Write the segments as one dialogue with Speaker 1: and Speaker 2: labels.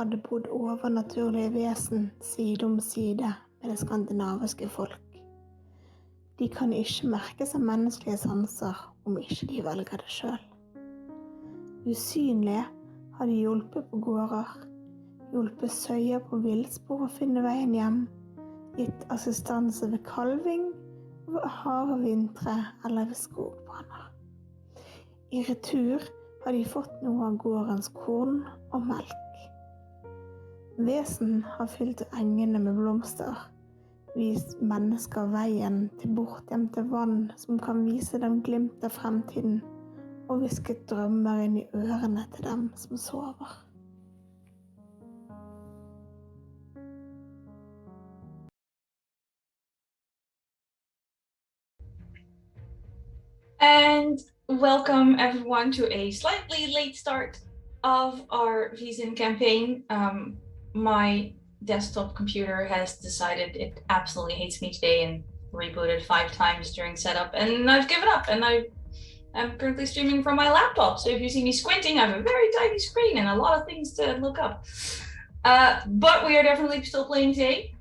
Speaker 1: hadde bodd overnaturlige vesen side om side med det skandinaviske folk. De kan ikke merkes av menneskelige sanser om ikke de velger det selv. Usynlige har de hjulpet på gårder, hjulpet søyer på villspor å finne veien hjem, gitt assistanse ved kalving, ved harde vintre eller ved skogbranner. I retur har de fått noe av gårdens korn og melk. Vesen har fylt engene med blomster, vist mennesker veien til bortgjemte vann som kan vise dem glimt av fremtiden, og hvisket drømmer inn i ørene til dem som sover.
Speaker 2: And welcome everyone to a slightly late start of our Vaesen campaign. My desktop computer has decided it absolutely hates me today and rebooted 5 times during setup, and I've given up, and I'm currently streaming from my laptop. So if you see me squinting, I have a very tiny screen and a lot of things to look up. But we are definitely still playing today.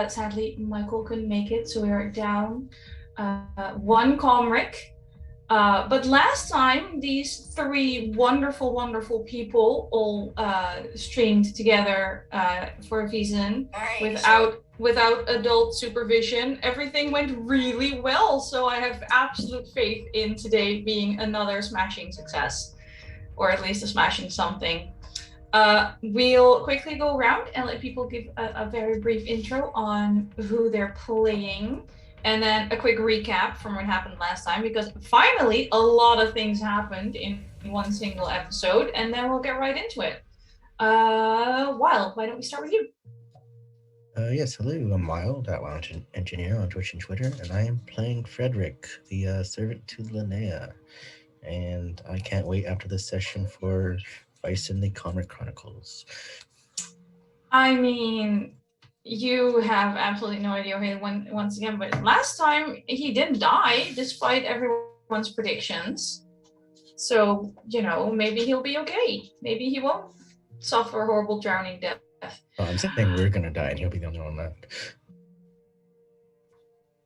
Speaker 2: Sadly, Mikyl couldn't make it, so we are down 1 Komrik. But last time, these 3 wonderful, wonderful people all streamed together for Vaesen without adult supervision. Everything went really well, so I have absolute faith in today being another smashing success, or at least a smashing something. We'll quickly go around and let people give a very brief intro on who they're playing. And then a quick recap from what happened last time, because finally a lot of things happened in one single episode, and then we'll get right into it. Wilde, why don't we start with you?
Speaker 3: Yes, hello, I'm Wilde, at Wilde Engineer on Twitch and Twitter, and I am playing Fredrik, the servant to Linnea. And I can't wait after this session for Vaesen the Komrik Chronicles.
Speaker 2: I mean, you have absolutely no idea. Okay, once again, but last time he didn't die despite everyone's predictions. So, you know, maybe he'll be okay. Maybe he won't suffer a horrible drowning death.
Speaker 3: Well, I'm saying we're gonna die and he'll be the only one left.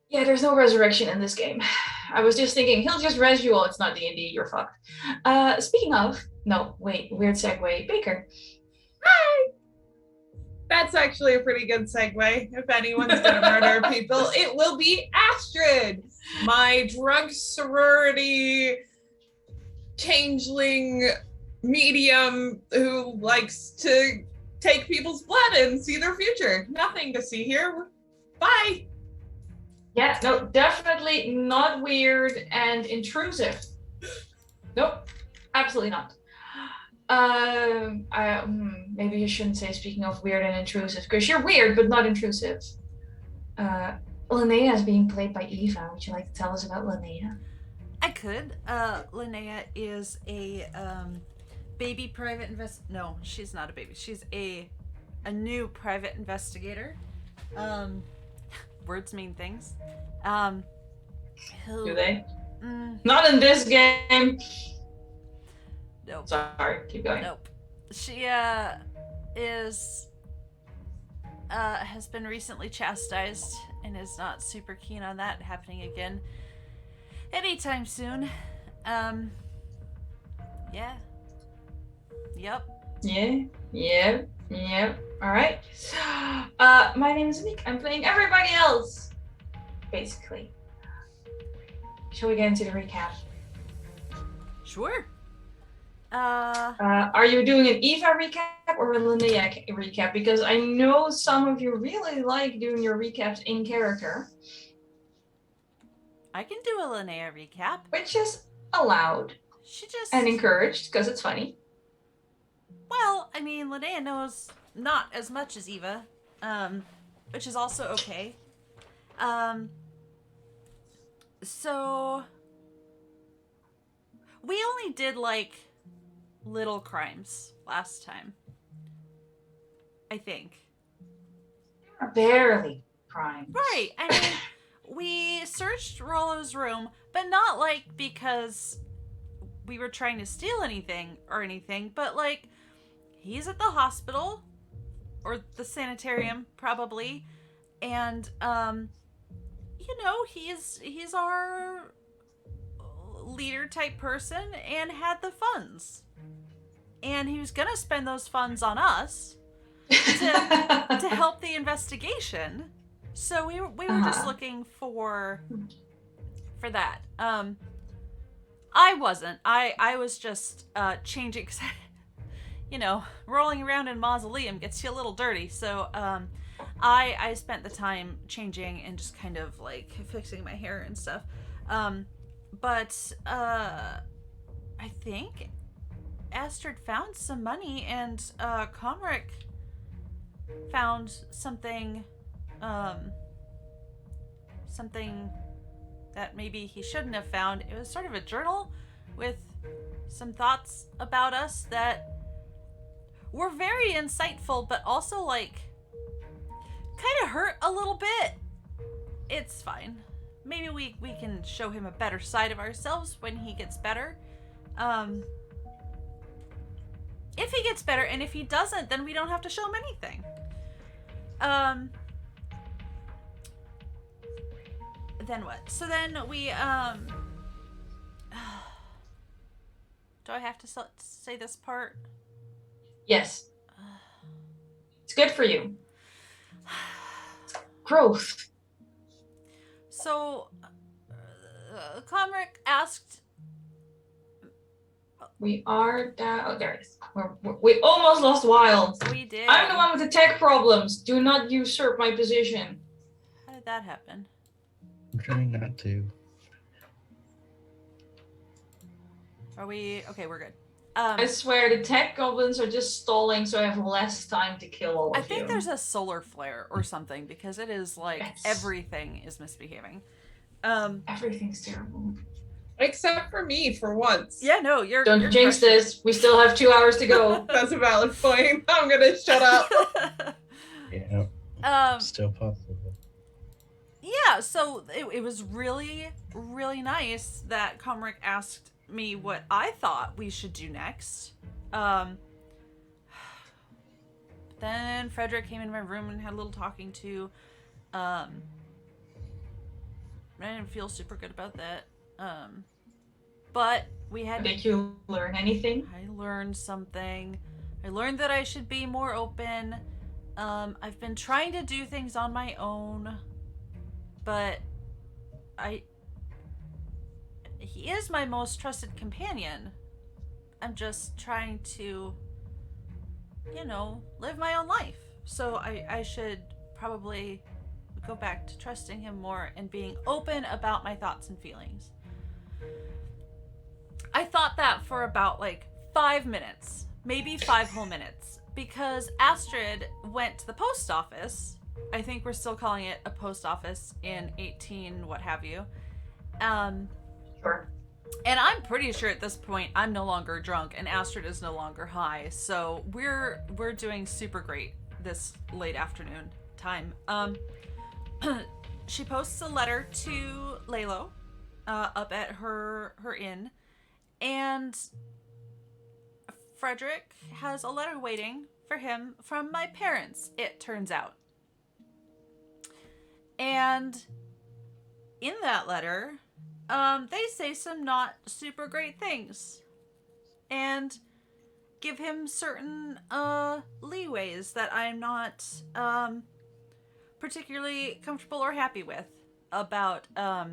Speaker 2: Yeah, there's no resurrection in this game. I was just thinking, he'll just res you all. It's not D&D, you're fucked. Speaking of, no, wait, weird segue. Baker.
Speaker 4: Hi! That's actually a pretty good segue. If anyone's gonna murder people, it will be Astrid, my drug sorority changeling medium who likes to take people's blood and see their future. Nothing to see here. Bye.
Speaker 2: Yeah, no, definitely not weird and intrusive. Nope, absolutely not. Maybe you shouldn't say speaking of weird and intrusive, because you're weird but not intrusive. Linnea is being played by Eva. Would you like to tell us about Linnea?
Speaker 5: I could. Linnea is a baby private no, she's not a baby. She's a new private investigator. Words mean things.
Speaker 2: Do they? Not in this game.
Speaker 5: Nope.
Speaker 2: Sorry, keep going.
Speaker 5: Nope. She has been recently chastised and is not super keen on that happening again anytime soon. Yeah. Yep.
Speaker 2: Yeah. All right. My name is Anniek. I'm playing everybody else, basically. Shall we get into the recap?
Speaker 5: Sure.
Speaker 2: Are you doing an Eva recap or a Linnea recap? Because I know some of you really like doing your recaps in character.
Speaker 5: I can do a Linnea recap.
Speaker 2: Which is allowed. And encouraged, because it's funny.
Speaker 5: Well, I mean, Linnea knows not as much as Eva, which is also okay. So we only did like little crimes last time, I think.
Speaker 2: Barely crimes.
Speaker 5: Right. I mean, we searched Rollo's room, but not like because we were trying to steal anything or anything, but like he's at the hospital or the sanitarium probably, and he's our leader type person and had the funds, and he was gonna spend those funds on us to help the investigation. So we were just looking for that. I wasn't. I was just changing, cause rolling around in mausoleum gets you a little dirty. So I spent the time changing and just kind of like fixing my hair and stuff. But I think Astrid found some money, and Komrik found something that maybe he shouldn't have found. It was sort of a journal with some thoughts about us that were very insightful, but also like kind of hurt a little bit. It's fine. Maybe we can show him a better side of ourselves when he gets better. If he gets better, and if he doesn't, then we don't have to show him anything. Then what? So then we, do I have to say this part?
Speaker 2: Yes. It's good for you. Growth.
Speaker 5: So, Komrik asked...
Speaker 2: We are down... Oh, there it is. We almost lost Wilde.
Speaker 5: We did.
Speaker 2: I'm the one with the tech problems. Do not usurp my position.
Speaker 5: How did that happen?
Speaker 3: I'm trying not to.
Speaker 5: Are we... Okay, we're good.
Speaker 2: I swear, the tech goblins are just stalling so I have less time to kill all of you.
Speaker 5: I think there's a solar flare or something, because it is like everything is misbehaving.
Speaker 2: Everything's terrible.
Speaker 4: Except for me, for once.
Speaker 5: Yeah, no, you're...
Speaker 2: Don't jinx this. We still have 2 hours to go.
Speaker 4: That's a valid point. I'm gonna shut up.
Speaker 3: Yeah. Still possible.
Speaker 5: Yeah, so it was really, really nice that Komrik asked me what I thought we should do next. Then Fredrik came into my room and had a little talking to. I didn't feel super good about that. But we had...
Speaker 2: Did you learn anything?
Speaker 5: I learned something. I learned that I should be more open. I've been trying to do things on my own, but he is my most trusted companion. I'm just trying to, live my own life. So I should probably go back to trusting him more and being open about my thoughts and feelings. I thought that for about 5 minutes, maybe 5 whole minutes, because Astrid went to the post office. I think we're still calling it a post office in 18 what have you.
Speaker 2: Sure.
Speaker 5: And I'm pretty sure at this point I'm no longer drunk and Astrid is no longer high. So we're doing super great this late afternoon time. She posts a letter to Leelo up at her inn, and Fredrik has a letter waiting for him from my parents, it turns out. And in that letter, they say some not super great things and give him certain leeways that I'm not particularly comfortable or happy with about my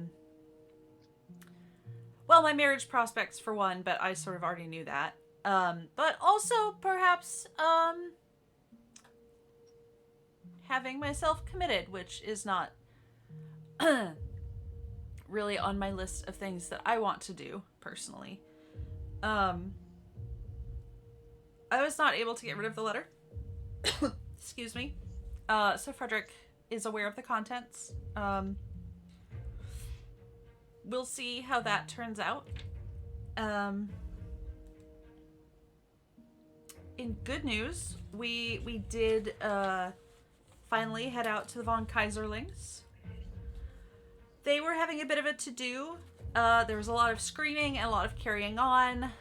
Speaker 5: marriage prospects for one, but I sort of already knew that. But also perhaps having myself committed, which is not really on my list of things that I want to do personally. I was not able to get rid of the letter. Excuse me. So Fredrik is aware of the contents. We'll see how that turns out. In good news, we did finally head out to the Von Kaiserlings. They were having a bit of a to-do. There was a lot of screaming and a lot of carrying on.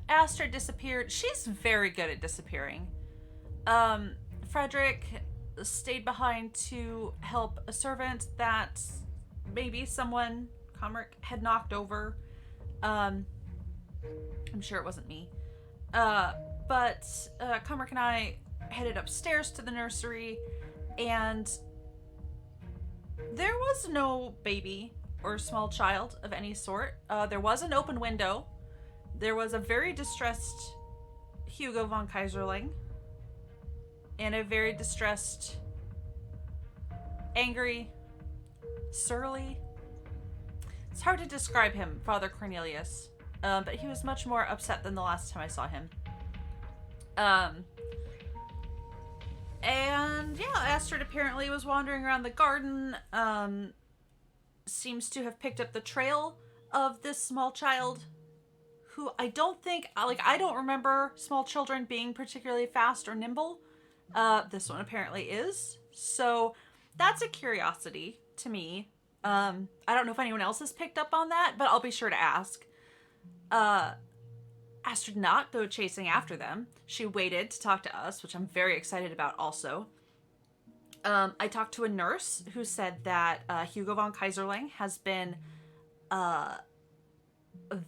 Speaker 5: Astrid disappeared. She's very good at disappearing. Fredrik stayed behind to help a servant that maybe someone, Komrik, had knocked over. I'm sure it wasn't me. But Komrik and I headed upstairs to the nursery, and there was no baby or small child of any sort. There was an open window. There was a very distressed Hugo von Kaiserling and a very distressed, angry, surly. It's hard to describe him, Father Cornelius, but he was much more upset than the last time I saw him. And yeah, Astrid apparently was wandering around the garden, seems to have picked up the trail of this small child who I don't remember small children being particularly fast or nimble. This one apparently is. So that's a curiosity to me. I don't know if anyone else has picked up on that, but I'll be sure to ask. Astrid did not go chasing after them. She waited to talk to us, which I'm very excited about also. I talked to a nurse who said that Hugo von Kaiserling has been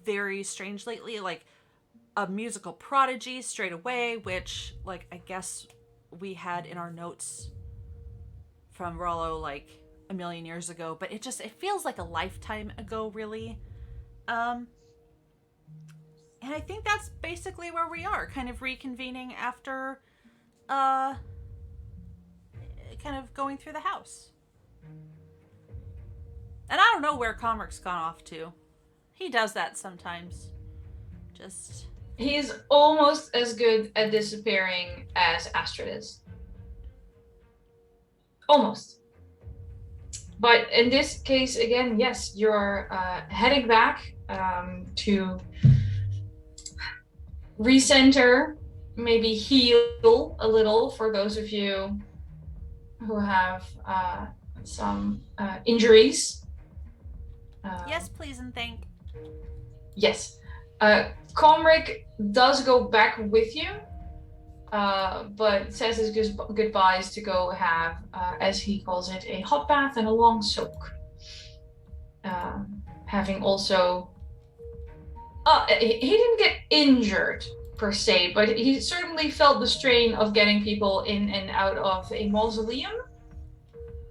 Speaker 5: very strange lately, like a musical prodigy straight away, which, like, I guess we had in our notes from Rollo like a million years ago, but it feels like a lifetime ago, really. And I think that's basically where we are, kind of reconvening after kind of going through the house. And I don't know where Komrik's gone off to. He does that sometimes.
Speaker 2: He's almost as good at disappearing as Astrid is. Almost. But in this case, again, yes, you're heading back to recenter, maybe heal a little for those of you who have some injuries.
Speaker 5: Yes, please and thank.
Speaker 2: Yes. Komrik does go back with you, but says his goodbyes to go have, as he calls it, a hot bath and a long soak. Having also... he didn't get injured, per se, but he certainly felt the strain of getting people in and out of a mausoleum,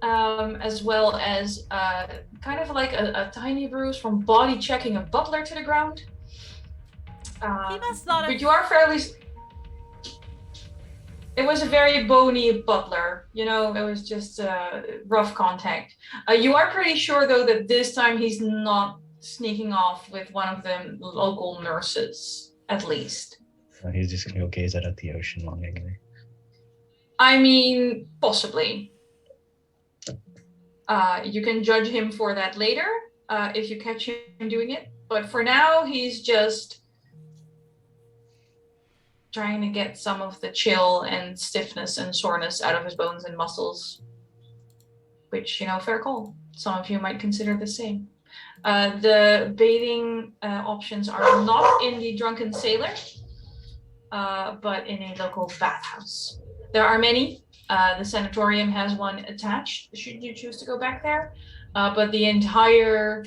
Speaker 2: as well as kind of like a tiny bruise from body checking a butler to the ground.
Speaker 5: He must not have...
Speaker 2: But you are fairly... It was a very bony butler, you know, it was just rough contact. You are pretty sure, though, that this time he's not sneaking off with one of the local nurses, at least.
Speaker 3: He's just gonna go gaze out at the ocean longingly.
Speaker 2: I mean, possibly. You can judge him for that later, if you catch him doing it. But for now, he's just trying to get some of the chill and stiffness and soreness out of his bones and muscles. Which, you know, fair call. Some of you might consider the same. The bathing options are not in the Drunken Sailor, but in a local bathhouse. There are many. The sanatorium has one attached, should you choose to go back there. But the entire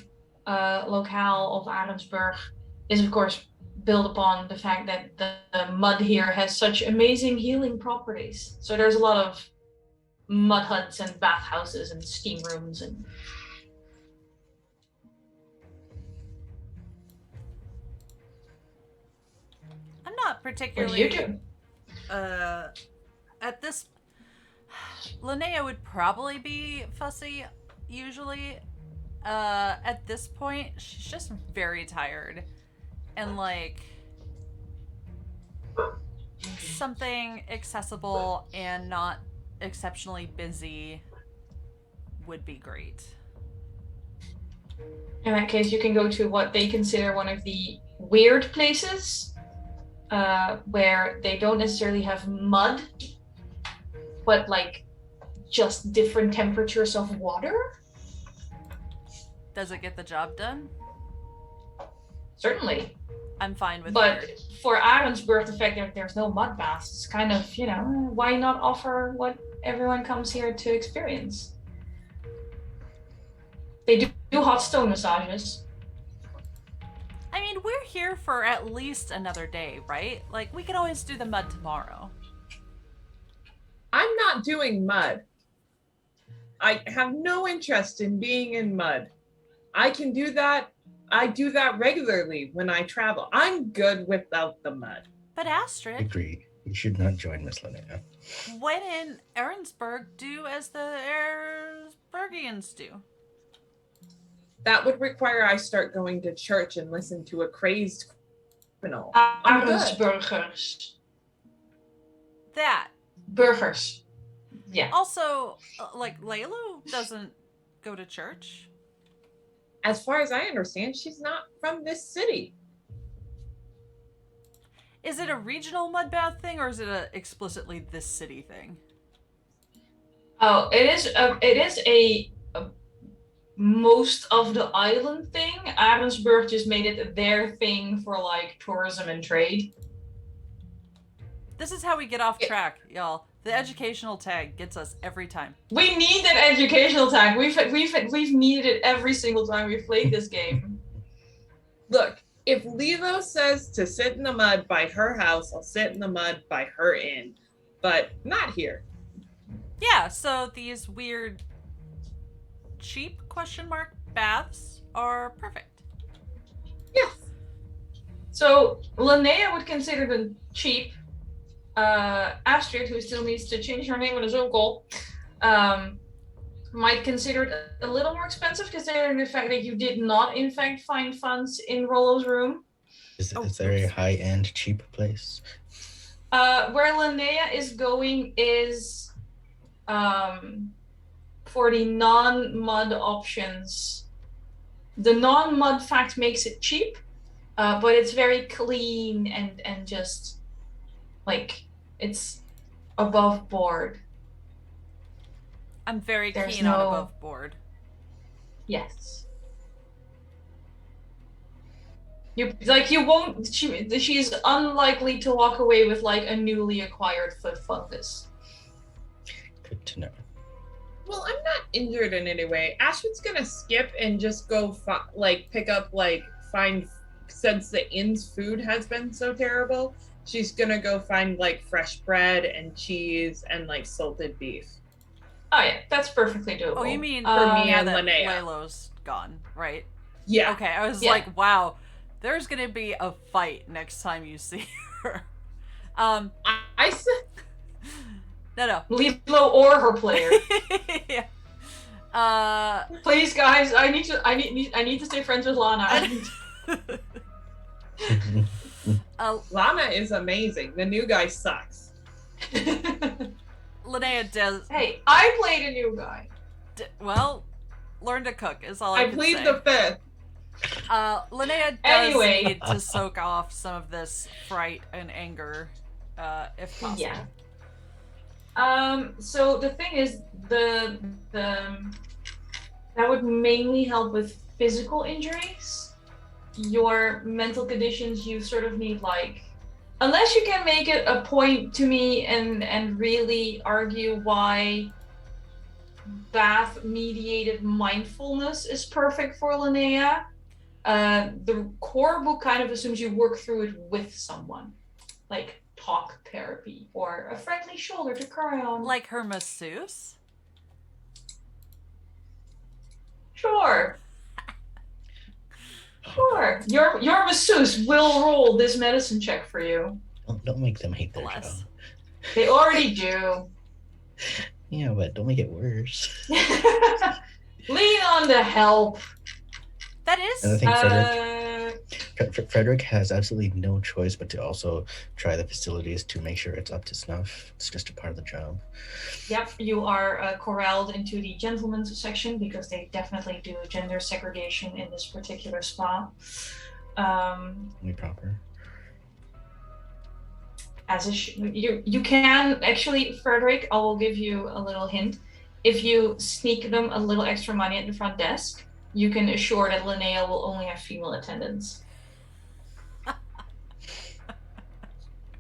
Speaker 2: locale of Adamsburg is, of course, built upon the fact that the mud here has such amazing healing properties. So there's a lot of mud huts and bathhouses and steam rooms and...
Speaker 5: I'm not particularly...
Speaker 2: What do you do?
Speaker 5: At this... Linnea would probably be fussy, usually. At this point, she's just very tired. And, like, something accessible and not exceptionally busy would be great.
Speaker 2: In that case, you can go to what they consider one of the weird places, where they don't necessarily have mud, but, like, just different temperatures of water.
Speaker 5: Does it get the job done?
Speaker 2: Certainly.
Speaker 5: I'm fine with
Speaker 2: But
Speaker 5: weird.
Speaker 2: for Arendsburg, the fact that there's no mud baths, it's kind of, why not offer what everyone comes here to experience? They do hot stone massages.
Speaker 5: I mean, we're here for at least another day, right? Like, we can always do the mud tomorrow.
Speaker 4: I'm not doing mud. I have no interest in being in mud. I can do that. I do that regularly when I travel. I'm good without the mud.
Speaker 5: But Astrid,
Speaker 3: Agree. You should not join Miss Linnea.
Speaker 5: when in Ahrensburg, do as the Ahrensburgians do.
Speaker 4: That would require I start going to church and listen to a crazy criminal. I'm good.
Speaker 2: Arendsburgers.
Speaker 5: That.
Speaker 2: Burgers. Yeah.
Speaker 5: Also, like, Leelo doesn't go to church.
Speaker 4: As far as I understand, she's not from this city.
Speaker 5: Is it a regional mud bath thing, or is it a explicitly this city thing?
Speaker 2: Oh, it is a most of the island thing. Ahrensburg just made it their thing for like tourism and trade.
Speaker 5: This is how we get off track, y'all. The educational tag gets us every time.
Speaker 2: We need an educational tag. We've needed it every single time we've played this game.
Speaker 4: Look, if Leelo says to sit in the mud by her house, I'll sit in the mud by her inn. But not here.
Speaker 5: Yeah, so these weird cheap ? Baths are perfect.
Speaker 4: Yes.
Speaker 2: So Linnea would consider them cheap. Astrid, who still needs to change her name in his own goal, might consider it a little more expensive, considering the fact that you did not, in fact, find funds in Rollo's room.
Speaker 3: Is there a high-end cheap place?
Speaker 2: Where Linnea is going is for the non-mud options. The non-mud fact makes it cheap, but it's very clean and just like it's above board.
Speaker 5: I'm very
Speaker 2: There's
Speaker 5: keen on
Speaker 2: no-
Speaker 5: above board.
Speaker 2: Yes. You won't. She's unlikely to walk away with like a newly acquired foot fungus.
Speaker 3: Good to know.
Speaker 4: Well, I'm not injured in any way. Ashwood's gonna skip and just go pick up find, since the inn's food has been so terrible, she's gonna go find like fresh bread and cheese and like salted beef.
Speaker 2: Oh yeah, that's perfectly doable.
Speaker 5: Oh, you mean
Speaker 4: For me
Speaker 5: now
Speaker 4: and
Speaker 5: that
Speaker 4: Linnea.
Speaker 5: Leelo's gone, right?
Speaker 4: Yeah.
Speaker 5: Okay, I was
Speaker 2: Yeah.
Speaker 5: like, wow, there's gonna be a fight next time you see her.
Speaker 4: I said
Speaker 5: No.
Speaker 2: Leelo or her player.
Speaker 5: Yeah.
Speaker 2: Please, guys, I need to stay friends with Lana.
Speaker 4: Lana is amazing. The new guy sucks.
Speaker 5: Linnea does.
Speaker 2: Hey, I played a new guy.
Speaker 5: Well, learn to cook is all I
Speaker 4: I
Speaker 5: can
Speaker 4: plead
Speaker 5: say.
Speaker 4: the fifth.
Speaker 5: Linnea does
Speaker 2: Anyway.
Speaker 5: need to soak off some of this fright and anger, if possible.
Speaker 2: Yeah. So the thing is, the that would mainly help with physical injuries. Your mental conditions, you sort of need unless you can make it a point to me and really argue why bath mediated mindfulness is perfect for Linnea. The core book kind of assumes you work through it with someone, like talk therapy or a friendly shoulder to cry on.
Speaker 5: Like her masseuse?
Speaker 2: Sure. Sure. Your masseuse will roll this medicine check for you.
Speaker 3: Don't make them hate their
Speaker 5: Bless.
Speaker 3: job.
Speaker 2: They already do.
Speaker 3: Yeah, but don't make it worse.
Speaker 2: Lean on the help.
Speaker 5: That is.
Speaker 3: And I think Fredrik has absolutely no choice but to also try the facilities to make sure it's up to snuff. It's just a part of the job.
Speaker 2: Yep, you are corralled into the gentlemen's section because they definitely do gender segregation in this particular spa.
Speaker 3: Only proper.
Speaker 2: You can actually, Fredrik, I will give you a little hint. If you sneak them a little extra money at the front desk, you can assure that Linnea will only have female attendants.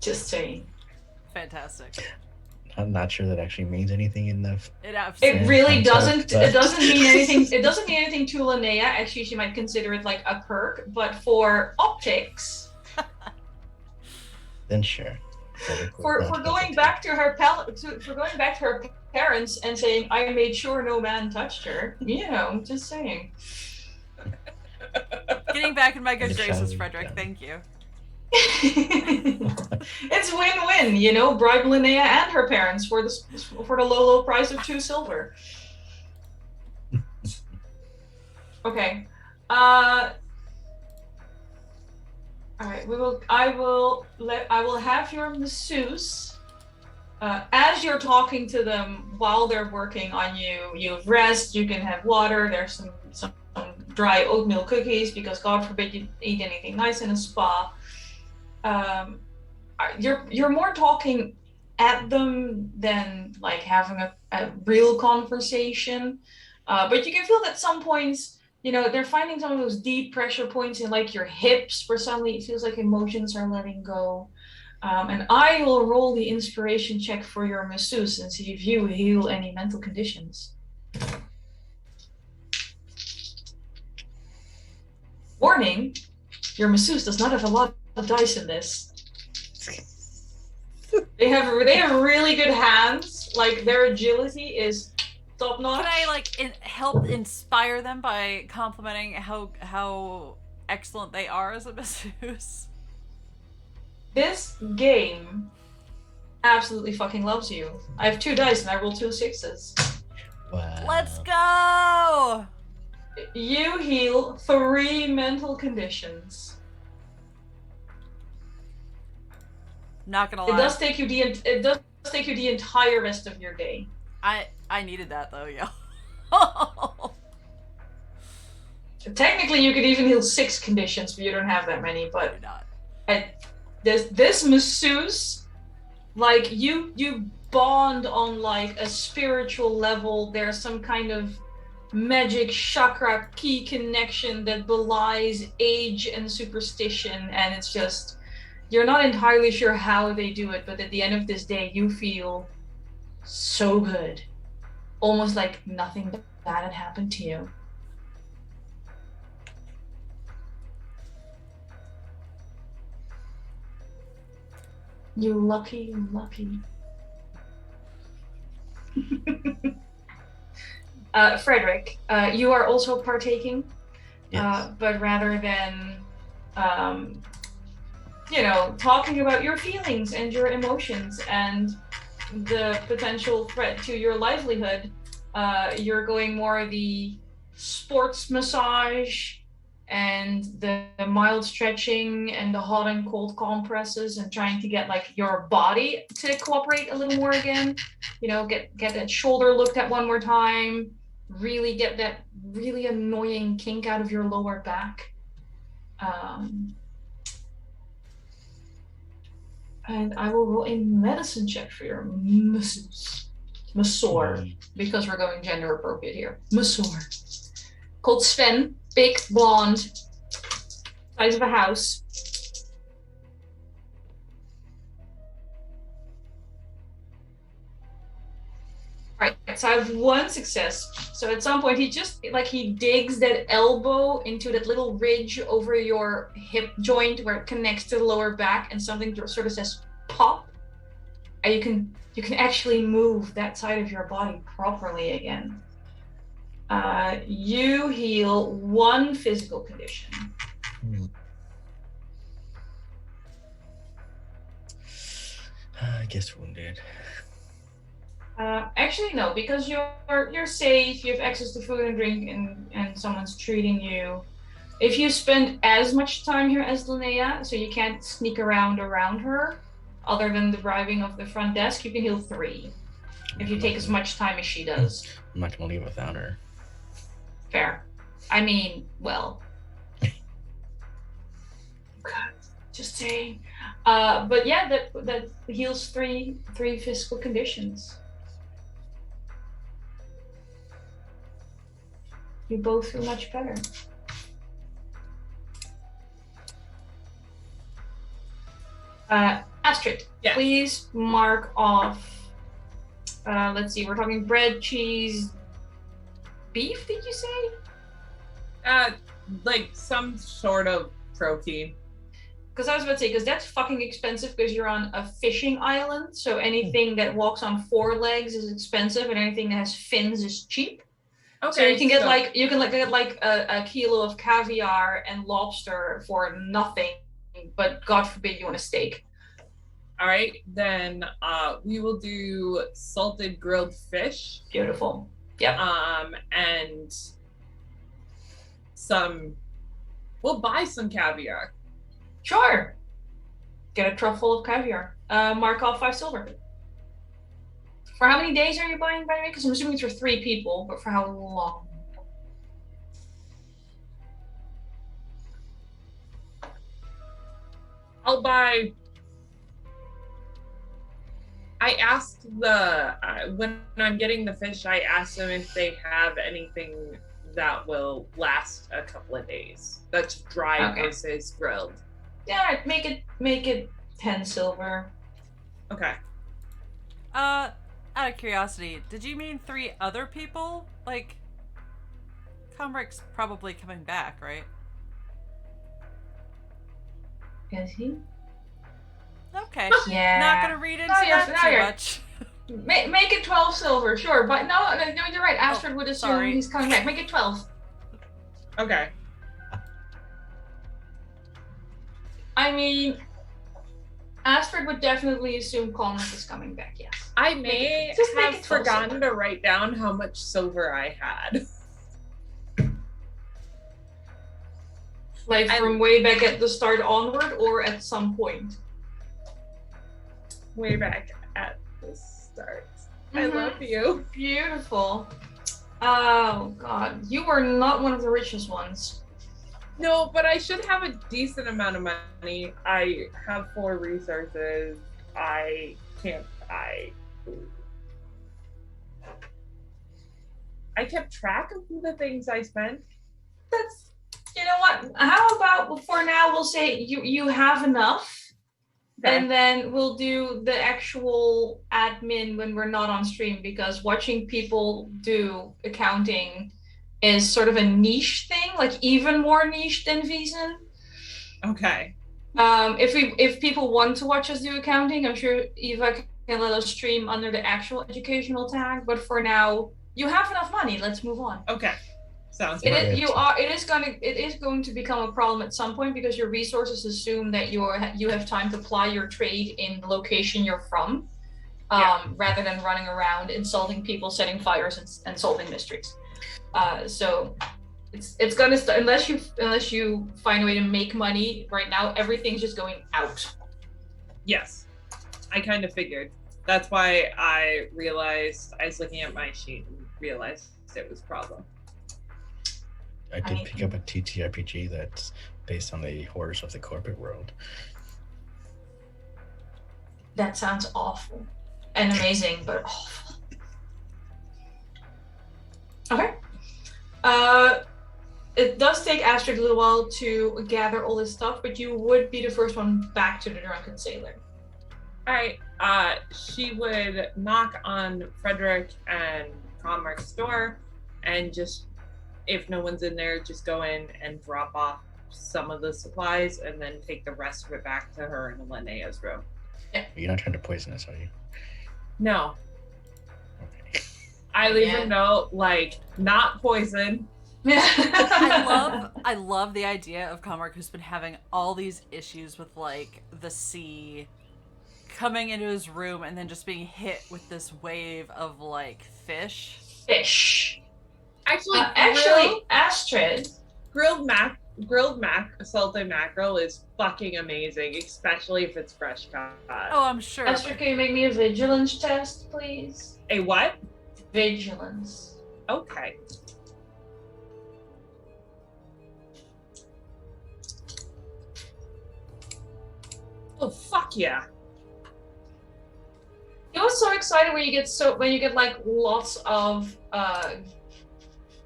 Speaker 2: Just saying.
Speaker 5: Fantastic.
Speaker 3: I'm not sure that actually means anything in the.
Speaker 2: It really doesn't.
Speaker 3: But...
Speaker 2: It doesn't mean anything. It doesn't mean anything to Linnea. Actually, she might consider it like a perk. But for optics,
Speaker 3: then sure.
Speaker 2: For going back to her parents and saying, "I made sure no man touched her." You know, just saying.
Speaker 5: Getting back in my good graces, Fredrik. Thank you.
Speaker 2: It's win-win, you know. Bribe Linnea and her parents for the low price of 2 silver. Okay. All right. I will have your masseuse. As you're talking to them while they're working on you, you have rest. You can have water. There's some dry oatmeal cookies because God forbid you eat anything nice in a spa. You're more talking at them than like having a real conversation, but you can feel that at some points, you know, they're finding some of those deep pressure points in like your hips where suddenly it feels like emotions are letting go. And I will roll the inspiration check for your masseuse and see if you heal any mental conditions. Warning, your masseuse does not have a lot of dice in this. They have really good hands. Like their agility is top notch.
Speaker 5: Can I like help inspire them by complimenting how excellent they are as a masseuse?
Speaker 2: This game absolutely fucking loves you. I have 2 dice and I rolled 2 6s.
Speaker 3: Wow.
Speaker 5: Let's go!
Speaker 2: You heal 3 mental conditions.
Speaker 5: Not gonna lie.
Speaker 2: It does take you the entire rest of your day.
Speaker 5: I needed that though, yo.
Speaker 2: Technically, you could even heal 6 conditions, but you don't have that many. But
Speaker 5: not.
Speaker 2: This masseuse, like you bond on like a spiritual level. There's some kind of magic chakra key connection that belies age and superstition, and it's just you're not entirely sure how they do it, but at the end of this day you feel so good, almost like nothing bad had happened to you. You lucky. Fredrik, you are also partaking,
Speaker 3: Yes.
Speaker 2: but rather than, talking about your feelings and your emotions and the potential threat to your livelihood, you're going more the sports massage and the mild stretching and the hot and cold compresses and trying to get like your body to cooperate a little more again. You know, get that shoulder looked at one more time, really get that really annoying kink out of your lower back. And I will roll a medicine check for your masseuse. Masseur, because we're going gender appropriate here. Masseur. Called Sven, big, blonde, size of a house. Right, so I have 1 success. So at some point he digs that elbow into that little ridge over your hip joint where it connects to the lower back, and something sort of says pop. And you can actually move that side of your body properly again. You heal 1 physical condition.
Speaker 3: I guess wounded.
Speaker 2: Actually, no, because you're safe. You have access to food and drink, and someone's treating you. If you spend as much time here as Linnea, so you can't sneak around her, other than the bribing of the front desk, you can heal 3. If you take as much time as she does.
Speaker 3: I'm not gonna leave without her.
Speaker 2: Fair. I mean, well. God, just saying. But yeah, that heals 3 physical conditions. You both feel much better. Astrid,
Speaker 4: Yes.
Speaker 2: please mark off. Let's see, we're talking bread, cheese, beef, did you say?
Speaker 4: Like some sort of protein.
Speaker 2: Because I was about to say, because that's fucking expensive because you're on a fishing island. So anything that walks on 4 legs is expensive, and anything that has fins is cheap.
Speaker 4: Okay.
Speaker 2: So you can get a kilo of caviar and lobster for nothing, but God forbid you want a steak.
Speaker 4: All right, then we will do salted grilled fish.
Speaker 2: Beautiful. Yep.
Speaker 4: And we'll buy some caviar.
Speaker 2: Sure. Get a truffle of caviar. Mark off 5 silver. For how many days are you buying, by the way? Because I'm assuming it's for 3 people, but for how long?
Speaker 4: I'll buy. I asked when I'm getting the fish, I asked them if they have anything that will last a couple of days. That's dry versus grilled.
Speaker 2: Yeah, make it 10 silver.
Speaker 4: Okay.
Speaker 5: Out of curiosity, did you mean 3 other people? Like, Komrik's probably coming back, right?
Speaker 2: Is he?
Speaker 5: Okay.
Speaker 2: Yeah.
Speaker 5: Not gonna read into that too much.
Speaker 2: Make it 12 silver, sure. But no, you're right. Astrid would assume he's coming back. Make it 12.
Speaker 4: Okay.
Speaker 2: I mean, Astrid would definitely assume Komrik is coming back, yes.
Speaker 4: I may have forgotten to write down how much silver I had.
Speaker 2: Like from way back at the start onward, or at some point?
Speaker 4: Way back at the start. I love you.
Speaker 2: Beautiful. Oh, God. You are not one of the richest ones.
Speaker 4: No, but I should have a decent amount of money. I have 4 resources. I can't buy food. I kept track of the things I spent.
Speaker 2: That's, you know what? How about for now we'll say you have enough, and then we'll do the actual admin when we're not on stream, because watching people do accounting is sort of a niche thing, like even more niche than Vaesen.
Speaker 4: Okay.
Speaker 2: If people want to watch us do accounting, I'm sure Eva can let us stream under the actual educational tag. But for now, you have enough money. Let's move on.
Speaker 4: Okay. Sounds
Speaker 2: good.
Speaker 4: good.
Speaker 2: It is going to become a problem at some point, because your resources assume that you have time to ply your trade in the location you're from, rather than running around insulting people, setting fires, and solving mysteries. So it's gonna start unless you find a way to make money. Right now, everything's just going out.
Speaker 4: Yes, I kind of figured. That's why I realized I was looking at my sheet and realized it was a problem.
Speaker 3: I did pick up a TTRPG that's based on the horrors of the corporate world.
Speaker 2: That sounds awful and amazing, but awful. Okay. It does take Astrid a little while to gather all this stuff, but you would be the first one back to the Drunken Sailor.
Speaker 4: All right. She would knock on Fredrik and Komrik's door, and just, if no one's in there, just go in and drop off some of the supplies, and then take the rest of it back to her in Linnea's room.
Speaker 2: Yeah.
Speaker 3: You're not trying to poison us, are you?
Speaker 4: No.
Speaker 3: Okay.
Speaker 4: I leave a note like, not poison.
Speaker 5: I love the idea of Komrik, who's been having all these issues with like the sea, coming into his room and then just being hit with this wave of like fish.
Speaker 4: Actually,
Speaker 2: Astrid,
Speaker 4: salted mackerel is fucking amazing, especially if it's fresh caught.
Speaker 5: Oh, I'm sure.
Speaker 2: Astrid, can you make me a vigilance test, please?
Speaker 4: A what?
Speaker 2: Vigilance.
Speaker 4: Okay. Oh, fuck yeah.
Speaker 2: He was so excited when you get like lots of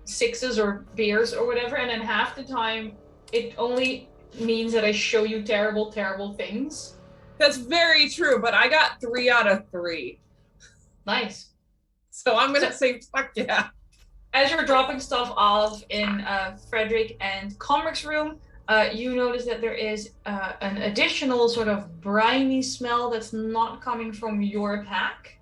Speaker 2: 6s or beers or whatever, and then half the time it only means that I show you terrible, terrible things.
Speaker 4: That's very true, but I got 3 out of 3.
Speaker 2: Nice.
Speaker 4: So I'm gonna say fuck yeah.
Speaker 2: As you're dropping stuff off in Fredrik and Komrik's room, you notice that there is an additional sort of briny smell that's not coming from your pack,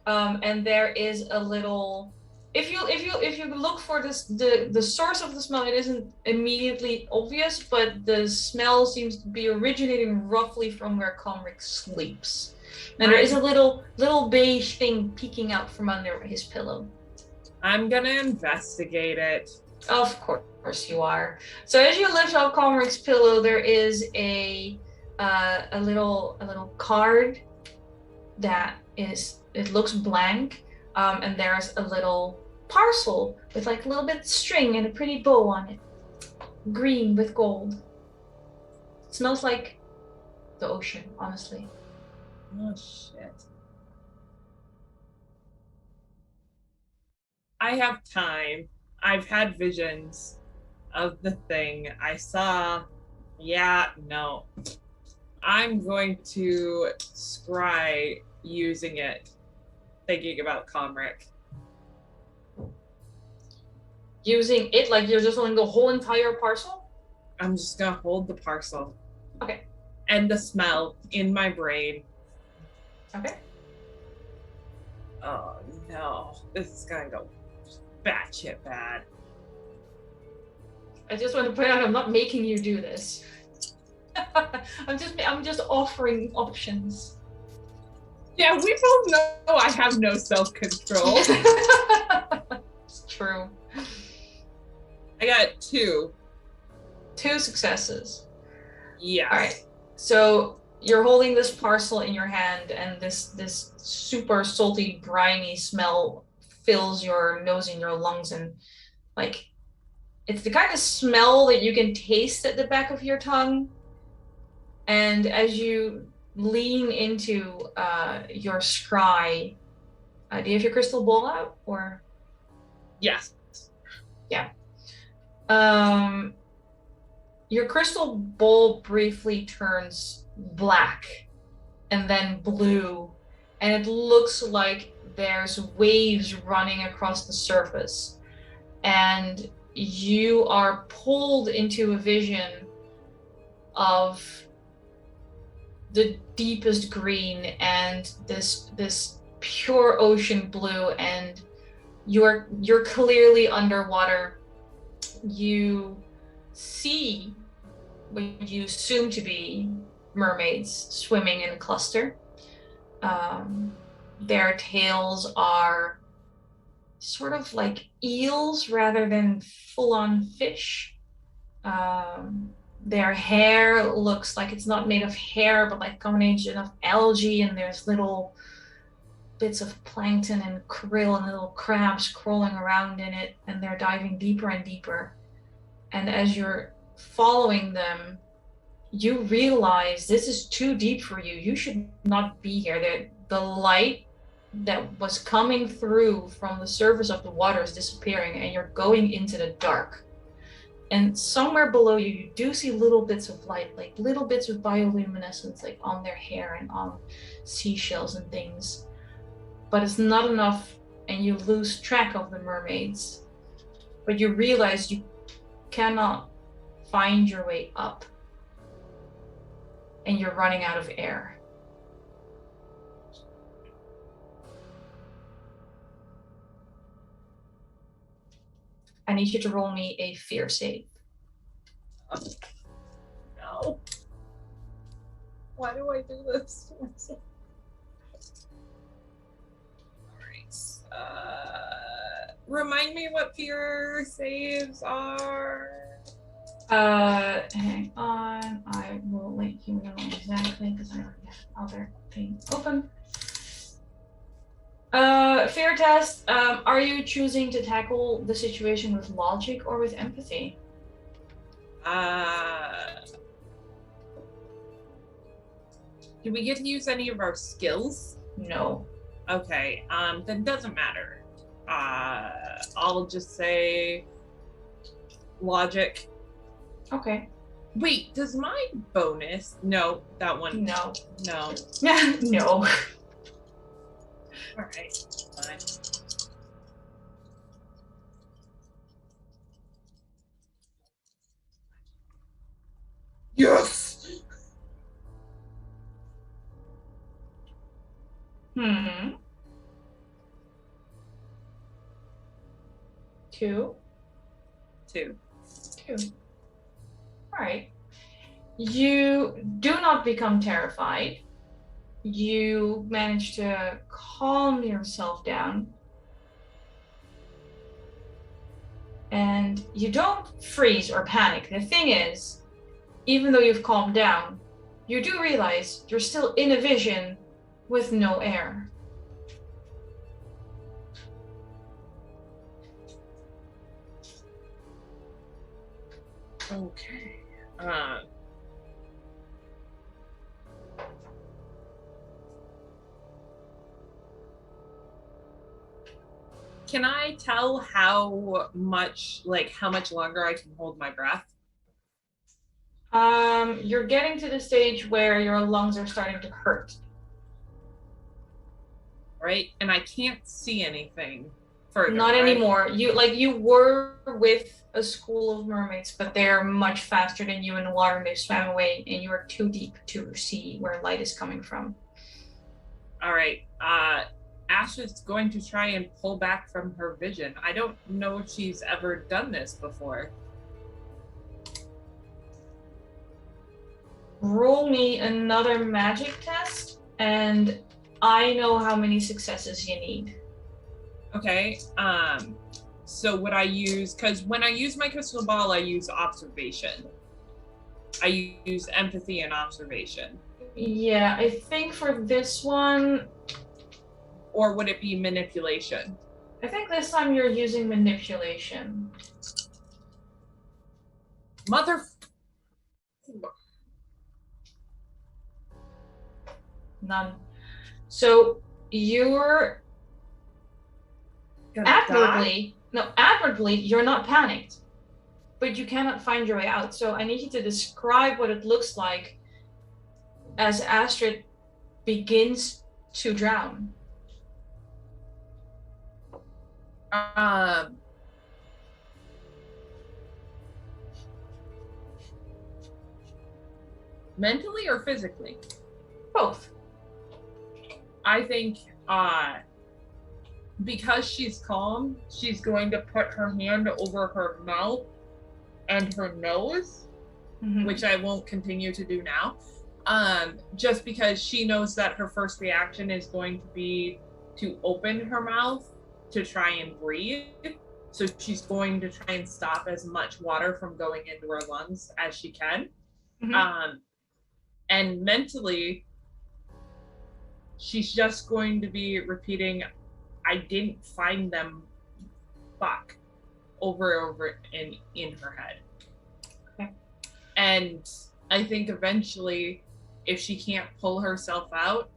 Speaker 2: and there is a little. If you look for this, the source of the smell, it isn't immediately obvious, but the smell seems to be originating roughly from where Komrik sleeps, and there is a little beige thing peeking out from under his pillow.
Speaker 4: I'm gonna investigate it.
Speaker 2: Of course you are. So as you lift up Komrik's pillow, there is a little card that it looks blank, and there's a little parcel with like a little bit of string and a pretty bow on it, green with gold. It smells like the ocean, honestly.
Speaker 4: Oh shit. I have time. I've had visions of the thing. I saw. Yeah, no. I'm going to scry using it, thinking about Komrik.
Speaker 2: Using it like you're just holding the whole entire parcel?
Speaker 4: I'm just gonna hold the parcel.
Speaker 2: Okay.
Speaker 4: And the smell in my brain.
Speaker 2: Okay.
Speaker 4: Oh no. This is gonna go batshit bad.
Speaker 2: I just want to point out I'm not making you do this. I'm just offering options.
Speaker 4: Yeah, we both know I have no self-control.
Speaker 2: It's true.
Speaker 4: I got 2.
Speaker 2: 2 successes.
Speaker 4: Yeah.
Speaker 2: All right. So you're holding this parcel in your hand, and this super salty, briny smell fills your nose and your lungs, and like it's the kind of smell that you can taste at the back of your tongue. And as you lean into your scry, do you have your crystal ball out, or?
Speaker 4: Yes.
Speaker 2: Yeah. Your crystal ball briefly turns black and then blue, and it looks like there's waves running across the surface, and you are pulled into a vision of the deepest green and this pure ocean blue, and you're clearly underwater. You see what you assume to be mermaids swimming in a cluster. Their tails are sort of like eels rather than full-on fish. Their hair looks like it's not made of hair, but like a combination of algae, and there's little bits of plankton and krill and little crabs crawling around in it, and they're diving deeper and deeper. And as you're following them, you realize this is too deep for you. You should not be here. The light that was coming through from the surface of the water is disappearing, and you're going into the dark. And somewhere below you, you do see little bits of light, like little bits of bioluminescence, like on their hair and on seashells and things. But it's not enough, and you lose track of the mermaids. But you realize you cannot find your way up, and you're running out of air. I need you to roll me a fear save.
Speaker 4: No. Why do I do this? Alright. Remind me what fear saves are.
Speaker 2: Hang on. I will let you know exactly because I already have other things open. Fear test. Are you choosing to tackle the situation with logic or with empathy?
Speaker 4: Do we get to use any of our skills?
Speaker 2: No.
Speaker 4: Okay, then doesn't matter. I'll just say logic.
Speaker 2: Okay.
Speaker 4: Wait, does my bonus? No, that one.
Speaker 2: No.
Speaker 4: No.
Speaker 2: No.
Speaker 4: All right. Fine. Yes.
Speaker 2: 2.
Speaker 4: 2.
Speaker 2: 2. All right. You do not become terrified. You manage to calm yourself down. And you don't freeze or panic. The thing is, even though you've calmed down, you do realize you're still in a vision with no air.
Speaker 4: Okay. Can I tell how much longer I can hold my breath?
Speaker 2: You're getting to the stage where your lungs are starting to hurt.
Speaker 4: Right? And I can't see anything further.
Speaker 2: Not
Speaker 4: right?
Speaker 2: anymore. You were with a school of mermaids, but they're much faster than you in the water, and they swam away, and you are too deep to see where light is coming from.
Speaker 4: All right. Astrid's going to try and pull back from her vision. I don't know if she's ever done this before.
Speaker 2: Roll me another magic test, and I know how many successes you need.
Speaker 4: Okay. So would I use, because when I use my crystal ball, I use observation. I use empathy and observation.
Speaker 2: Yeah, I think for this one...
Speaker 4: Or would it be manipulation?
Speaker 2: I think this time you're using manipulation.
Speaker 4: Mother...
Speaker 2: None. So you're admirably, you're not panicked, but you cannot find your way out. So I need you to describe what it looks like as Astrid begins to drown.
Speaker 4: Mentally or physically?
Speaker 2: Both.
Speaker 4: I think because she's calm, she's going to put her hand over her mouth and her nose, which I won't continue to do now, just because she knows that her first reaction is going to be to open her mouth to try and breathe. So she's going to try and stop as much water from going into her lungs as she can. And mentally, she's just going to be repeating, I didn't find them, fuck, over and over in her head.
Speaker 2: Okay.
Speaker 4: And I think eventually, if she can't pull herself out,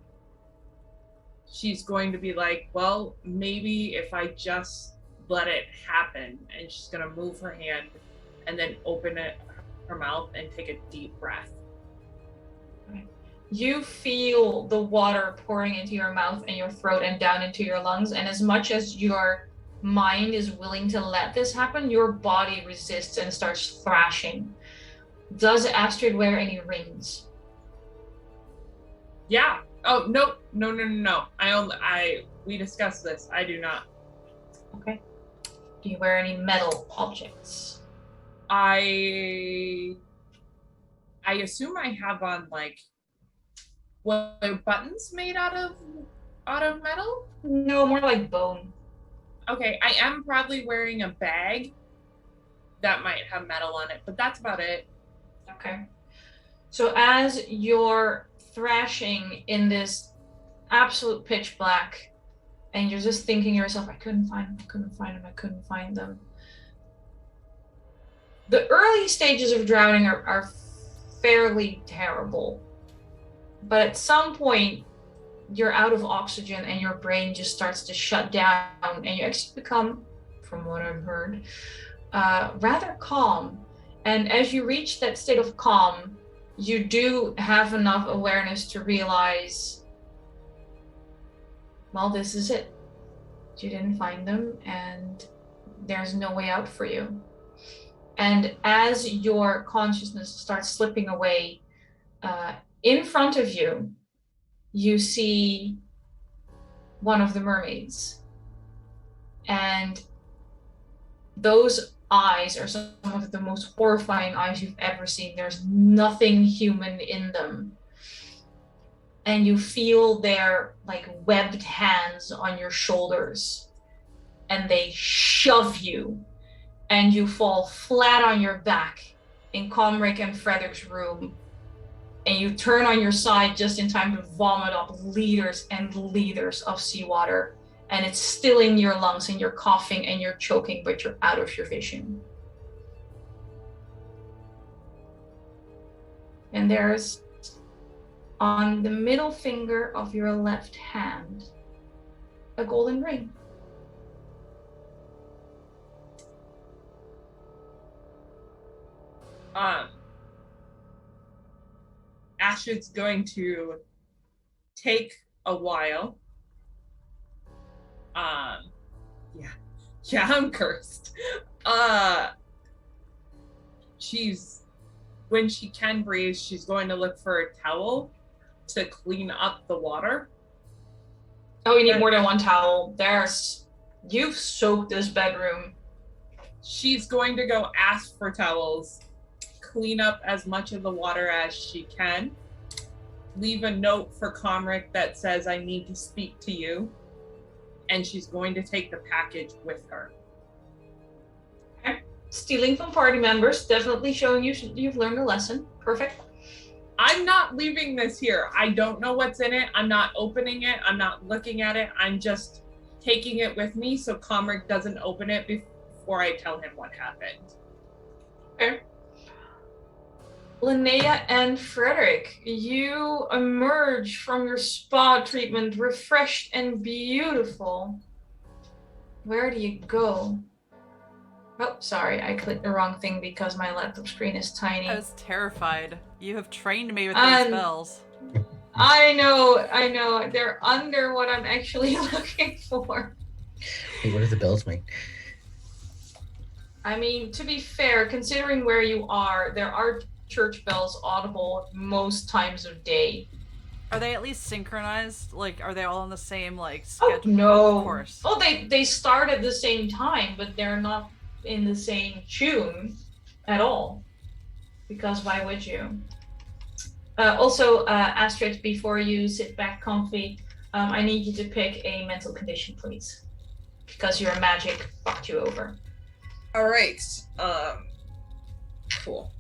Speaker 4: she's going to be like, well, maybe if I just let it happen. And she's going to move her hand and then open her mouth and take a deep breath.
Speaker 2: You feel the water pouring into your mouth and your throat and down into your lungs, and as much as your mind is willing to let this happen, your body resists and starts thrashing. Does Astrid wear any rings?
Speaker 4: Yeah. Oh, no. We discussed this. I do not.
Speaker 2: Okay. Do you wear any metal objects?
Speaker 4: I assume I have on, like, what are buttons made out of metal?
Speaker 2: No, more like bone.
Speaker 4: Okay, I am probably wearing a bag that might have metal on it, but that's about it.
Speaker 2: Okay. So as you're thrashing in this absolute pitch black, and you're just thinking to yourself, I couldn't find them. The early stages of drowning are fairly terrible. But at some point, you're out of oxygen and your brain just starts to shut down, and you actually become, from what I've heard, rather calm. And as you reach that state of calm, you do have enough awareness to realize, well, this is it. You didn't find them, and there's no way out for you. And as your consciousness starts slipping away, in front of you, you see one of the mermaids. And those eyes are some of the most horrifying eyes you've ever seen. There's nothing human in them. And you feel their like webbed hands on your shoulders, and they shove you, and you fall flat on your back in Komrik and Fredrik's room, and you turn on your side just in time to vomit up liters and liters of seawater, and it's still in your lungs, and you're coughing and you're choking, but you're out of your vision. And there's on the middle finger of your left hand a golden ring.
Speaker 4: Astrid's going to take a while. Yeah, I'm cursed. When she can breathe, she's going to look for a towel to clean up the water.
Speaker 2: Oh, you need more than one towel. You've soaked this bedroom.
Speaker 4: She's going to go ask for towels, clean up as much of the water as she can, leave a note for Komrik that says, I need to speak to you, and she's going to take the package with her.
Speaker 2: Okay. Stealing from party members, definitely showing you've learned a lesson. Perfect.
Speaker 4: I'm not leaving this here. I don't know what's in it. I'm not opening it. I'm not looking at it. I'm just taking it with me so Komrik doesn't open it before I tell him what happened.
Speaker 2: Okay. Linnea and Fredrik, you emerge from your spa treatment refreshed and beautiful. Where do you go? Oh, sorry, I clicked the wrong thing because my laptop screen is tiny.
Speaker 5: I was terrified. You have trained me with those spells.
Speaker 2: I know. They're under what I'm actually looking for.
Speaker 3: Hey, what do the bells mean?
Speaker 2: I mean, to be fair, considering where you are, there are church bells audible most times of day.
Speaker 5: Are they at least synchronized? Like, are they all on the same, like, schedule?
Speaker 2: Oh, no.
Speaker 5: Of course.
Speaker 2: Oh, they start at the same time, but they're not in the same tune at all. Because why would you? Also, Astrid, before you sit back comfy, I need you to pick a mental condition, please. Because your magic fucked you over.
Speaker 4: All right. Cool.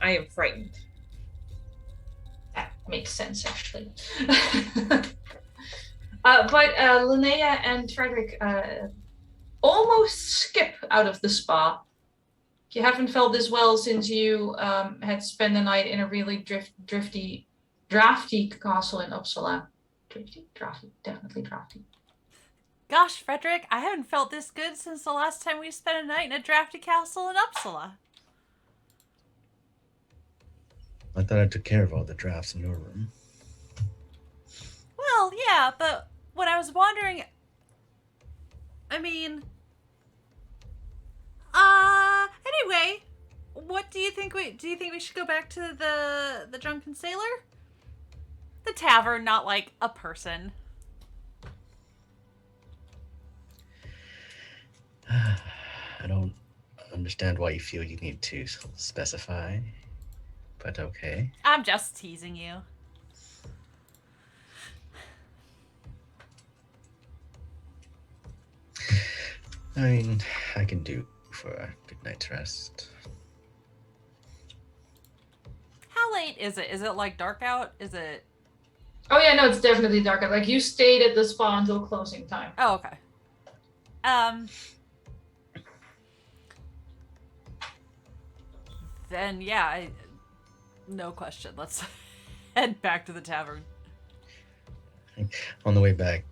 Speaker 4: I am frightened.
Speaker 2: That makes sense, actually. But Linnea and Fredrik almost skip out of the spa. You haven't felt this well since you had spent the night in a really drafty castle in Uppsala. Drafty, definitely drafty.
Speaker 5: Gosh, Fredrik, I haven't felt this good since the last time we spent a night in a drafty castle in Uppsala.
Speaker 3: I thought I took care of all the drafts in your room.
Speaker 5: Well, yeah, but when I was wondering, I mean, anyway, what do you think we should go back to the Drunken Sailor? The tavern, not like a person.
Speaker 3: I don't understand why you feel you need to specify, but okay.
Speaker 5: I'm just teasing you.
Speaker 3: I mean, I can do for a good night's rest.
Speaker 5: How late is it? Is it like dark out? Is it?
Speaker 2: Oh yeah, no, it's definitely darker. Like you stayed at the spa until closing time.
Speaker 5: Oh, okay. Then yeah, no question. Let's head back to the tavern.
Speaker 3: On the way back,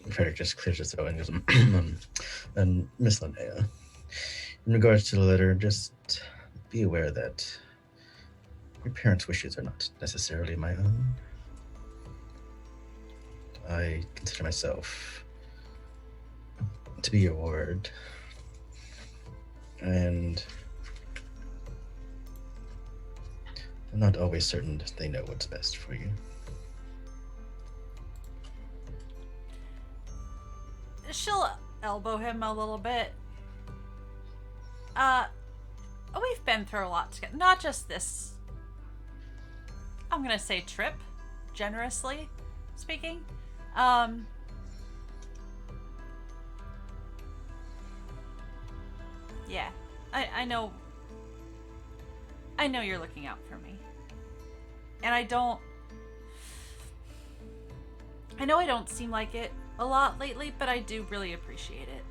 Speaker 3: Fredrik just clears his throat and goes, and Miss Linnea, In regards to the letter, just be aware that your parents' wishes are not necessarily my own. I consider myself to be your ward, and I'm not always certain that they know what's best for you.
Speaker 5: She'll elbow him a little bit. We've been through a lot together. Not just this, I'm gonna say trip, generously speaking. Yeah, I know you're looking out for me. And I know I don't seem like it a lot lately, but I do really appreciate it.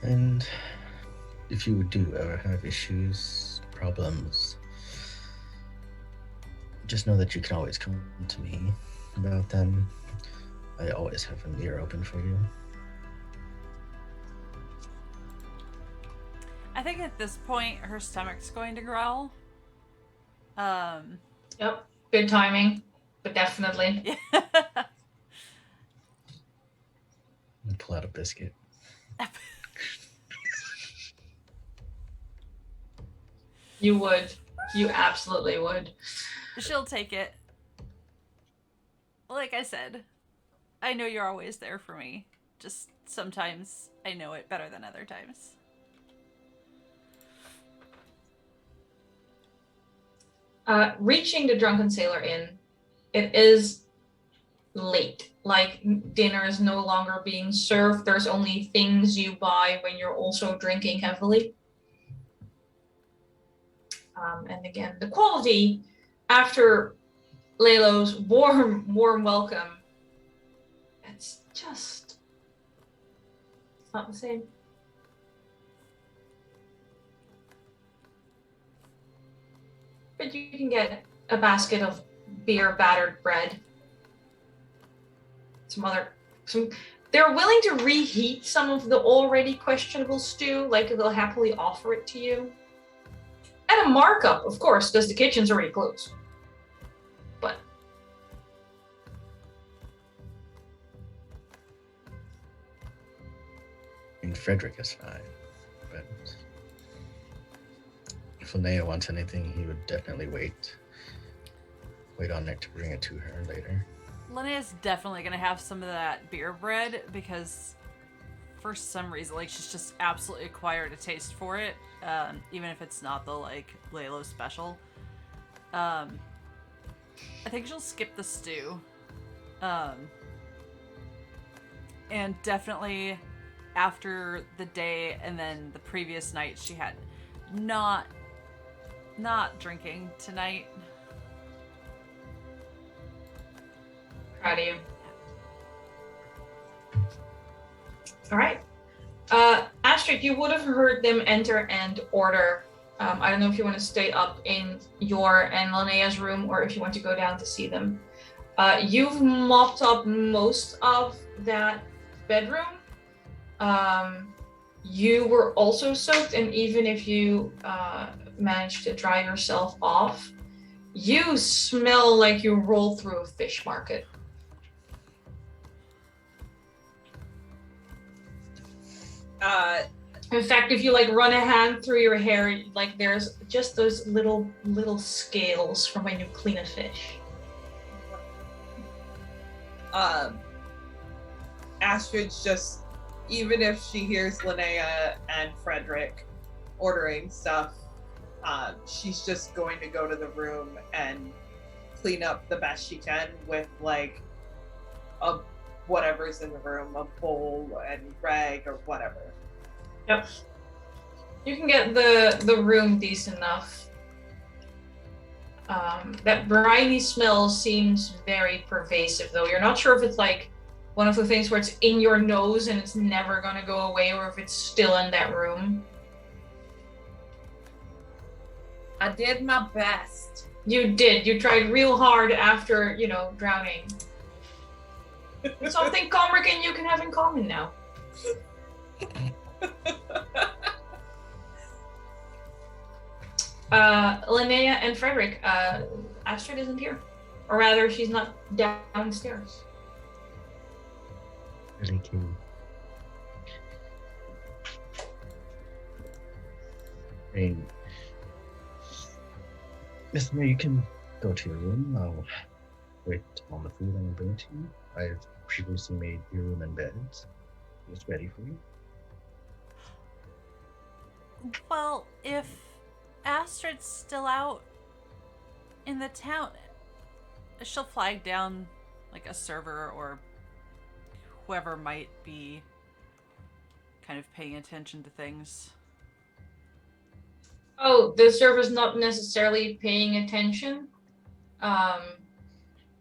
Speaker 3: And if you do ever have issues, problems, just know that you can always come to me about them. I always have an ear open for you.
Speaker 5: I think at this point her stomach's going to growl.
Speaker 2: Yep, good timing, but definitely.
Speaker 3: And pull out a biscuit.
Speaker 2: You would. You absolutely would.
Speaker 5: She'll take it. Like I said, I know you're always there for me. Just sometimes I know it better than other times.
Speaker 2: Reaching the Drunken Sailor Inn, it is late. Like, dinner is no longer being served. There's only things you buy when you're also drinking heavily. And again, the quality after Leelo's warm welcome, it's just not the same. But you can get a basket of beer battered bread. They're willing to reheat some of the already questionable stew, like they'll happily offer it to you. At a markup, of course, because the kitchen's already closed. But
Speaker 3: And Fredrik is fine, but if Linnea wants anything, he would definitely wait on Nick to bring it to her later.
Speaker 5: Linnea's definitely gonna have some of that beer bread because for some reason, like, she's just absolutely acquired a taste for it, even if it's not the, like, Leelo special. I think she'll skip the stew. And definitely after the day and then the previous night she had not drinking tonight.
Speaker 2: proud of you. All right. Astrid, you would have heard them enter and order. I don't know if you want to stay up in your and Linnea's room or if you want to go down to see them. You've mopped up most of that bedroom. You were also soaked, and even if you managed to dry yourself off, you smell like you rolled through a fish market. In fact, if you like run a hand through your hair, like there's just those little scales from when you clean a fish.
Speaker 4: Astrid's just, even if she hears Linnea and Fredrik ordering stuff, she's just going to go to the room and clean up the best she can with like whatever's in the room, a bowl and rag or whatever.
Speaker 2: Yep. You can get the room decent enough. That briny smell seems very pervasive, though. You're not sure if it's like one of the things where it's in your nose and it's never gonna go away, or if it's still in that room.
Speaker 4: I did my best.
Speaker 2: You did. You tried real hard after, drowning. It's something Komrik and you can have in common now. Linnea and Fredrik, Astrid isn't here. Or rather, she's not downstairs.
Speaker 3: Really cute. Hey, Miss May, you can go to your room. I'll wait on the food I'm bringing to you. I've previously made your room and beds. It's ready for you.
Speaker 5: Well, if Astrid's still out in the town, she'll flag down like a server or whoever might be kind of paying attention to things.
Speaker 2: Oh, the server's not necessarily paying attention.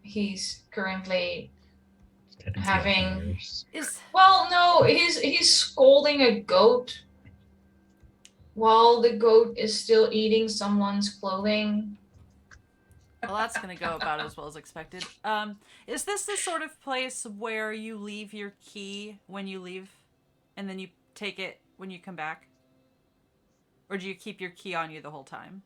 Speaker 2: He's currently having... Well, no, he's scolding a goat while the goat is still eating someone's clothing.
Speaker 5: Well, that's going to go about as well as expected. Is this the sort of place where you leave your key when you leave and then you take it when you come back? Or do you keep your key on you the whole time?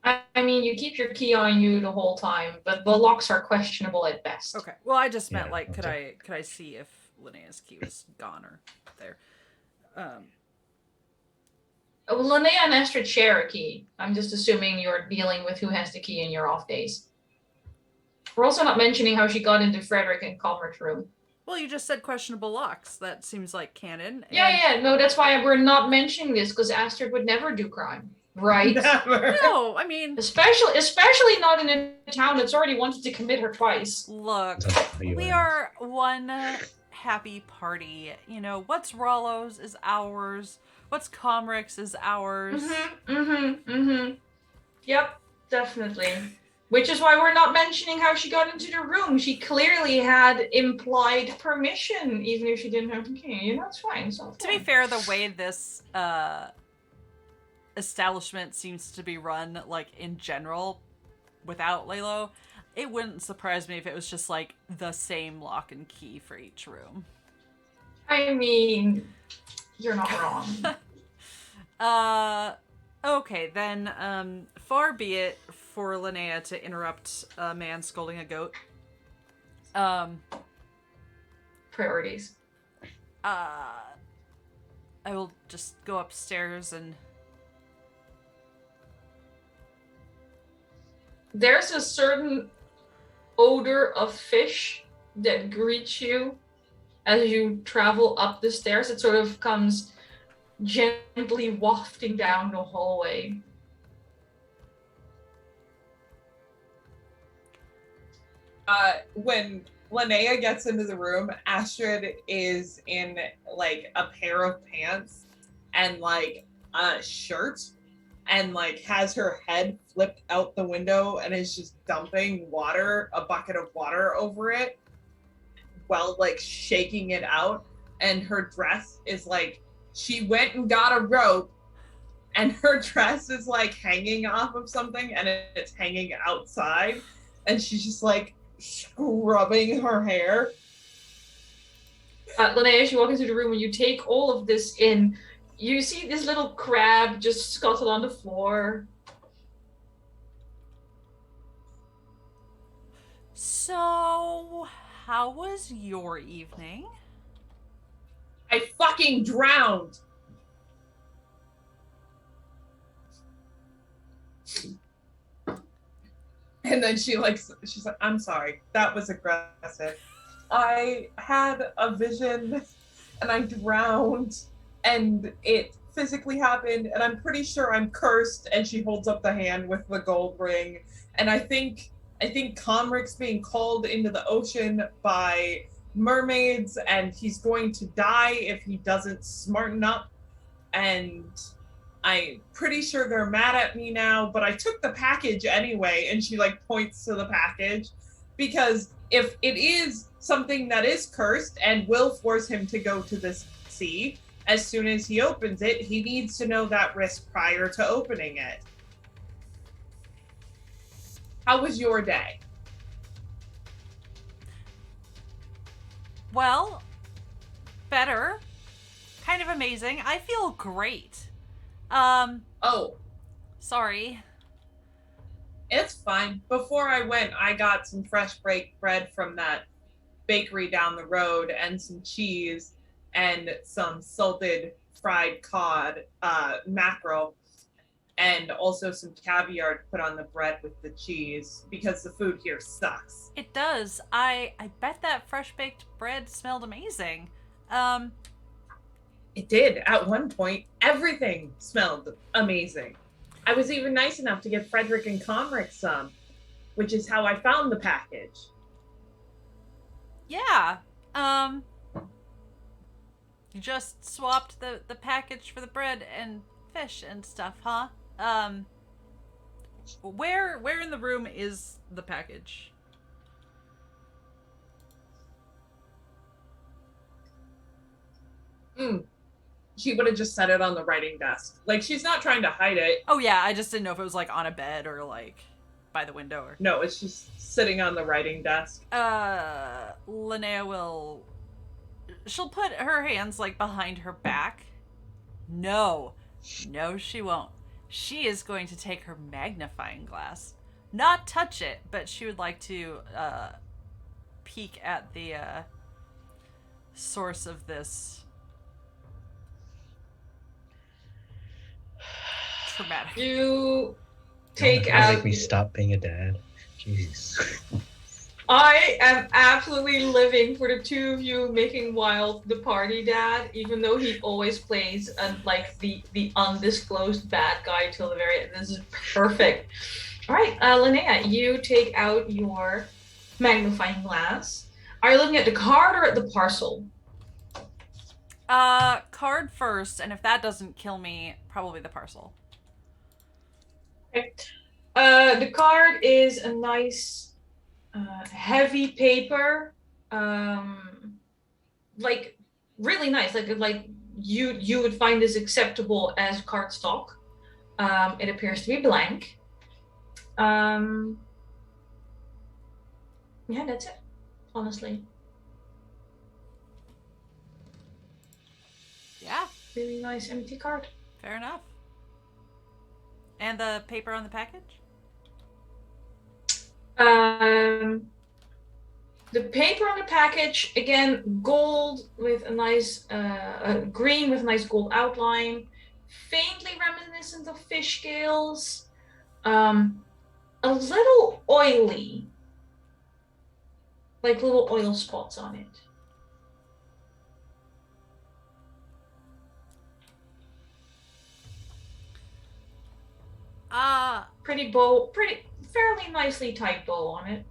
Speaker 2: I mean, you keep your key on you the whole time, but the locks are questionable at best.
Speaker 5: Okay. Well, I just meant,
Speaker 3: Yeah,
Speaker 5: like, could
Speaker 3: okay.
Speaker 5: I see if Linnea's key was gone or there?
Speaker 2: Well, Linnea and Astrid share a key. I'm just assuming you're dealing with who has the key in your off days. We're also not mentioning how she got into Fredrik and Komrik's room.
Speaker 5: Well, you just said questionable locks. That seems like canon.
Speaker 2: Yeah. No, that's why we're not mentioning this, because Astrid would never do crime. Right?
Speaker 4: Never.
Speaker 5: No, I mean...
Speaker 2: Especially not in a town that's already wanted to commit her twice.
Speaker 5: Look, we are one happy party. You know, what's Rollo's is ours. What's Komrik's is ours.
Speaker 2: Yep, definitely. Which is why we're not mentioning how she got into the room. She clearly had implied permission, even if she didn't have the key. You know, it's fine. So
Speaker 5: to be fair, the way this establishment seems to be run, like, in general, without Leelo, it wouldn't surprise me if it was just, like, the same lock and key for each room.
Speaker 2: I mean, you're not wrong.
Speaker 5: Okay, then, far be it for Linnea to interrupt a man scolding a goat.
Speaker 2: Priorities.
Speaker 5: I will just go upstairs and...
Speaker 2: There's a certain odor of fish that greets you as you travel up the stairs. It sort of comes gently wafting down the hallway.
Speaker 4: When Linnea gets into the room, Astrid is in like a pair of pants and like a shirt and like has her head flipped out the window and is just dumping a bucket of water over it while like shaking it out. And her dress is like, she went and got a rope and her dress is like hanging off of something and it's hanging outside. And she's just like scrubbing her hair.
Speaker 2: Linnea, as you walk into the room and you take all of this in, you see this little crab just scuttle on the floor.
Speaker 5: So, how was your evening?
Speaker 4: I fucking drowned. And then she's like, I'm sorry, that was aggressive. I had a vision and I drowned and it physically happened and I'm pretty sure I'm cursed. And she holds up the hand with the gold ring. And I think Komrik's being called into the ocean by mermaids and he's going to die if he doesn't smarten up. And I'm pretty sure they're mad at me now, but I took the package anyway. And she like points to the package because if it is something that is cursed and will force him to go to this sea, as soon as he opens it, he needs to know that risk prior to opening it. How was your day?
Speaker 5: Well, better. Kind of amazing. I feel great.
Speaker 4: Oh,
Speaker 5: Sorry.
Speaker 4: it's fine. Before I went, I got some fresh baked bread from that bakery down the road and some cheese and some salted fried cod, mackerel, and also some caviar to put on the bread with the cheese because the food here sucks.
Speaker 5: It does. I bet that fresh baked bread smelled amazing.
Speaker 4: It did. At one point, everything smelled amazing. I was even nice enough to give Fredrik and Komrik some, which is how I found the package.
Speaker 5: Yeah. You just swapped the package for the bread and fish and stuff, huh? Where in the room is the package?
Speaker 4: She would have just set it on the writing desk. Like, she's not trying to hide it.
Speaker 5: Oh yeah, I just didn't know if it was like on a bed or like by the window or...
Speaker 4: No, it's just sitting on the writing desk.
Speaker 5: Linnea will... She'll put her hands like behind her back. No, she won't. She is going to take her magnifying glass. Not touch it, but she would like to peek at the source of this traumatic.
Speaker 2: You take out.
Speaker 3: Make me stop being a dad. Jeez.
Speaker 2: I am absolutely living for the two of you making Wilde the party dad, even though he always plays like the undisclosed bad guy till the very end. This is perfect. All right, Linnea, you take out your magnifying glass. Are you looking at the card or at the parcel?
Speaker 5: Card first, and if that doesn't kill me, probably the parcel.
Speaker 2: Okay. The card is a nice heavy paper, like really nice, like you would find this acceptable as cardstock. It appears to be blank. Yeah, that's it, honestly.
Speaker 5: Yeah,
Speaker 2: Really nice empty card.
Speaker 5: fair enough. And the paper on the package?
Speaker 2: The paper on the package, again, gold with a nice, green with a nice gold outline, faintly reminiscent of fish scales, a little oily, like little oil spots on it. Pretty fairly nicely typed bow on it.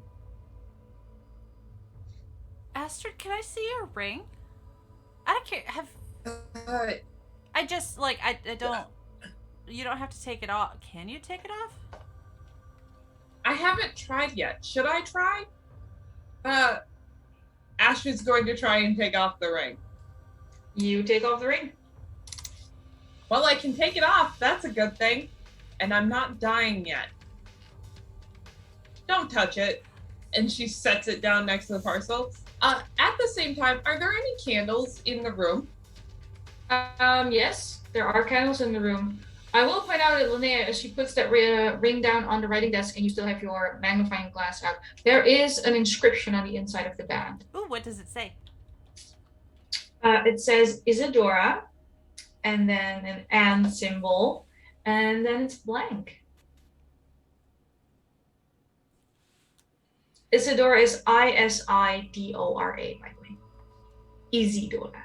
Speaker 5: Astrid, can I see your ring? I don't care. I just, like, I don't... You don't have to take it off. Can you take it off?
Speaker 4: I haven't tried yet. Should I try? Astrid's going to try and take off the ring.
Speaker 2: You take off the ring.
Speaker 4: Well, I can take it off. That's a good thing. And I'm not dying yet. Don't touch it. And she sets it down next to the parcel. At the same time, are there any candles in the room?
Speaker 2: Yes, there are candles in the room. I will point out that Linnea, as she puts that ring down on the writing desk and you still have your magnifying glass out, there is an inscription on the inside of the band.
Speaker 5: Ooh, what does it say?
Speaker 2: It says Isadora, and then an and symbol, and then it's blank. Isadora is Isidora, by the way. Isidora.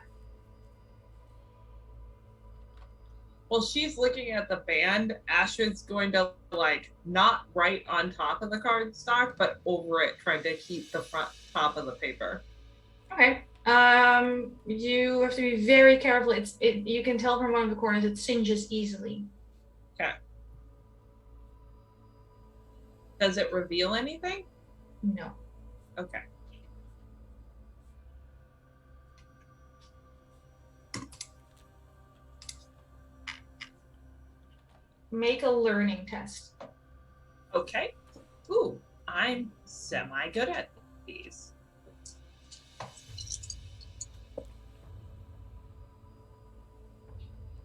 Speaker 4: While she's looking at the band, Astrid's going to, like, not right on top of the cardstock, but over it, trying to keep the front top of the paper.
Speaker 2: Okay. You have to be very careful. You can tell from one of the corners it singes easily.
Speaker 4: Okay. Does it reveal anything?
Speaker 2: No.
Speaker 4: Okay.
Speaker 2: Make a learning test.
Speaker 4: Okay. Ooh, I'm semi good at these.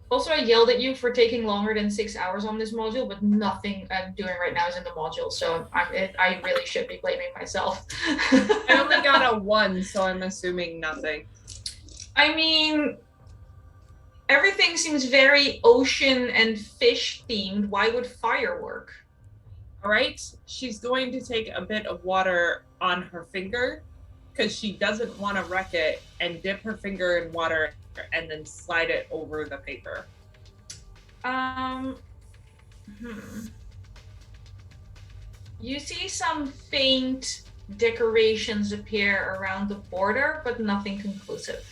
Speaker 2: Also, I yelled at you for taking longer than 6 hours on this module, but nothing I'm doing right now is in the module, so I really should be blaming myself.
Speaker 4: I only got a 1, so I'm assuming nothing.
Speaker 2: I mean, everything seems very ocean and fish themed. Why would fire work?
Speaker 4: All right, she's going to take a bit of water on her finger because she doesn't want to wreck it, and dip her finger in water and then slide it over the paper.
Speaker 2: You see some faint decorations appear around the border, but nothing conclusive.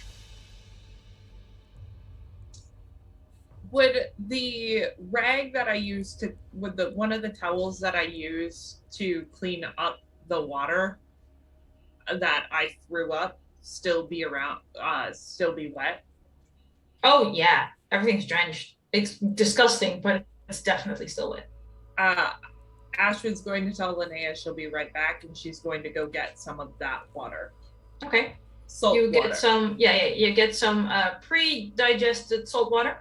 Speaker 4: Would the rag that I use one of the towels that I use to clean up the water that I threw up still be wet?
Speaker 2: Oh yeah, everything's drenched. It's disgusting, but it's definitely still wet.
Speaker 4: Astrid's going to tell Linnea she'll be right back, and she's going to go get some of that water.
Speaker 2: Okay.
Speaker 4: Salt
Speaker 2: you
Speaker 4: water.
Speaker 2: Get some, you get some pre-digested salt water.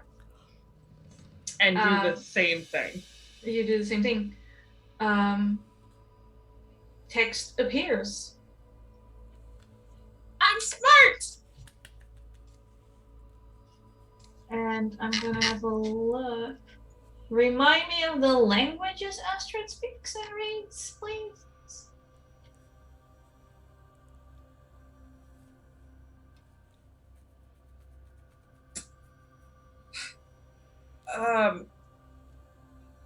Speaker 4: And do the same thing.
Speaker 2: You do the same thing. Text appears.
Speaker 4: I'm smart!
Speaker 2: And I'm gonna have a look. Remind me of the languages Astrid speaks and reads, please.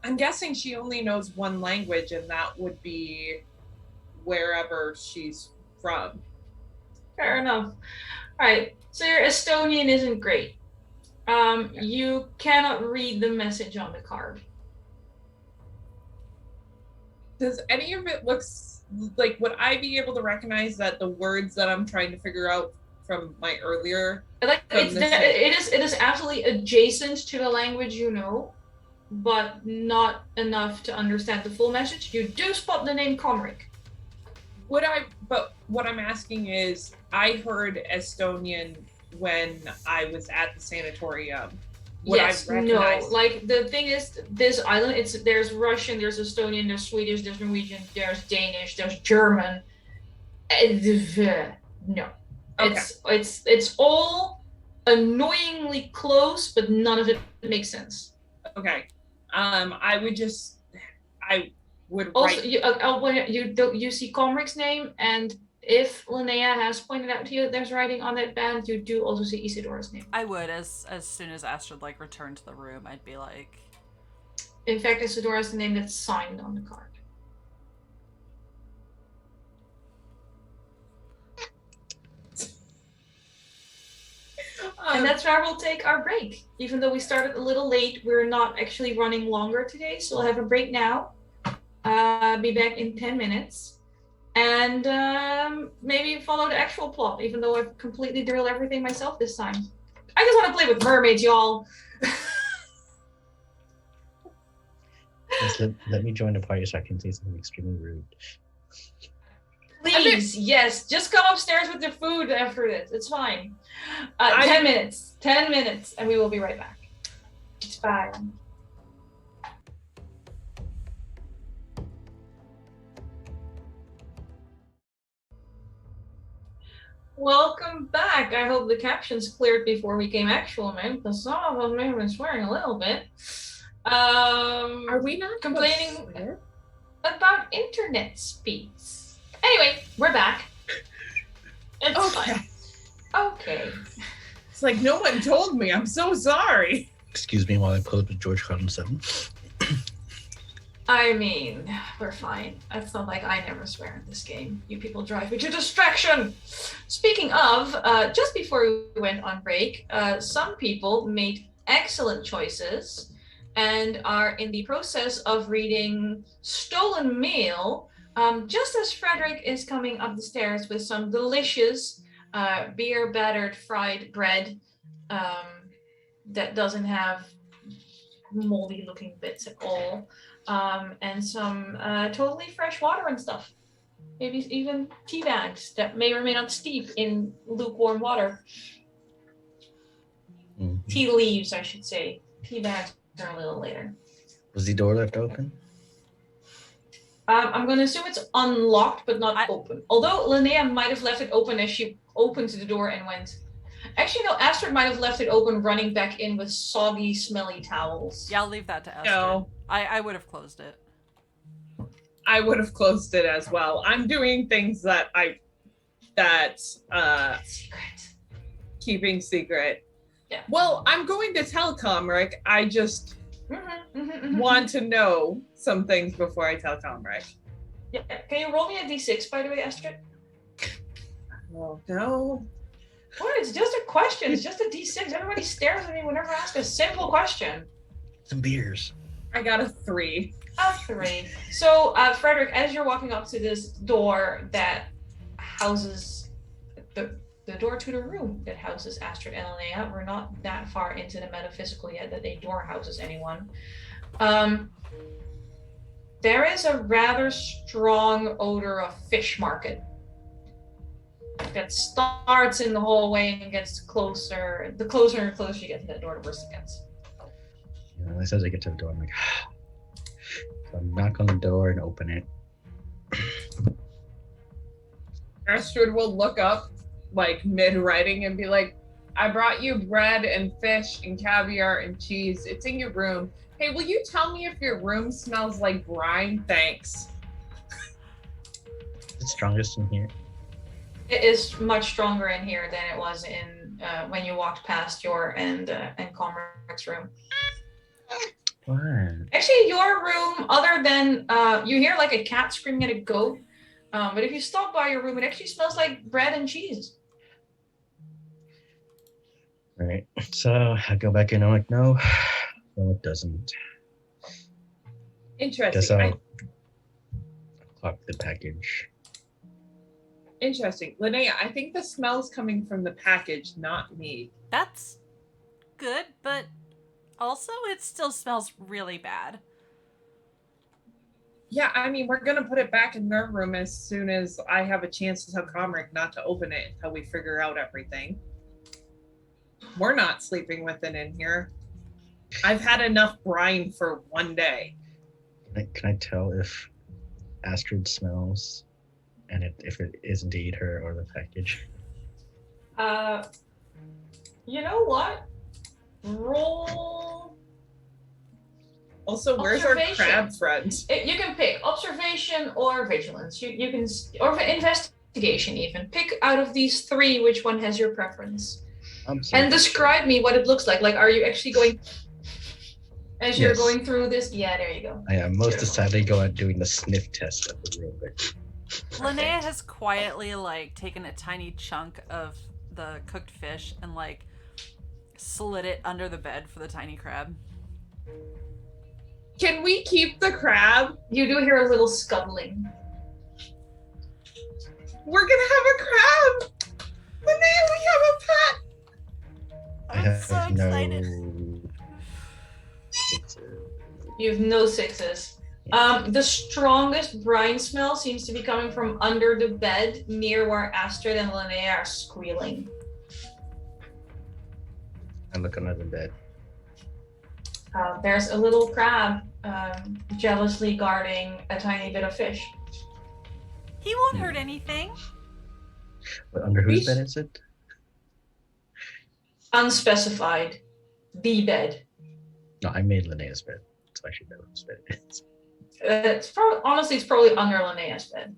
Speaker 4: I'm guessing she only knows one language, and that would be wherever she's from.
Speaker 2: Fair enough. All right, so your Estonian isn't great. You cannot read the message on the card.
Speaker 4: Does any of it looks like, would I be able to recognize that the words that I'm trying to figure out from my earlier?
Speaker 2: Like it is absolutely adjacent to the language you know, but not enough to understand the full message. You do spot the name Komrik.
Speaker 4: But what I'm asking is, I heard Estonian when I was at the sanatorium.
Speaker 2: Yes, no. Like the thing is, this island, there's Russian, there's Estonian, there's Swedish, there's Norwegian, there's Danish, there's German. No,
Speaker 4: okay.
Speaker 2: It's all annoyingly close, but none of it makes sense.
Speaker 4: Okay, I would
Speaker 2: also
Speaker 4: write...
Speaker 2: you see Komrik's name, and if Linnea has pointed out to you that there's writing on that band, you do also see Isidora's name.
Speaker 5: I would, as soon as Astrid returned to the room, I'd be like...
Speaker 2: In fact, Isidora's the name that's signed on the card. And that's where we'll take our break. Even though we started a little late, we're not actually running longer today, so we'll have a break now. Be back in 10 minutes. And maybe follow the actual plot, even though I've completely drilled everything myself this time. I just want to play with mermaids, y'all.
Speaker 3: Let me join the party so I can say something extremely rude.
Speaker 2: Please, yes. Just come upstairs with your food after this. It's fine. 10 minutes. 10 minutes, and we will be right back. Bye. Welcome back. I hope the captions cleared before we came actual man, because some of us may have been swearing a little bit.
Speaker 4: Are we not
Speaker 2: complaining about internet speeds? Anyway, we're back. It's fine. Okay.
Speaker 4: It's like no one told me. I'm so sorry.
Speaker 3: Excuse me while I pull up George Carlin 7.
Speaker 2: I mean, we're fine. It's not like I never swear in this game. You people drive me to distraction. Speaking of, just before we went on break, some people made excellent choices and are in the process of reading Stolen Mail, just as Fredrik is coming up the stairs with some delicious beer-battered fried bread that doesn't have moldy-looking bits at all. And some totally fresh water and stuff. Maybe even tea bags that may or may not steep in lukewarm water.
Speaker 3: Mm.
Speaker 2: tea leaves, I should say. Tea bags are a little later.
Speaker 3: Was the door left open?
Speaker 2: I'm going to assume it's unlocked, but not open. Although Linnea might have left it open as she opened the door and went. Actually, no, Astrid might have left it open, running back in with soggy, smelly towels.
Speaker 5: Yeah, I'll leave that to Astrid.
Speaker 4: No.
Speaker 5: I would have closed it.
Speaker 4: I would have closed it as well. I'm doing things that
Speaker 2: Secret.
Speaker 4: keeping secret.
Speaker 2: Yeah.
Speaker 4: Well, I'm going to tell Komrik. I just want to know some things before I tell Komrik.
Speaker 2: Yeah. Can you roll me a d6, by the way, Astrid?
Speaker 4: Oh, no.
Speaker 2: What? It's just a question. It's just a d6. Everybody stares at me whenever I ask a simple question.
Speaker 3: Some beers.
Speaker 4: I got a 3.
Speaker 2: A 3. So, Fredrik, as you're walking up to this door that houses the door to the room that houses Astrid and Linnea, we're not that far into the metaphysical yet that a door houses anyone. There is a rather strong odor of fish market that starts in the hallway and gets closer. The closer and closer you get to that door, the worse it gets.
Speaker 3: As I get to the door, I'm like, so I knock on the door and open it.
Speaker 4: Astrid will look up, like, mid-writing and be like, I brought you bread and fish and caviar and cheese. It's in your room. Hey, will you tell me if your room smells like brine? Thanks.
Speaker 3: It's strongest in here.
Speaker 2: It is much stronger in here than it was in when you walked past your and Komrik's room.
Speaker 3: What?
Speaker 2: Actually, your room, other than you hear like a cat screaming at a goat, but if you stop by your room, it actually smells like bread and cheese.
Speaker 3: All right. So I go back in. I'm like, no, it doesn't.
Speaker 4: Interesting.
Speaker 3: Guess I'll clock the package.
Speaker 4: Interesting. Linnea, I think the smell's coming from the package, not me.
Speaker 5: That's good, but also it still smells really bad.
Speaker 4: Yeah, I mean, we're going to put it back in their room as soon as I have a chance to tell Komrik not to open it until we figure out everything. We're not sleeping with it in here. I've had enough brine for one day.
Speaker 3: Can I tell if Astrid smells and if it is indeed her or the package?
Speaker 2: You know what? Roll.
Speaker 4: Also, where's our crab friend?
Speaker 2: You can pick observation or vigilance. You can, or investigation even. Pick out of these 3 which one has your preference. And describe me what it looks like. Like, are you actually going as you're going through this? Yeah, there you go.
Speaker 3: I am most decidedly going doing the sniff test of the room.
Speaker 5: Linnea has quietly like taken a tiny chunk of the cooked fish and like slid it under the bed for the tiny crab.
Speaker 4: Can we keep the crab?
Speaker 2: You do hear a little scuttling.
Speaker 4: We're gonna have a crab! Linnea, we have a pet!
Speaker 5: I'm so excited.
Speaker 2: You have no 6s. The strongest brine smell seems to be coming from under the bed near where Astrid and Linnea are squealing.
Speaker 3: I look under the bed.
Speaker 2: There's a little crab jealously guarding a tiny bit of fish.
Speaker 5: He won't hurt anything.
Speaker 3: But under whose bed is it?
Speaker 2: Unspecified. The bed.
Speaker 3: No, I made Linnea's bed, so I should know whose bed it is.
Speaker 2: It's probably under Linnea's bed.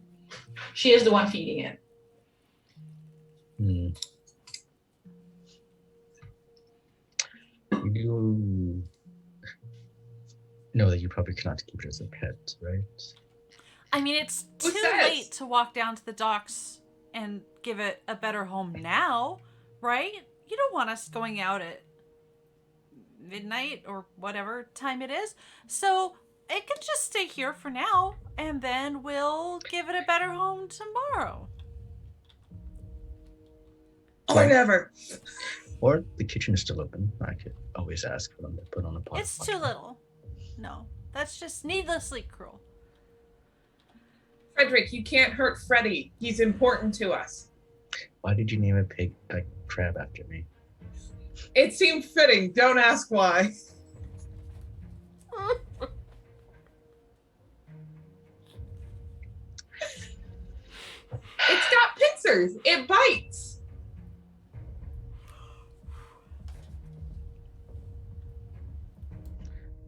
Speaker 2: She is the one feeding it.
Speaker 3: You know that you probably cannot keep it as a pet, right?
Speaker 5: I mean, it's too late to walk down to the docks and give it a better home now, right? You don't want us going out at midnight or whatever time it is. So it can just stay here for now, and then we'll give it a better home tomorrow.
Speaker 4: Whatever.
Speaker 3: Or the kitchen is still open. I could always ask for them to put on a pot.
Speaker 5: It's too little. No, that's just needlessly cruel.
Speaker 4: Fredrik, you can't hurt Freddy. He's important to us.
Speaker 3: Why did you name a crab after me?
Speaker 4: It seemed fitting. Don't ask why. It's got pincers. It bites.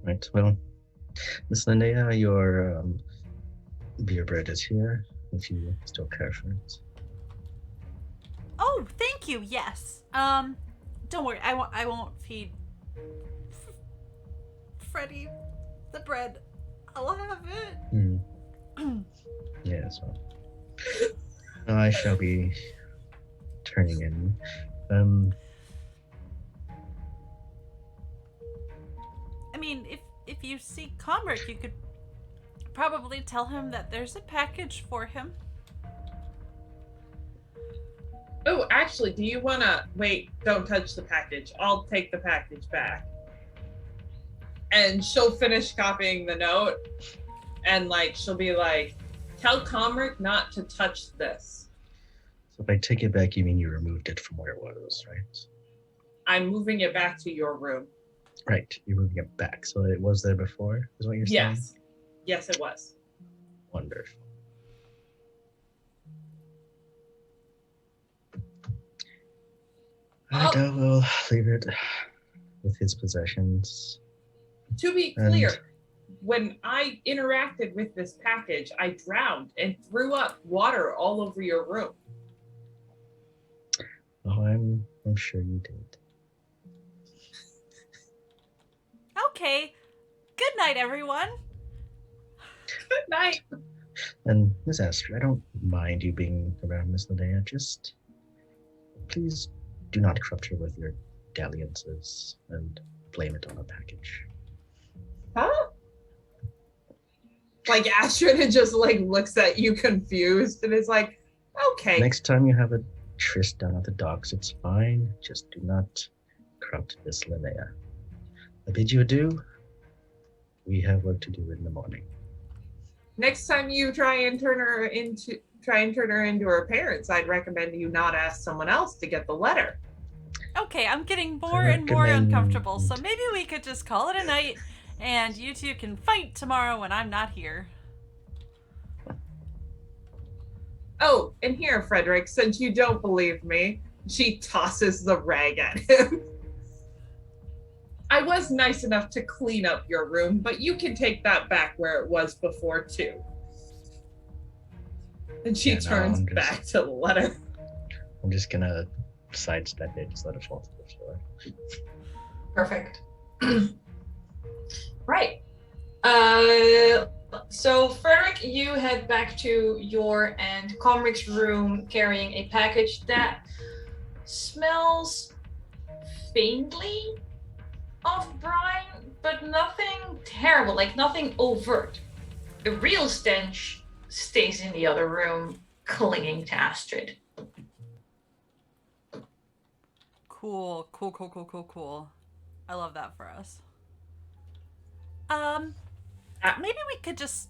Speaker 3: Right. Well, Miss Linnea, your beer bread is here. If you still care for it.
Speaker 5: Oh, thank you. Yes. Don't worry. I won't feed Freddie the bread. I'll have it.
Speaker 3: Yes. Well, I shall be turning in.
Speaker 5: I mean, if you see Komrik, you could probably tell him that there's a package for him.
Speaker 4: Oh, actually, do you want to... Wait, don't touch the package. I'll take the package back. And she'll finish copying the note. And, like, she'll be like, tell Komrik not to touch this.
Speaker 3: So if I take it back, you mean you removed it from where it was, right?
Speaker 4: I'm moving it back to your room.
Speaker 3: Right, you're moving it back. So it was there before, is what you're saying?
Speaker 4: Yes. Yes, it was.
Speaker 3: Wonderful. I will leave it with his possessions.
Speaker 4: To be clear, when I interacted with this package, I drowned and threw up water all over your room.
Speaker 3: Oh, I'm sure you did.
Speaker 5: Okay. Good night, everyone.
Speaker 4: Good night.
Speaker 3: And Miss Astrid, I don't mind you being around Miss Linnea. Just please do not corrupt her with your dalliances and blame it on a package.
Speaker 4: Huh? Like Astrid just like looks at you confused and is like, okay.
Speaker 3: Next time you have a tryst down at the docks, it's fine. Just do not corrupt Miss Linnea. I bid you adieu. We have work to do in the morning.
Speaker 4: Next time you try and turn her into her parents, I'd recommend you not ask someone else to get the letter.
Speaker 5: Okay, I'm getting more and more uncomfortable, so maybe we could just call it a night, and you two can fight tomorrow when I'm not here.
Speaker 4: Oh, and here, Fredrik, since you don't believe me, she tosses the rag at him. I was nice enough to clean up your room, but you can take that back where it was before, too. And she turns back to the letter.
Speaker 3: I'm just gonna sidestep it, just let it fall to the floor.
Speaker 2: Perfect. Right. So Fredrik, you head back to your and Komrik's room carrying a package that smells faintly of brine, but nothing terrible, like nothing overt. The real stench stays in the other room, clinging to Astrid.
Speaker 5: Cool. I love that for us. Maybe we could just,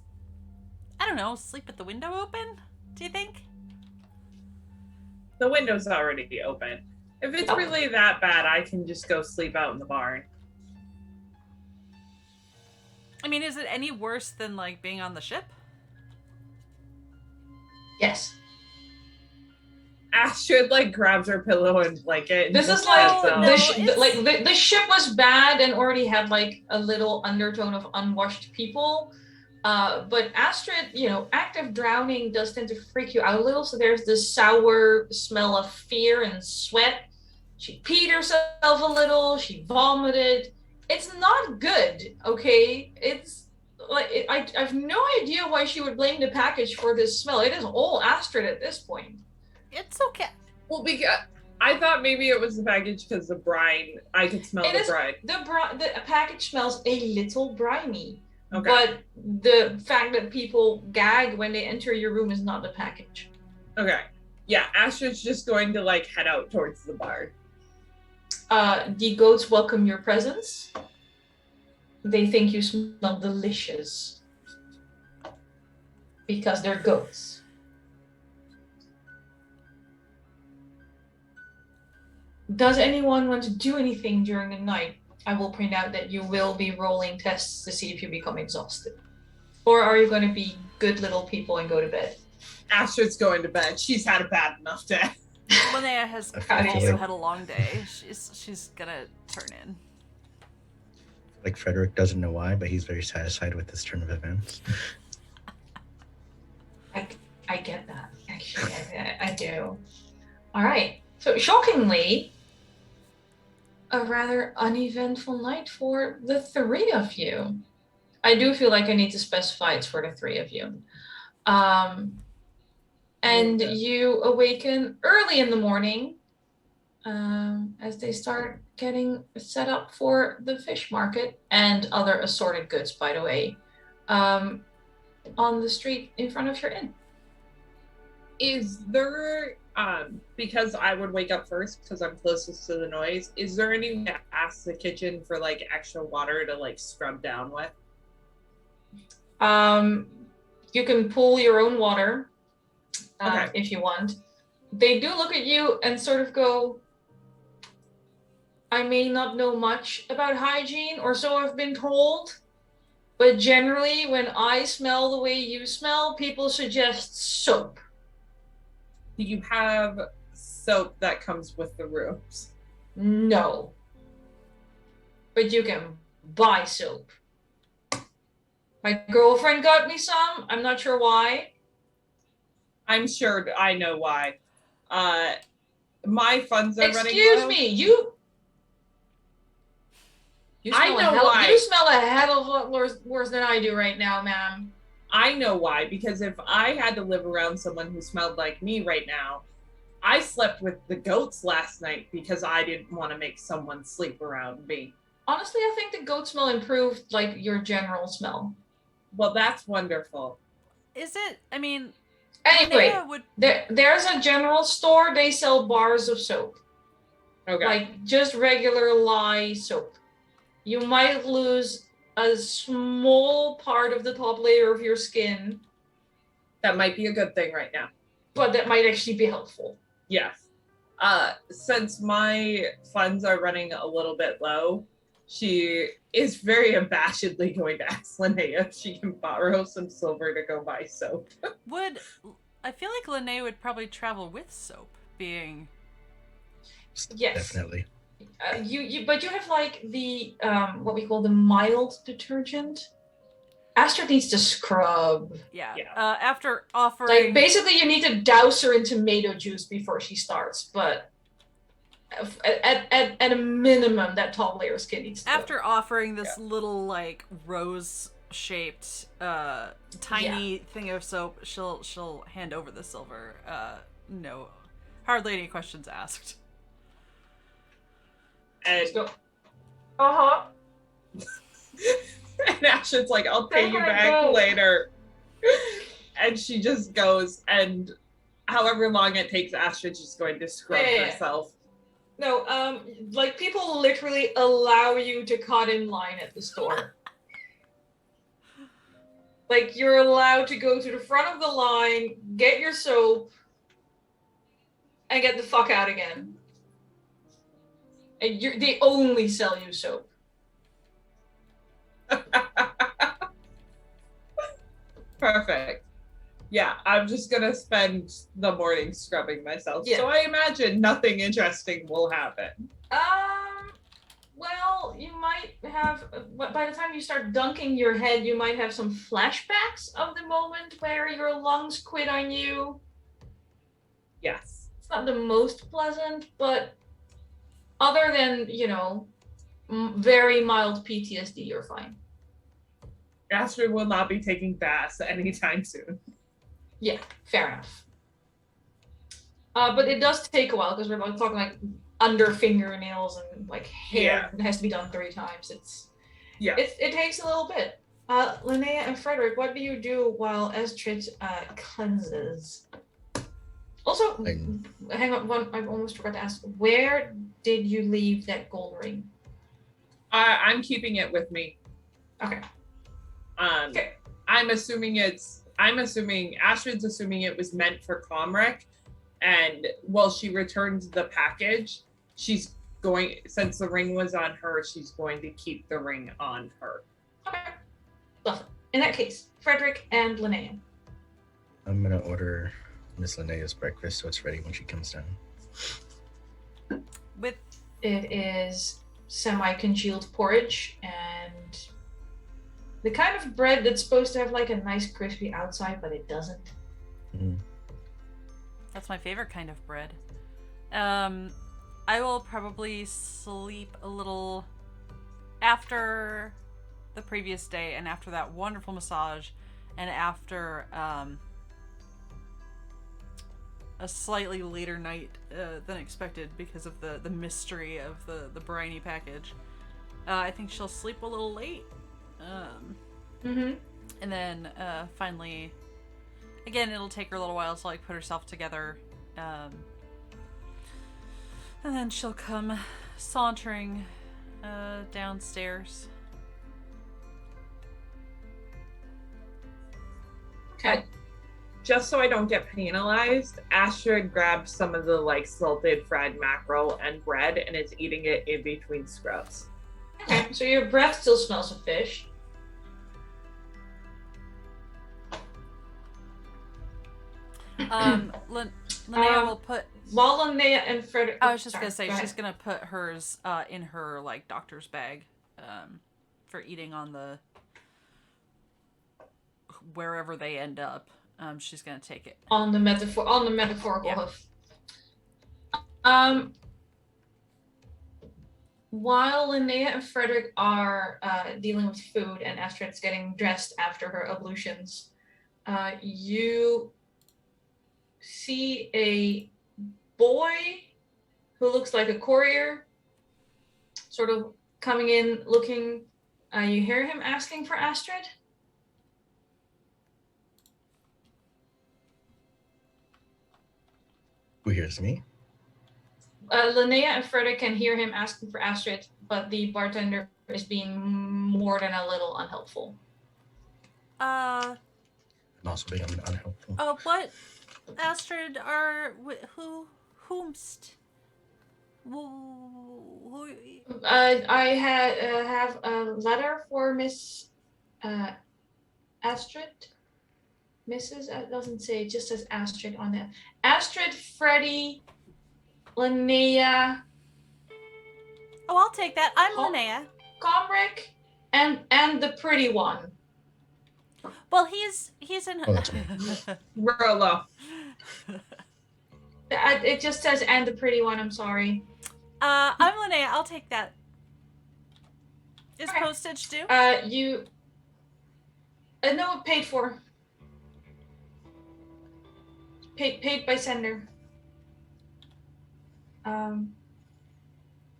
Speaker 5: I don't know, sleep with the window open? Do you think?
Speaker 4: The window's already open. If it's really that bad, I can just go sleep out in the barn.
Speaker 5: I mean, is it any worse than, like, being on the ship?
Speaker 2: Yes.
Speaker 4: Astrid, like, grabs her pillow and blanket.
Speaker 2: This is like, the ship was bad and already had, like, a little undertone of unwashed people. But Astrid, active drowning does tend to freak you out a little. So there's this sour smell of fear and sweat. She peed herself a little. She vomited. It's not good, okay? It's like, I have no idea why she would blame the package for this smell. It is all Astrid at this point.
Speaker 5: It's okay.
Speaker 4: Well, because I thought maybe it was the package because the brine. I could smell the brine.
Speaker 2: The package smells a little briny.
Speaker 4: Okay.
Speaker 2: But the fact that people gag when they enter your room is not the package.
Speaker 4: Okay. Yeah, Astrid's just going to, like, head out towards the barn.
Speaker 2: The goats welcome your presence. They think you smell delicious. Because they're goats. Does anyone want to do anything during the night? I will point out that you will be rolling tests to see if you become exhausted. Or are you going to be good little people and go to bed?
Speaker 4: Astrid's going to bed. She's had a bad enough day.
Speaker 5: Linnea has
Speaker 3: I feel
Speaker 5: also
Speaker 3: like-
Speaker 5: had a long day. She's gonna turn in.
Speaker 3: Like Fredrik doesn't know why, but he's very satisfied with this turn of events.
Speaker 2: I get that. Actually, I do. All right. So shockingly, a rather uneventful night for the three of you. I do feel like I need to specify it's for the three of you. And
Speaker 4: Okay.
Speaker 2: you awaken early in the morning as they start getting set up for the fish market and other assorted goods, by the way, on the street in front of your inn.
Speaker 4: Is there, because I would wake up first because I'm closest to the noise, is there any way to ask the kitchen for like extra water to like scrub down with?
Speaker 2: You can pull your own water
Speaker 4: Okay.
Speaker 2: if you want. They do look at you and sort of go, I may not know much about hygiene, or so I've been told, but generally when I smell the way you smell, people suggest soap.
Speaker 4: Do you have soap that comes with the rooms?
Speaker 2: No. But you can buy soap. My girlfriend got me some. I'm not sure why.
Speaker 4: I'm sure I know why. My funds are running
Speaker 2: Excuse
Speaker 4: low.
Speaker 2: me, you
Speaker 4: I
Speaker 2: smell
Speaker 4: know
Speaker 2: a hell,
Speaker 4: why.
Speaker 2: You smell a hell of a lot worse than I do right now, ma'am.
Speaker 4: I know why, because if I had to live around someone who smelled like me right now, I slept with the goats last night because I didn't want to make someone sleep around me.
Speaker 2: Honestly, I think the goat smell improved like your general smell.
Speaker 4: Well, that's wonderful.
Speaker 5: Is it? I mean,
Speaker 2: Anyway,
Speaker 5: Linnea would.
Speaker 2: there's a general store. They sell bars of soap,
Speaker 4: Okay.
Speaker 2: like just regular lye soap. You might lose a small part of the top layer of your skin,
Speaker 4: That might be a good thing right now.
Speaker 2: but that might actually be helpful.
Speaker 4: Yes. Since my funds are running a little bit low, she is very abashedly going to ask Linnea if she can borrow some silver to go buy soap.
Speaker 5: I feel like Linnea would probably travel with soap, being.
Speaker 2: Yes.
Speaker 3: Definitely.
Speaker 2: But you have like the what we call the mild detergent. Astrid needs to scrub.
Speaker 5: Yeah.
Speaker 4: Yeah.
Speaker 5: After offering.
Speaker 2: Like basically, you need to douse her in tomato juice before she starts. But at a minimum, that top layer of skin needs to.
Speaker 5: After offering this little like rose-shaped tiny thing of soap, she'll hand over the silver. No, hardly any questions asked.
Speaker 4: And,
Speaker 2: Go. Uh-huh.
Speaker 4: and Ashton's like, I'll pay you
Speaker 2: Go.
Speaker 4: back later. And she just goes, and however long it takes, Astrid's just going to scrub
Speaker 2: Yeah.
Speaker 4: herself.
Speaker 2: No, like people literally allow you to cut in line at the store. Like you're allowed to go to the front of the line, get your soap, and get the fuck out again. And they only sell you soap.
Speaker 4: Perfect. Yeah, I'm just gonna spend the morning scrubbing myself.
Speaker 2: Yeah.
Speaker 4: So I imagine nothing interesting will happen.
Speaker 2: Well, you might have, by the time you start dunking your head, you might have some flashbacks of the moment where your lungs quit on you.
Speaker 4: Yes.
Speaker 2: It's not the most pleasant, but other than, very mild PTSD, you're fine.
Speaker 4: Astrid will not be taking baths anytime soon.
Speaker 2: Yeah, fair enough. But it does take a while because we're like talking like under fingernails and like hair. It has to be done 3 times. It takes a little bit. Linnea and Fredrik, what do you do while Astrid cleanses? Also, hang on, I almost forgot to ask. Where did you leave that gold ring?
Speaker 4: I'm keeping it with me.
Speaker 2: Okay.
Speaker 4: Okay. I'm assuming Astrid's assuming it was meant for Komrik, and she returned the package, she's going, since the ring was on her, she's going to keep the ring on her.
Speaker 2: Okay. Lovely. In that case, Fredrik and Linnea.
Speaker 3: I'm gonna order Miss Linnea's breakfast so it's ready when she comes down.
Speaker 5: With
Speaker 2: It is semi-congealed porridge and the kind of bread that's supposed to have like a nice crispy outside, but it doesn't.
Speaker 3: Mm.
Speaker 5: That's my favorite kind of bread. I will probably sleep a little after the previous day and after that wonderful massage and after a slightly later night than expected because of the mystery of the briny package. I think she'll sleep a little late. And then finally, again, it'll take her a little while to like put herself together. And then she'll come sauntering downstairs.
Speaker 2: Okay.
Speaker 4: Just so I don't get penalized, Astrid grabbed some of the like salted fried mackerel and bread and is eating it in between scrubs.
Speaker 2: Okay, so your breath still smells of fish.
Speaker 5: Linnea will put.
Speaker 2: While Linnea and Fredrik.
Speaker 5: I was just gonna say
Speaker 2: go
Speaker 5: she's
Speaker 2: ahead.
Speaker 5: gonna put hers in her like doctor's bag, for eating on the wherever they end up. She's gonna take it
Speaker 2: on the metaphorical
Speaker 5: Yeah.
Speaker 2: hoof. While Linnea and Fredrik are dealing with food and Astrid's getting dressed after her ablutions, you see a boy who looks like a courier sort of coming in looking. You hear him asking for Astrid.
Speaker 3: Who hears me?
Speaker 2: Linnea and Fredrik can hear him asking for Astrid, but the bartender is being more than a little unhelpful.
Speaker 3: I'm also being unhelpful.
Speaker 5: What Astrid are whomst?
Speaker 2: I have a letter for Miss Astrid. Mrs. It doesn't say, it just says Astrid on it. Astrid, Freddie, Linnea.
Speaker 5: Oh, I'll take that. I'm
Speaker 2: Kom-
Speaker 5: Linnea.
Speaker 2: Komrik, and the pretty one.
Speaker 5: Well, he's in.
Speaker 3: Oh, that's me.
Speaker 4: Rolo.
Speaker 2: It just says and the pretty one. I'm sorry.
Speaker 5: I'm Linnea. I'll take that. Is
Speaker 2: Okay.
Speaker 5: postage due?
Speaker 2: You. No, paid for. Paid by sender.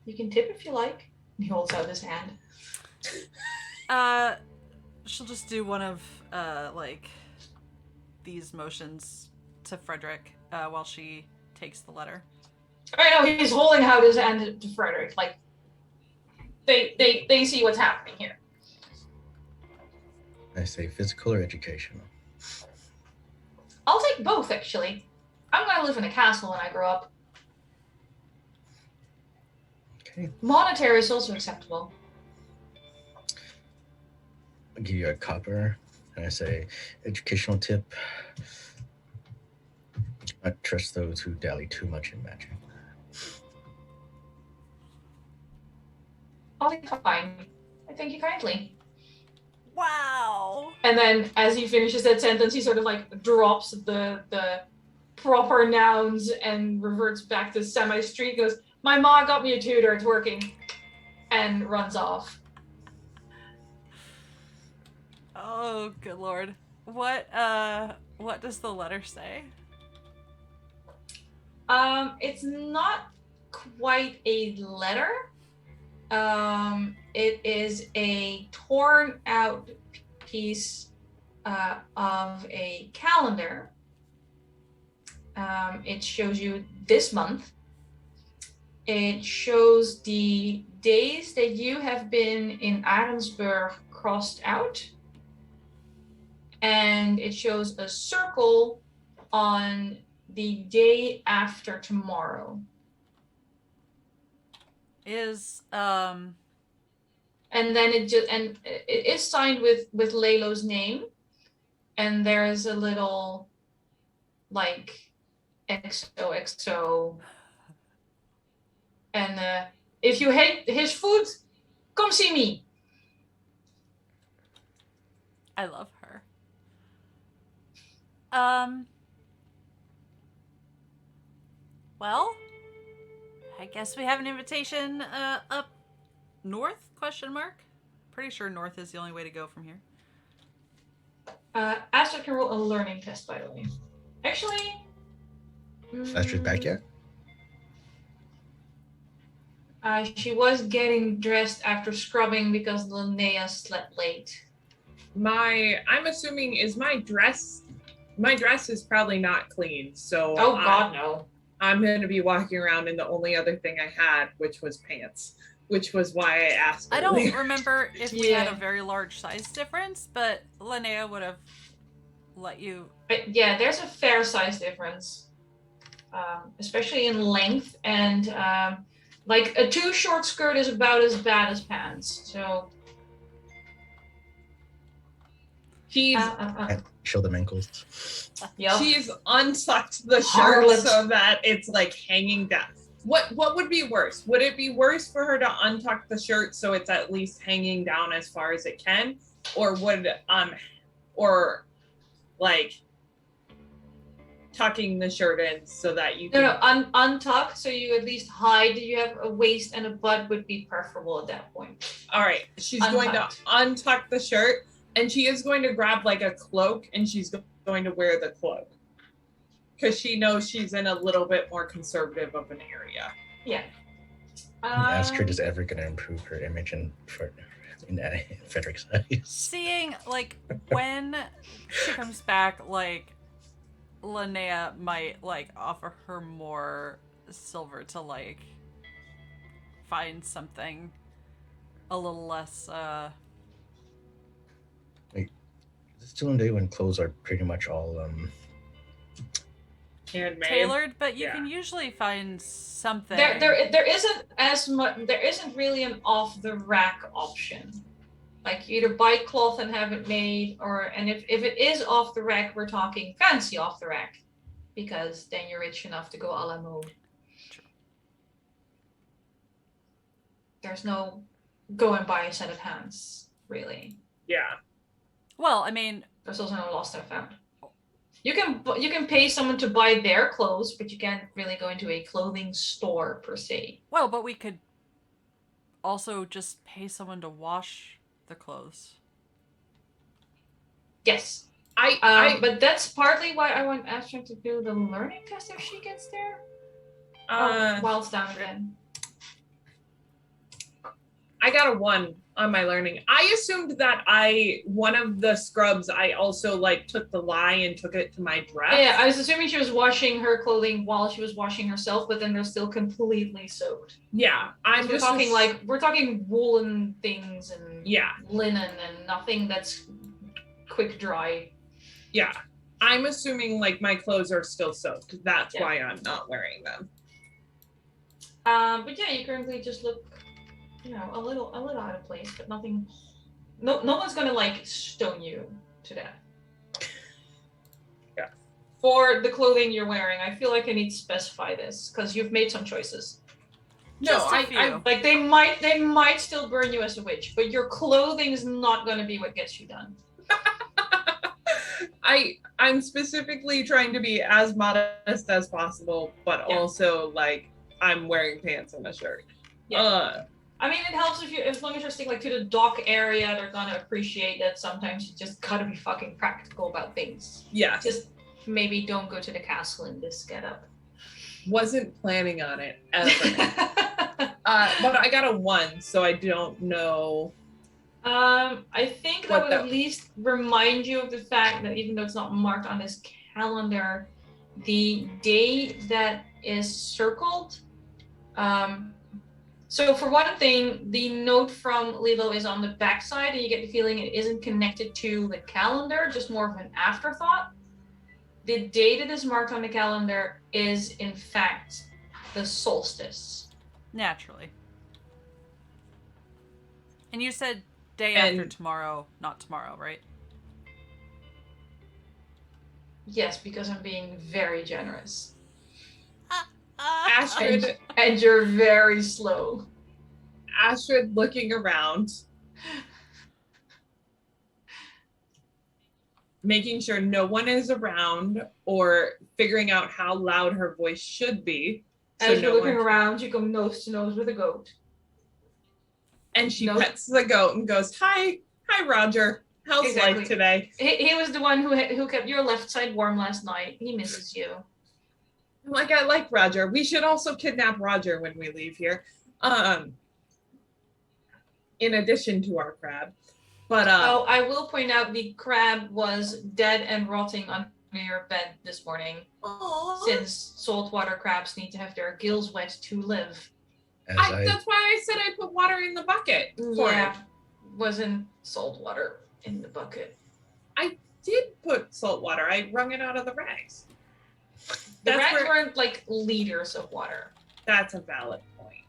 Speaker 2: You can tip if you like. He holds out his hand.
Speaker 5: She'll just do one of like these motions to Fredrik while she takes the letter.
Speaker 2: I know he's holding out his hand to Fredrik. Like they see what's happening here.
Speaker 3: I say physical or educational.
Speaker 2: I'll take both, actually. I'm gonna live in a castle when I grow up.
Speaker 3: Okay.
Speaker 2: Monetary is also acceptable.
Speaker 3: I'll give you a copper, and I say educational tip. I trust those who dally too much in magic.
Speaker 2: I'll be fine. I thank you kindly.
Speaker 5: Wow.
Speaker 2: And then as he finishes that sentence, he sort of like drops the proper nouns and reverts back to semi-street, goes, my ma got me a tutor, it's working, and runs off.
Speaker 5: Oh, good lord. What does the letter say?
Speaker 2: It's not quite a letter. It is a torn out piece of a calendar. It shows you this month. It shows the days that you have been in Arensburg crossed out. And it shows a circle on the day after tomorrow.
Speaker 5: Is
Speaker 2: And then it is signed with Leelo's name, and there's a little like XOXO. And if you hate his food, come see me.
Speaker 5: I love her. Well, I guess we have an invitation up north? Question mark. Pretty sure north is the only way to go from here.
Speaker 2: Astrid can roll a learning test, by the way. Actually,
Speaker 3: Astrid back yet?
Speaker 2: She was getting dressed after scrubbing because Linnea slept late.
Speaker 4: I'm assuming is my dress is probably not clean, so
Speaker 2: Oh God, no.
Speaker 4: I'm going to be walking around in the only other thing I had, which was pants, which was why I asked
Speaker 5: I don't
Speaker 4: earlier.
Speaker 5: remember if we had a very large size difference, but Linnea would have let you...
Speaker 2: Yeah, there's a fair size difference, especially in length, and like a too short skirt is about as bad as pants, so...
Speaker 3: Show them ankles.
Speaker 2: Yep.
Speaker 4: She's untucked the shirt so that it's like hanging down. What would be worse? Would it be worse for her to untuck the shirt so it's at least hanging down as far as it can, or would or like tucking the shirt in so that you can...
Speaker 2: No, untuck so you at least hide that you have a waist and a butt would be preferable at that point.
Speaker 4: All right, she's going to untuck the shirt, and she is going to grab like a cloak, and she's going to wear the cloak because she knows she's in a little bit more conservative of an area.
Speaker 2: Yeah.
Speaker 3: Astrid is ever going to improve her image in Fredrik's eyes.
Speaker 5: Seeing, like, when she comes back, like, Linnea might, like, offer her more silver to, like, find something a little less,
Speaker 3: Wait, is it still in a day when clothes are pretty much all,
Speaker 4: handmade?
Speaker 5: Tailored, but you can usually find something.
Speaker 2: There isn't as much. There isn't really an off the rack option. Like you either buy cloth and have it made, and if it is off the rack, we're talking fancy off the rack, because then you're rich enough to go a la mode.
Speaker 5: True.
Speaker 2: There's no go and buy a set of pants, really.
Speaker 4: Yeah.
Speaker 5: Well, I mean,
Speaker 2: there's also no lost and found. You can pay someone to buy their clothes, but you can't really go into a clothing store per se.
Speaker 5: Well, but we could also just pay someone to wash the clothes.
Speaker 2: Yes. But that's partly why I want Astrid to do the learning test if she gets there. Wilde's down again.
Speaker 4: I got a 1 on my learning. I assumed that one of the scrubs, I also like took the lie and took it to my dress.
Speaker 2: Yeah, I was assuming she was washing her clothing while she was washing herself, but then they're still completely soaked.
Speaker 4: Yeah,
Speaker 2: we're talking woolen things and linen and nothing that's quick dry.
Speaker 4: Yeah, I'm assuming like my clothes are still soaked. That's why I'm not wearing them.
Speaker 2: But yeah, you currently just look, a little out of place, but nothing. No one's gonna like stone you to death.
Speaker 4: Yeah.
Speaker 2: For the clothing you're wearing, I feel like I need to specify this because you've made some choices.
Speaker 5: No,
Speaker 2: I like they might still burn you as a witch, but your clothing is not gonna be what gets you done.
Speaker 4: I'm specifically trying to be as modest as possible, but also like I'm wearing pants and a shirt.
Speaker 2: Yeah. I mean, it helps as long as you're sticking like to the dock area, they're gonna appreciate that sometimes you just gotta be fucking practical about things.
Speaker 4: Yeah.
Speaker 2: Just maybe don't go to the castle in this getup.
Speaker 4: Wasn't planning on it ever. But I got a 1, so I don't know.
Speaker 2: I think that would at least remind you of the fact that even though it's not marked on this calendar, the day that is circled, so for one thing, the note from Leelo is on the backside, and you get the feeling it isn't connected to the calendar, just more of an afterthought. The day that is marked on the calendar is, in fact, the solstice.
Speaker 5: Naturally. And you said day after tomorrow, not tomorrow, right?
Speaker 2: Yes, because I'm being very generous.
Speaker 4: Astrid,
Speaker 2: And you're very slow.
Speaker 4: Astrid looking around, making sure no one is around or figuring out how loud her voice should be.
Speaker 2: As you're looking around, you go nose to nose with a goat.
Speaker 4: And she pets the goat and goes, Hi, Roger. How's life today?
Speaker 2: He was the one who kept your left side warm last night. He misses you.
Speaker 4: I'm like, I like Roger. We should also kidnap Roger when we leave here. In addition to our crab. But
Speaker 2: I will point out the crab was dead and rotting under your bed this morning.
Speaker 4: Aww.
Speaker 2: Since saltwater crabs need to have their gills wet to live.
Speaker 4: That's why I said I put water in the bucket.
Speaker 2: Yeah, wasn't salt water in the bucket.
Speaker 4: I did put salt water. I wrung it out of the rags.
Speaker 2: The rags weren't like liters of water.
Speaker 4: That's a valid point.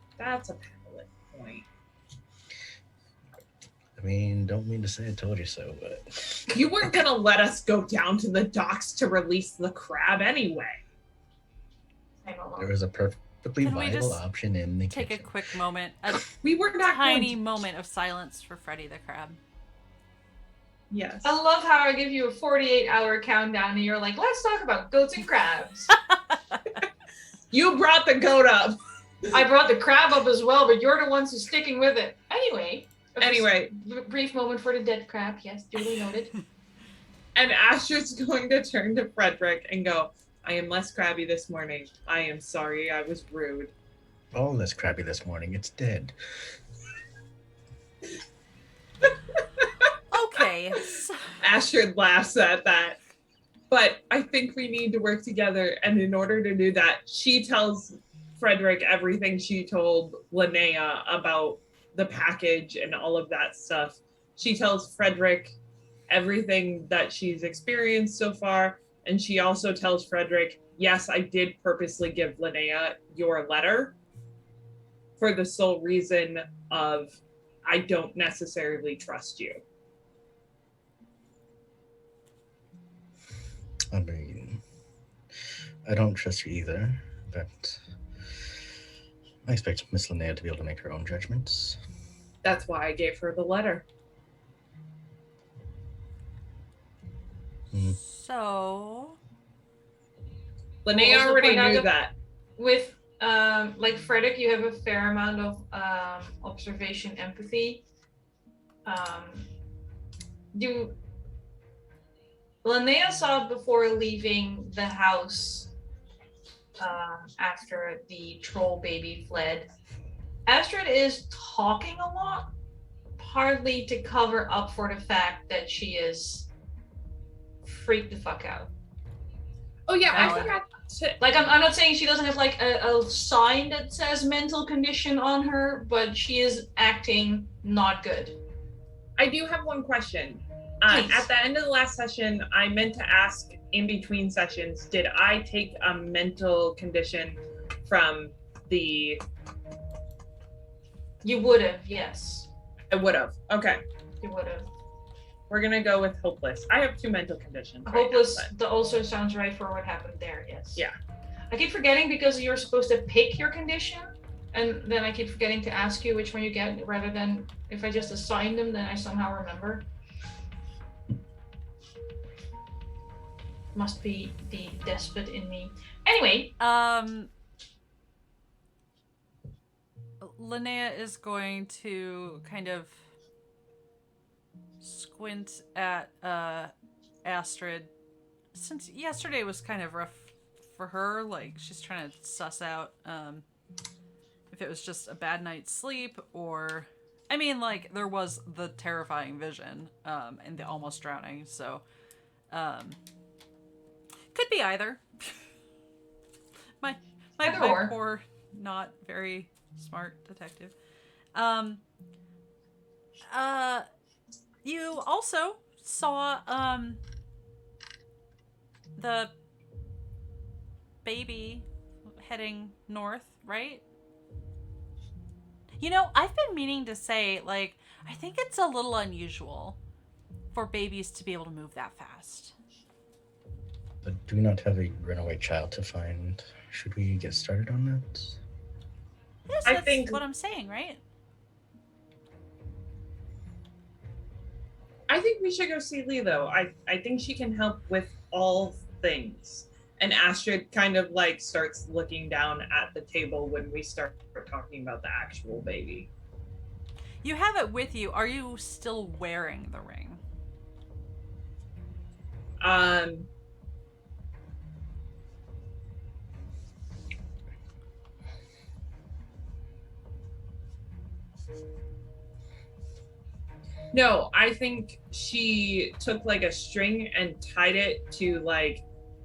Speaker 3: I mean, don't mean to say I told you so, but...
Speaker 4: You weren't going to let us go down to the docks to release the crab anyway.
Speaker 3: There was a perfectly viable option in the kitchen.
Speaker 5: Take a quick moment.
Speaker 4: We were not
Speaker 5: tiny moment of silence for Freddy the crab.
Speaker 4: Yes.
Speaker 2: I love how I give you a 48-hour countdown and you're like, let's talk about goats and crabs.
Speaker 4: You brought the goat up.
Speaker 2: I brought the crab up as well, but you're the ones who's sticking with it. Anyway. Brief moment for the dead crab. Yes, duly noted.
Speaker 4: And Astrid's going to turn to Fredrik and go, I am less crabby this morning. I am sorry I was rude.
Speaker 3: Oh, less crabby this morning. It's dead.
Speaker 5: Okay.
Speaker 4: Astrid laughs at that. But I think we need to work together. And in order to do that, she tells Fredrik everything she told Linnea about the package and all of that stuff. She tells Fredrik everything that she's experienced so far. And she also tells Fredrik, yes, I did purposely give Linnea your letter for the sole reason of I don't necessarily trust you.
Speaker 3: I mean, I don't trust you either, but I expect Miss Linnea to be able to make her own judgments.
Speaker 4: That's why I gave her the letter.
Speaker 5: So...
Speaker 4: Linnea already knew that.
Speaker 2: With, like Fredrik, you have a fair amount of observation empathy. Linnea saw before leaving the house after the troll baby fled. Astrid is talking a lot, partly to cover up for the fact that she is freaked the fuck out.
Speaker 4: Oh yeah, I forgot to...
Speaker 2: Like, I'm not saying she doesn't have like a sign that says mental condition on her, but she is acting not good.
Speaker 4: I do have one question. At the end of the last session, I meant to ask in between sessions, did I take a mental condition from the...
Speaker 2: You would have, yes.
Speaker 4: I would have. Okay.
Speaker 2: You would have.
Speaker 4: We're going to go with hopeless. I have 2 mental conditions.
Speaker 2: Hopeless also sounds right for what happened there, yes.
Speaker 4: Yeah.
Speaker 2: I keep forgetting because you're supposed to pick your condition, and then I keep forgetting to ask you which one you get, rather than if I just assign them, then I somehow remember. Must be the despot in me. Anyway.
Speaker 5: Linnea is going to kind of squint at Astrid. Since yesterday was kind of rough for her, like she's trying to suss out if it was just a bad night's sleep or... I mean, like, there was the terrifying vision and the almost drowning, so... could be either. my poor, not very smart detective. You also saw the baby heading north, right? You know, I've been meaning to say, like, I think it's a little unusual for babies to be able to move that fast.
Speaker 3: But do we not have a runaway child to find? Should we get started on that?
Speaker 5: Yes,
Speaker 4: I
Speaker 5: that's
Speaker 4: think-
Speaker 5: what I'm saying, right?
Speaker 4: I think we should go see Leelo. I think she can help with all things. And Astrid kind of like starts looking down at the table when we start talking about the actual baby.
Speaker 5: You have it with you. Are you still wearing the ring?
Speaker 4: No, I think she took like a string and tied it to like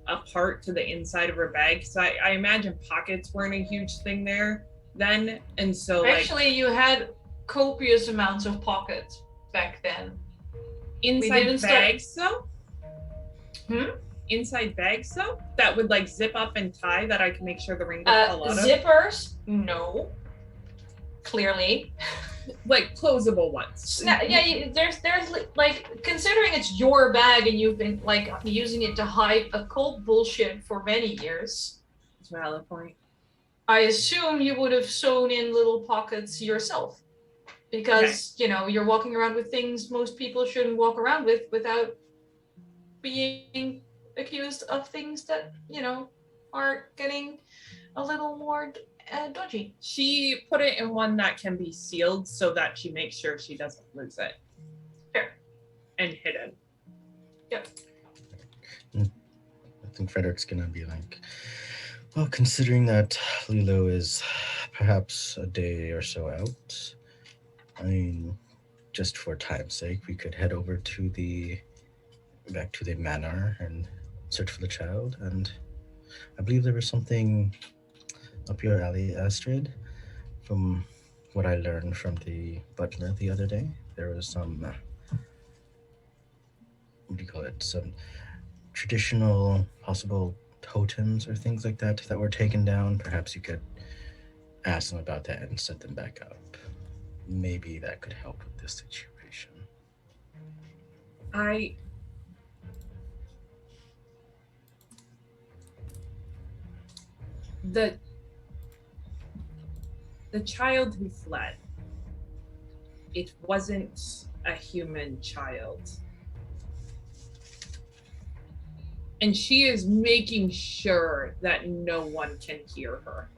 Speaker 4: a part to the inside of her bag. So I imagine pockets weren't a huge thing there then. And so
Speaker 2: Actually, you had copious amounts of pockets back then.
Speaker 4: inside
Speaker 2: didn't start-
Speaker 4: bags though? Inside bags though? That would like zip up and tie that I can make sure the ring doesn't fall out of?
Speaker 2: Zippers? No. Clearly.
Speaker 4: Like closable ones.
Speaker 2: Yeah, there's like, considering it's your bag and you've been like using it to hide occult bullshit for many years,
Speaker 4: That's a valid point.
Speaker 2: I assume you would have sewn in little pockets yourself. Because, you know, you're walking around with things most people shouldn't walk around with without being accused of things that, you know, are getting a little more dodgy.
Speaker 4: She put it in one that can be sealed so that she makes sure she doesn't lose it.
Speaker 2: Fair.
Speaker 4: And hidden.
Speaker 2: Yep.
Speaker 3: I think Frederick's gonna be like, well, considering that Leelo is perhaps a day or so out, I mean, just for time's sake, we could head over to back to the manor and search for the child. And I believe there was something up your alley, Astrid. From what I learned from the butler the other day, there was some, what do you call it, some traditional possible totems or things like that that were taken down. Perhaps you could ask them about that and set them back up. Maybe that could help with this situation.
Speaker 4: The child who fled, it wasn't a human child. And she is making sure that no one can hear her.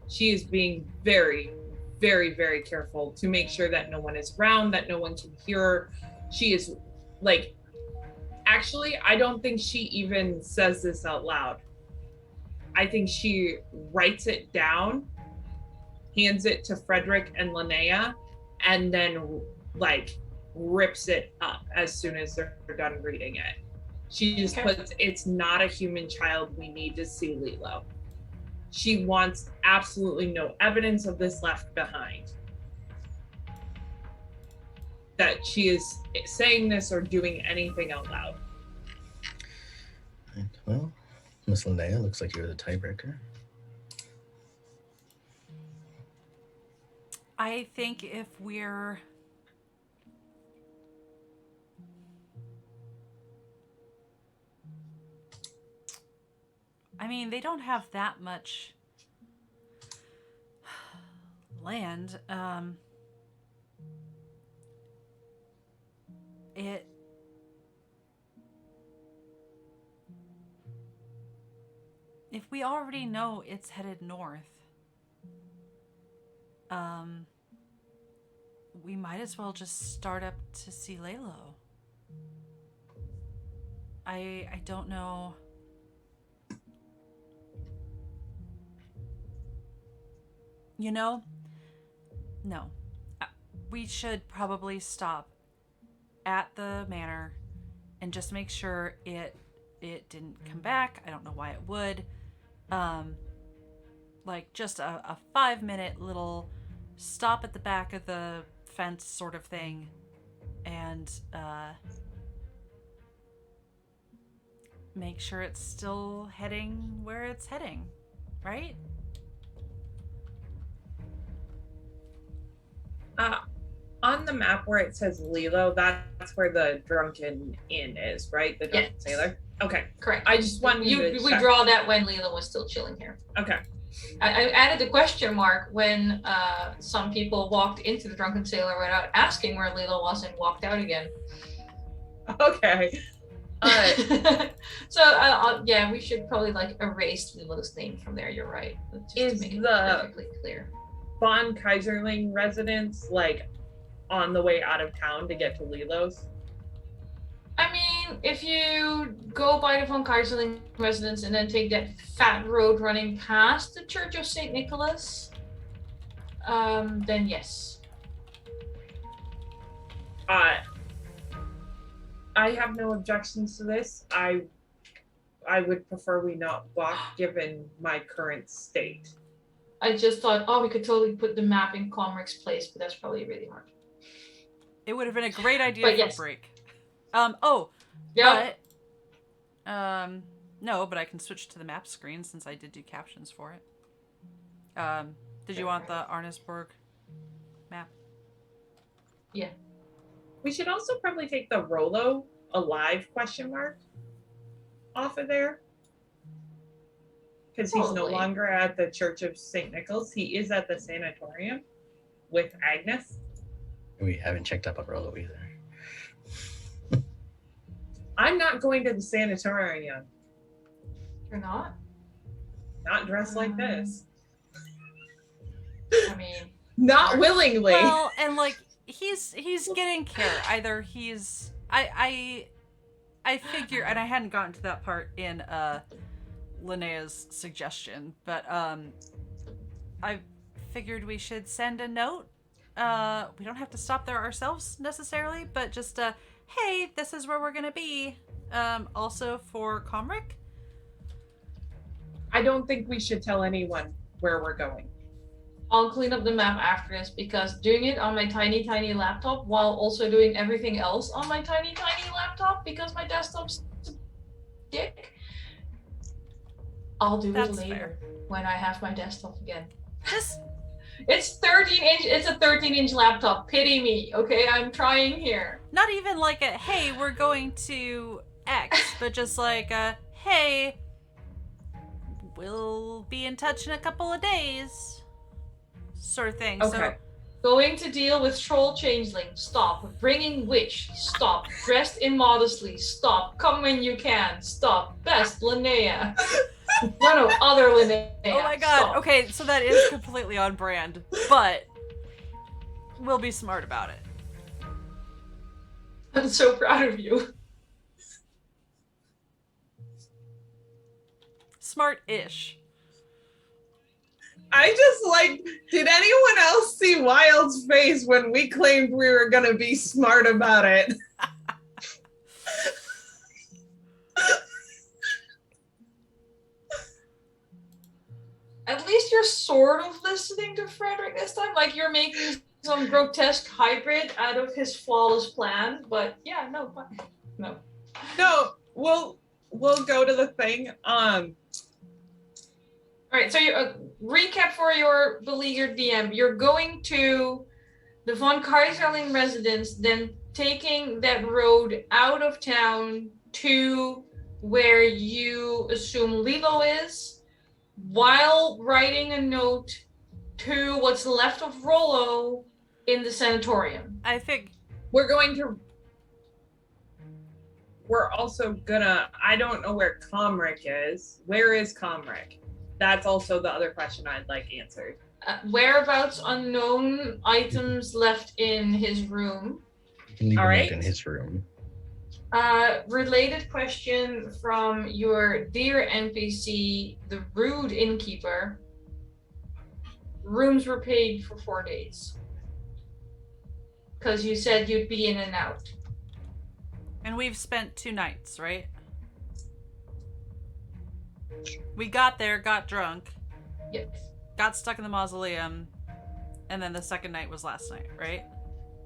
Speaker 4: She is being very, very, very careful to make sure that no one is around, that no one can hear her. She is like, actually, I don't think she even says this out loud. I think she writes it down, hands it to Fredrik and Linnea, and then like rips it up as soon as they're done reading it. She just puts, it's not a human child, we need to see Leelo. She wants absolutely no evidence of this left behind. That she is saying this or doing anything out loud.
Speaker 3: Right. Well, Miss Linnea, looks like you're the tiebreaker.
Speaker 5: I think if we're... I mean, they don't have that much land. If we already know it's headed north, we might as well just start up to see Leelo. I don't know. You know, no. We should probably stop at the manor and just make sure it didn't come back. I don't know why it would. Like just a 5-minute little stop at the back of the fence sort of thing, and make sure it's still heading where it's heading, right?
Speaker 4: On the map where it says Leelo, that's where the drunken inn is, right? The drunken sailor? Okay.
Speaker 2: Correct.
Speaker 4: I just wanted to
Speaker 2: We draw that when Leelo was still chilling here.
Speaker 4: Okay.
Speaker 2: I added a question mark when some people walked into the drunken sailor without asking where Leelo was and walked out again.
Speaker 4: Okay.
Speaker 2: So yeah, we should probably like erase Leelo's name from there. You're right. Just to make it perfectly clear.
Speaker 4: Von Kaiserling residence like on the way out of town to get to Leelo's?
Speaker 2: I mean, if you go by the Von Kaiserling residence and then take that fat road running past the Church of St. Nicholas, then yes.
Speaker 4: I have no objections to this. I would prefer we not walk given my current state.
Speaker 2: I just thought, we could totally put the map in Komrik's place, but that's probably really hard.
Speaker 5: It would have been a great idea for a break.
Speaker 2: Yeah.
Speaker 5: No, but I can switch to the map screen since I did do captions for it. Did you want the Arnesburg map?
Speaker 2: Yeah.
Speaker 4: We should also probably take the Rollo alive ? Off of there. Because he's no longer at the Church of St. Nicholas. He is at the sanatorium with Agnes.
Speaker 3: We haven't checked up on Rollo either.
Speaker 4: I'm not going to the sanatorium.
Speaker 2: You're not?
Speaker 4: Not dressed like this.
Speaker 2: I mean...
Speaker 4: Not willingly.
Speaker 5: Well, and like, he's getting care. Either he's... I figure, and I hadn't gotten to that part in Linnea's suggestion, but I figured we should send a note. We don't have to stop there ourselves necessarily, but just hey, this is where we're gonna be. Also for Komrik.
Speaker 4: I don't think we should tell anyone where we're going.
Speaker 2: I'll clean up the map after this, because doing it on my tiny laptop while also doing everything else on my tiny laptop because my desktop's a dick. I'll do it later when I have my desktop again. It's 13-inch. It's a 13-inch laptop. Pity me, okay? I'm trying here.
Speaker 5: Not even like a hey, we're going to X, but just like a hey, we'll be in touch in a couple of days, sort of thing.
Speaker 4: Okay.
Speaker 5: So,
Speaker 2: going to deal with troll changeling. Stop. Bringing witch. Stop. Dressed immodestly. Stop. Come when you can. Stop. Best Linnea. No, other Linnea.
Speaker 5: oh my god.
Speaker 2: Stop.
Speaker 5: Okay, so that is completely on brand, but we'll be smart about it.
Speaker 2: I'm so proud of you.
Speaker 5: Smart-ish.
Speaker 4: I just like, did anyone else see Wilde's face when we claimed we were going to be smart about it?
Speaker 2: At least you're sort of listening to Fredrik this time. Like you're making some grotesque hybrid out of his flawless plan. But yeah, no.
Speaker 4: No, we'll go to the thing.
Speaker 2: All right, so you recap for your beleaguered DM. You're going to the Von Kaiserling residence, then taking that road out of town to where you assume Leelo is, while writing a note to what's left of Rollo in the sanatorium.
Speaker 5: I think
Speaker 4: we're also gonna, I don't know where Komrik is. Where is Komrik? That's also the other question I'd like answered.
Speaker 2: Whereabouts unknown, items left in his room.
Speaker 3: All right. In his room.
Speaker 2: Related question from your dear NPC, the rude innkeeper. Rooms were paid for 4 days. Because you said you'd be in and out.
Speaker 5: And we've spent 2 nights, right? We got there, got drunk.
Speaker 2: Yes.
Speaker 5: Got stuck in the mausoleum. And then the second night was last night, right?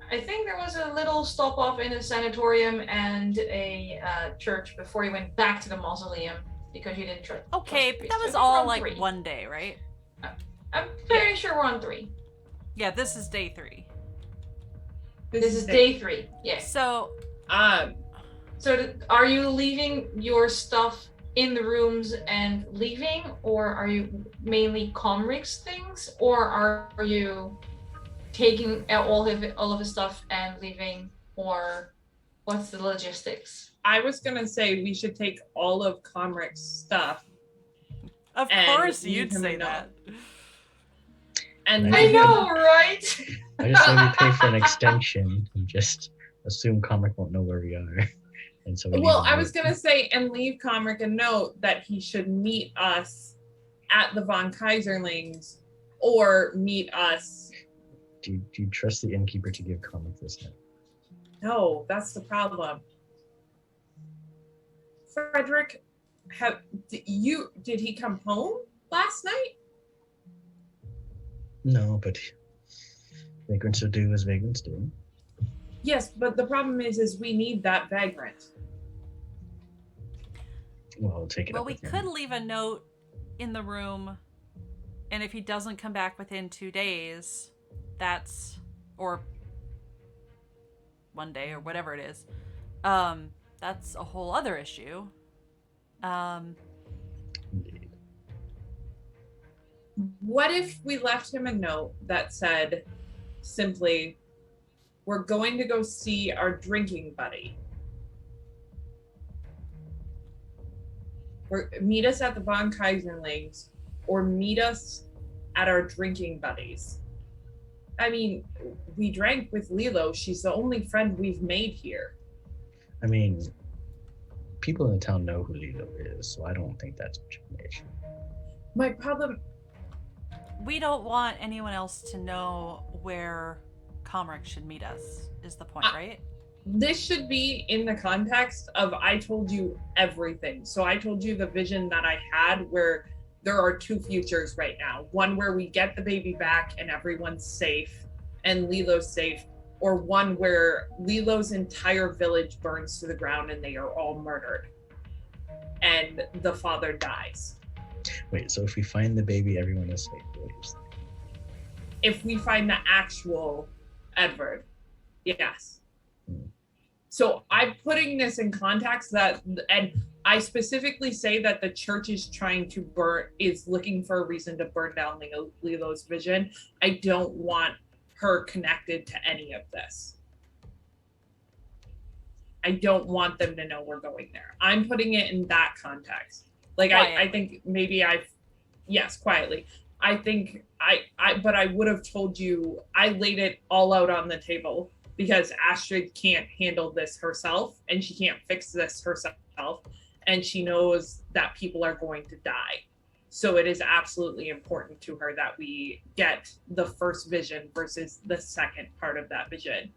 Speaker 2: I think there was a little stop off in a sanatorium and a church before you went back to the mausoleum because you didn't trust.
Speaker 5: Okay, but that was all like 3. 1 day, right?
Speaker 2: I'm pretty sure we're on 3.
Speaker 5: Yeah, this is day 3.
Speaker 2: This is day 3. Yes.
Speaker 5: So,
Speaker 2: So are you leaving your stuff in the rooms and leaving, or are you mainly Komrik's things, or are you taking all of his stuff and leaving, or what's the logistics?
Speaker 4: I was gonna say we should take all of Komrik's stuff.
Speaker 5: of
Speaker 4: And
Speaker 5: course
Speaker 4: leave
Speaker 5: you'd
Speaker 4: him
Speaker 5: say
Speaker 4: alone.
Speaker 5: that.
Speaker 4: And
Speaker 3: I
Speaker 2: I know, right?
Speaker 3: I just say we pay for an extension and just assume Komrik won't know where we are. And so
Speaker 4: well, I was gonna say, and leave Komrik a note that he should meet us at the Von Kaiserlings, or meet us.
Speaker 3: Do you trust the innkeeper to give Komrik this note?
Speaker 4: No, that's the problem. Fredrik, did he come home last night?
Speaker 3: No, but vagrants will do as vagrants do.
Speaker 4: Yes, but the problem is we need that vagrant.
Speaker 3: Well, we'll take it
Speaker 5: Well,
Speaker 3: up
Speaker 5: we
Speaker 3: with him.
Speaker 5: could leave a note in the room, and if he doesn't come back within 2 days, or 1 day, or whatever it is, that's a whole other issue.
Speaker 3: Indeed.
Speaker 4: What if we left him a note that said simply, we're going to go see our drinking buddy. Meet us at the Von Kaiserlings, or meet us at our drinking buddies. I mean, we drank with Leelo. She's the only friend we've made here.
Speaker 3: I mean, people in the town know who Leelo is, so I don't think that's much of an issue.
Speaker 4: My problem...
Speaker 5: We don't want anyone else to know where Komrik should meet us, is the point, right?
Speaker 4: This should be in the context of I told you everything. So I told you the vision that I had, where there are 2 futures right now. One where we get the baby back and everyone's safe and Leelo's safe, or one where Leelo's entire village burns to the ground and they are all murdered and the father dies.
Speaker 3: Wait, so if we find the baby, everyone is safe? What are you saying?
Speaker 4: If we find the actual Edward, yes.
Speaker 3: Hmm.
Speaker 4: So I'm putting this in context and I specifically say that the church is is looking for a reason to burn down Leelo's vision. I don't want her connected to any of this. I don't want them to know we're going there. I'm putting it in that context. Like, I think maybe yes, quietly. I think but I would have told you, I laid it all out on the table because Astrid can't handle this herself and she can't fix this herself. And she knows that people are going to die. So it is absolutely important to her that we get the first vision versus the second part of that vision.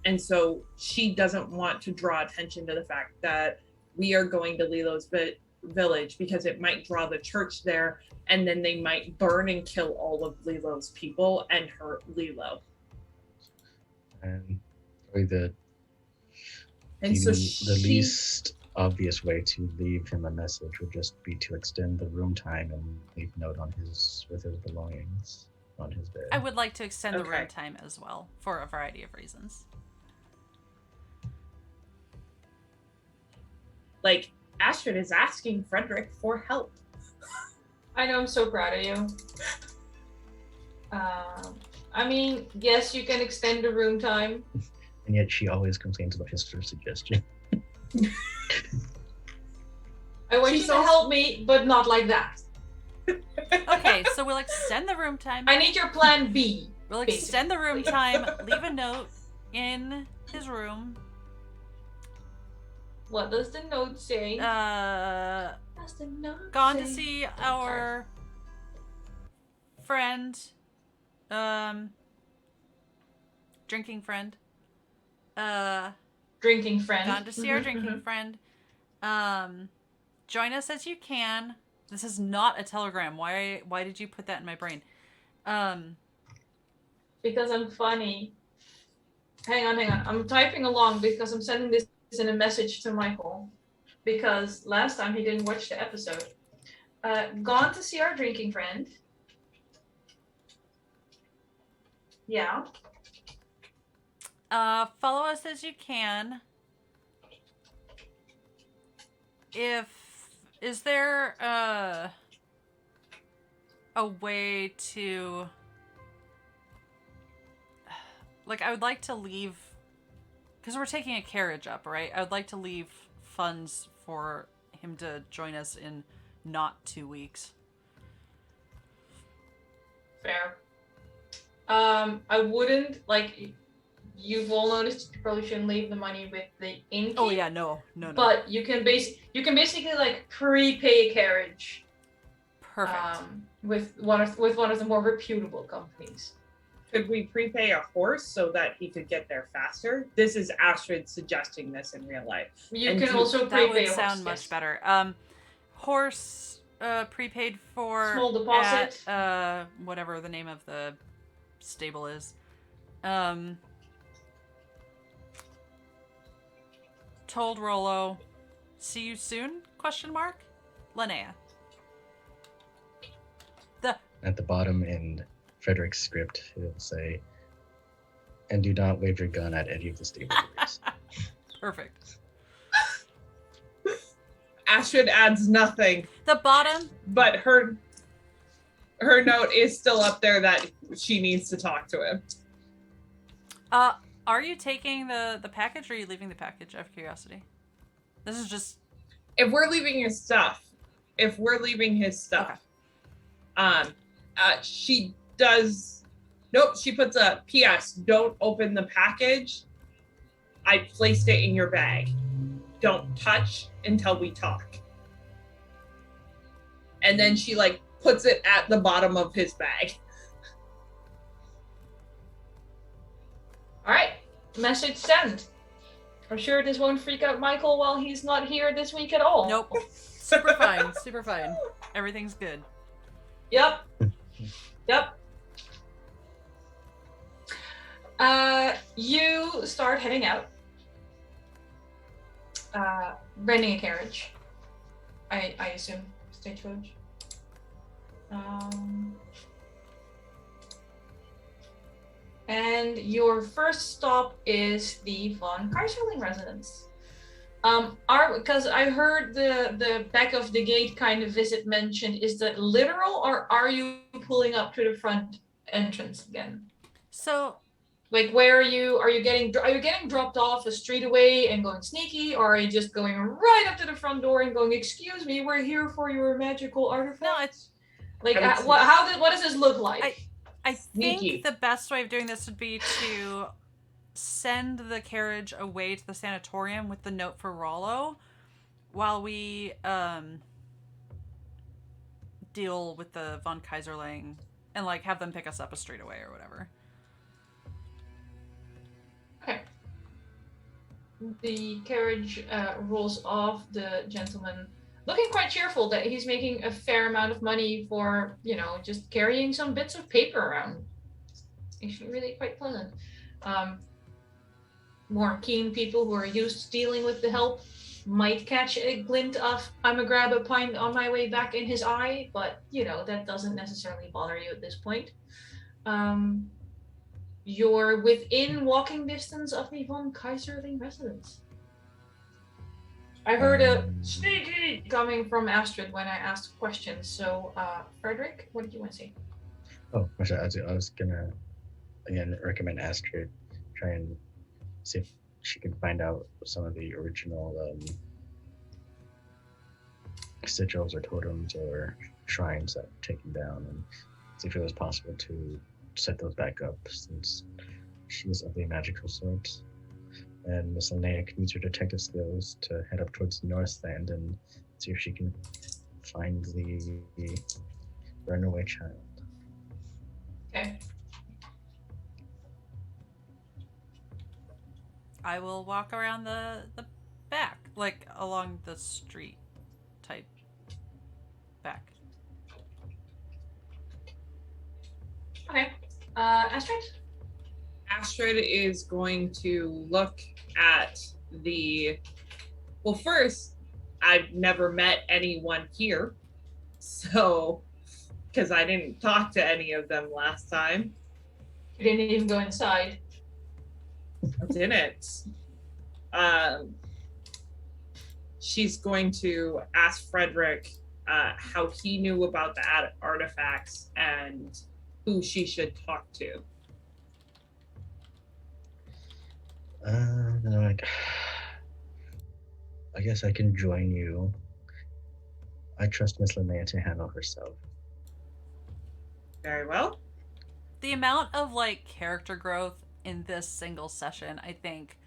Speaker 4: And so she doesn't want to draw attention to the fact that we are going to Leelo's village because it might draw the church there, and then they might burn and kill all of Leelo's people and hurt Leelo.
Speaker 3: And probably the
Speaker 4: So
Speaker 3: least obvious way to leave him a message would just be to extend the room time and leave a note with his belongings on his bed.
Speaker 5: I would like to extend the
Speaker 4: Okay.
Speaker 5: room time as well, for a variety of reasons.
Speaker 4: Like, Astrid is asking Fredrik for help.
Speaker 2: I know, I'm so proud of you. I mean, yes, you can extend the room time.
Speaker 3: And yet she always complains about his first suggestion.
Speaker 2: I want you to help me, but not like that.
Speaker 5: Okay, so we'll extend the room time.
Speaker 2: I need your plan B.
Speaker 5: We'll extend the room time, leave a note in his room.
Speaker 2: What does the note say? What's the note
Speaker 5: Gone
Speaker 2: say?
Speaker 5: to see our friend, drinking friend.
Speaker 2: Drinking friend.
Speaker 5: Gone to see our drinking friend. Join us as you can. This is not a telegram. Why did you put that in my brain?
Speaker 2: Because I'm funny. Hang on. I'm typing along because I'm sending this in a message to Mikyl. Because last time he didn't watch the episode. Gone to see our drinking friend. Yeah.
Speaker 5: Follow us as you can. Is there a way to, like, I would like to leave, because we're taking a carriage up, right? I would like to leave funds for him to join us in not 2 weeks.
Speaker 2: Fair. I wouldn't, like, you've all noticed you probably shouldn't leave the money with the innkeep.
Speaker 5: Oh yeah, no.
Speaker 2: But you can basically like prepay a carriage.
Speaker 5: Perfect.
Speaker 2: With one of the more reputable companies.
Speaker 4: Could we prepay a horse so that he could get there faster? This is Astrid suggesting this in real life.
Speaker 2: You
Speaker 4: And
Speaker 2: can
Speaker 4: you-
Speaker 2: also
Speaker 5: That
Speaker 2: prepay
Speaker 5: would
Speaker 2: a
Speaker 5: sound
Speaker 2: horse,
Speaker 5: much
Speaker 2: yes.
Speaker 5: better. Horse prepaid for
Speaker 2: Small deposit.
Speaker 5: at whatever the name of the stable is. Told Rollo, see you soon? ? Linnea.
Speaker 3: At the bottom in Fredrik's script, it'll say, and do not wave your gun at any of the stable boys.
Speaker 5: Perfect.
Speaker 4: Astrid adds nothing,
Speaker 5: The bottom.
Speaker 4: but her note is still up there that she needs to talk to him.
Speaker 5: Are you taking the package or are you leaving the package out of curiosity? This is just
Speaker 4: If we're leaving his stuff, she does. Nope, she puts a PS. Don't open the package. I placed it in your bag. Don't touch until we talk. And then she like puts it at the bottom of his bag.
Speaker 2: All right, message sent. I'm sure this won't freak out Mikyl while he's not here this week at all.
Speaker 5: nope. Super fine. Super fine. Everything's good.
Speaker 2: Yep. You start heading out. Renting a carriage. I assume stagecoach. And your first stop is the von Kaiserling residence. Because I heard the back of the gate kind of visit mentioned, is that literal or are you pulling up to the front entrance again?
Speaker 5: So
Speaker 2: Like, where are you? Are you getting dropped off a street away and going sneaky, or are you just going right up to the front door and going, "Excuse me, we're here for your magical artifacts"?
Speaker 5: No, it's
Speaker 2: like
Speaker 4: I would
Speaker 2: what does this look like?
Speaker 5: I
Speaker 4: Sneaky.
Speaker 5: think the best way of doing this would be to send the carriage away to the sanatorium with the note for Rollo while we deal with the von Kaiserling and like have them pick us up a street away or whatever.
Speaker 2: Okay. The carriage rolls off. The gentleman looking quite cheerful that he's making a fair amount of money for, just carrying some bits of paper around. It's actually really quite pleasant. More keen people who are used to dealing with the help might catch a glint of "I'm a grab a pint on my way back" in his eye, but that doesn't necessarily bother you at this point. You're within walking distance of the von Kaiserling residence. I heard a sneaky coming from Astrid when I asked questions. So, Fredrik, what did you want to say?
Speaker 3: Oh, I was gonna again recommend Astrid try and see if she can find out some of the original sigils or totems or shrines that were taken down, and see if it was possible to set those back up, since she's of the magical sort. And Miss Linnea can use her detective skills to head up towards the Northland and see if she can find the runaway child.
Speaker 2: Okay.
Speaker 5: I will walk around the back, like along the street type back.
Speaker 2: Okay. Astrid?
Speaker 4: Astrid is going to look at well, first, I've never met anyone here, so, because I didn't talk to any of them last time.
Speaker 2: You didn't even go inside.
Speaker 4: I didn't. She's going to ask Fredrik how he knew about the artifacts and who she should talk to.
Speaker 3: Then I'm like, I guess I can join you. I trust Miss Linnea to handle herself.
Speaker 4: Very well.
Speaker 5: The amount of like character growth in this single session, I think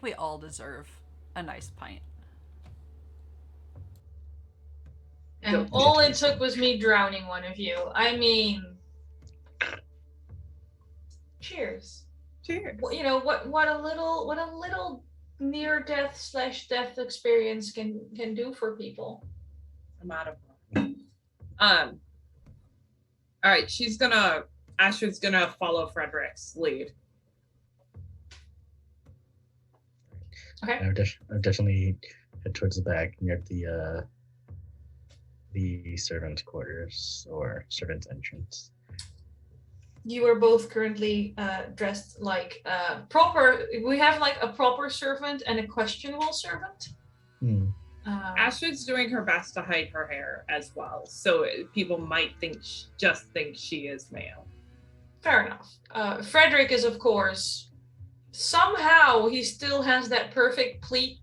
Speaker 5: we all deserve a nice pint.
Speaker 2: And all it took was me drowning one of you. I mean, cheers.
Speaker 4: Cheers.
Speaker 2: You know what a little near death / death experience can do for people.
Speaker 4: I'm out of one. All right, Astrid's gonna follow Fredrik's lead.
Speaker 2: Okay.
Speaker 3: I would definitely head towards the back near the servant's quarters or servant's entrance.
Speaker 2: You are both currently dressed like proper. We have like a proper servant and a questionable servant.
Speaker 4: Astrid's doing her best to hide her hair as well, so people might just think she is male.
Speaker 2: Fair enough. Fredrik is, of course, somehow he still has that perfect pleat,